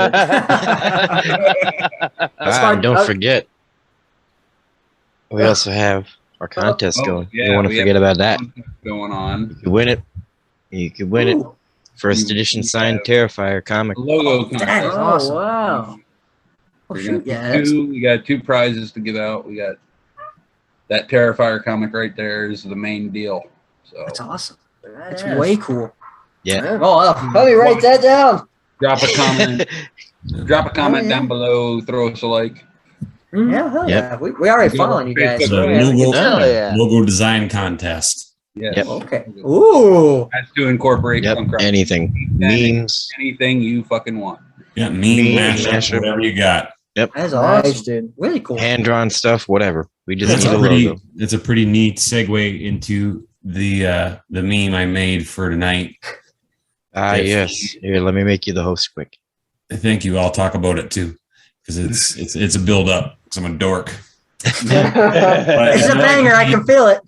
And don't forget, we also have our contest going. You don't want to we forget have about that. going on. You could win it. You could win it. First edition signed Terrifier comic. Logo contest. That is awesome. Wow. We're shoot, gonna do we got 2 prizes to give out. We got that Terrifier comic right there is the main deal. So That's awesome. That's Badass. way cool. Yeah. Oh, Let me write that down. drop a comment. Drop a comment down below. Throw us a like. Yeah, hell Yep. yeah. We already following you guys. The Yeah. logo design contest. Yes. Yep. Okay. Ooh. Has to incorporate Yep. punk rock. Anything. Memes. Anything you fucking want. Yeah, meme mashup. mashup, whatever you got. Yep. That's awesome. Nice, dude. Really cool. Hand drawn stuff, whatever. We just That's need a logo. that's a pretty neat segue into the meme I made for tonight. Yes. Here, let me make you the host quick. Thank you. I'll talk about it too, because it's a build up. Because I'm a dork. It's a banger. I can feel it.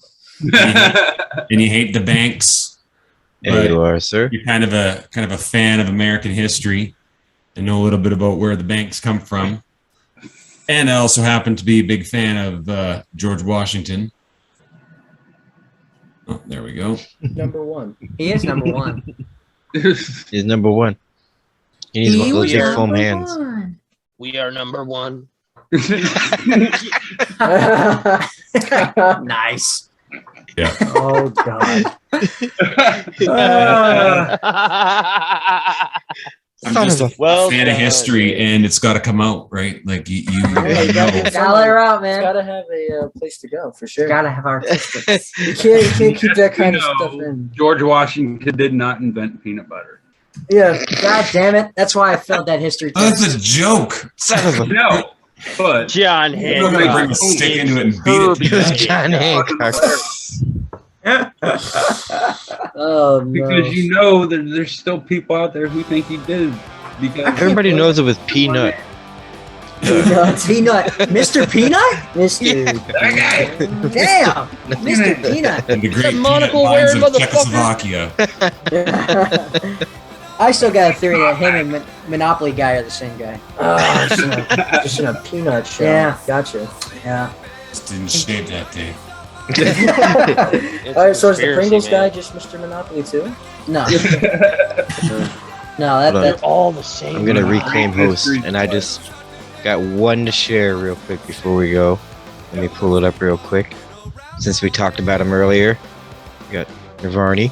And you hate the banks. There you are, sir. You're kind of a fan of American history and know a little bit about where the banks come from. And I also happen to be a big fan of George Washington. Oh, there we go. Number 1. He is number 1. He's number 1. He needs one of those big foam hands. We are number 1. Nice. Yeah. Oh God. I'm just a fan of history, and it's got to come out, right? Like you know. Gotta let her out, man. It's gotta have a place to go for sure. Gotta have artistic. You can't keep that kind of stuff in. George Washington did not invent peanut butter. Yeah. God damn it. That's why I failed that history Oh, test. that's a joke. No, but John You know, they bring a Hancock. stick into it and beat it. John Hancock. Oh no. because you know that there's still people out there who think he did. Because Everybody knows it was Peanut. Peanut. Mr. Peanut? Mr. that guy. Damn. Mr. Peanut. The great peanut monocle mines wearing of motherfucker. Czechoslovakia. I still got a theory that him and Monopoly guy are the same guy. Oh, just in a peanut shell. Yeah. Gotcha. Yeah. Just didn't shave that day. All right, so is the Conspiracy, Pringles man. guy just Mr. Monopoly too? No. No, Hold on. that's All the same. I'm gonna reclaim host, and I just got one to share real quick before we go. Let me pull it up real quick. Since we talked about him earlier, we got Navarni.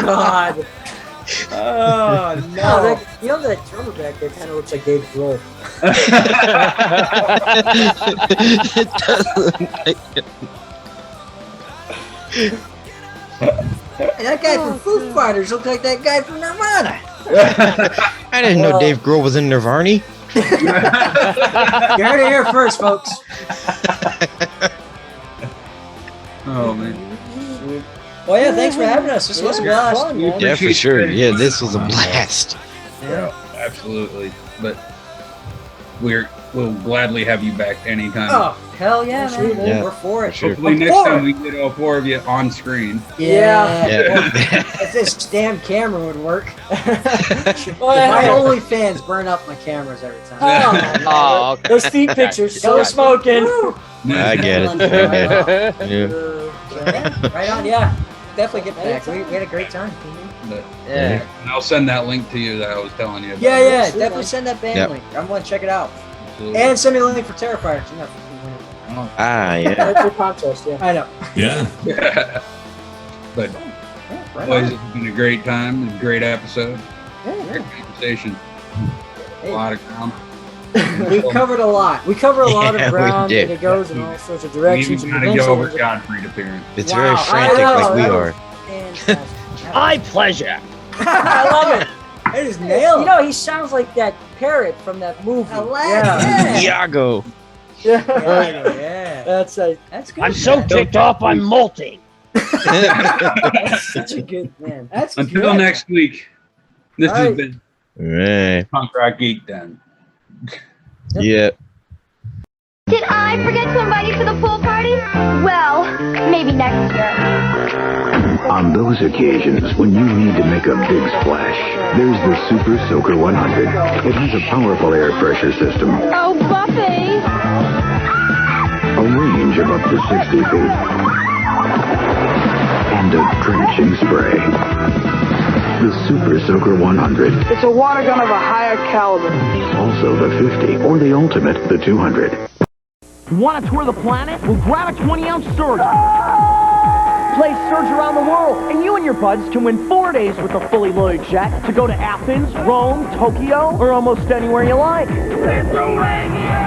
God. Oh No, you know that drummer back there kind of looks like Dave Grohl. It does look like it. That guy from Foo Fighters looked like that guy from Nirvana. I didn't know Dave Grohl was in Navarni. You heard it here first, folks. Oh man. dude. Well, yeah, thanks for having us. This was a blast. Fun, man. Yeah, for sure. Yeah, this was a blast. Yeah, absolutely. But we'll gladly have you back anytime. Oh, hell yeah, Sweet, man. man. We're for it. For sure. Hopefully next time we get all 4 of you on screen. Yeah. Yeah. If this damn camera would work. Well, My hey, OnlyFans burn up my cameras every time. Oh, okay. those feet pictures, so smoking. I get it. I get it. Yeah. Right on, yeah. Definitely get back. We had a great time. But, Yeah. and I'll send that link to you that I was telling you about. Yeah, yeah. Definitely send that band Yep. link. I'm going to check it out. Absolutely. And send me a link for Terrifiers. You know, Ah, yeah. That's your contest, yeah. I know. Yeah. But Right boys, on. it's been a great time, a great episode, Yeah, great conversation. A Hey. lot of ground. We covered a lot. We cover a lot Yeah, of we ground, did. and it goes in all sorts of We directions. even And kind of go over eventually- Godfrey's appearance. It's Wow, very I frantic know, like we that are. was fantastic. My pleasure. I love it. It is nailed. You know, he sounds like that parrot from that movie. Yeah. Iago. Yeah. Yeah. That's That's good. I'm so man. ticked off, I'm molting. That's such a good man. That's Until good. next week, this All has right. been Right. Punk Rock Geek Den. Yeah. Did I forget to invite you to the pool party? Well, maybe next year. On those occasions when you need to make a big splash, there's the Super Soaker 100. It has a powerful air pressure system, Oh, Buffy! a range of up to 60 feet, and a drenching spray. The Super Soaker 100. It's a water gun of a higher caliber. Also the 50, or the ultimate, the 200. Want to tour the planet? Well, grab a 20-ounce Surge. Play Surge around the world, and you and your buds can win 4 days with a fully loaded jet to go to Athens, Rome, Tokyo, or almost anywhere you like. Lithuania!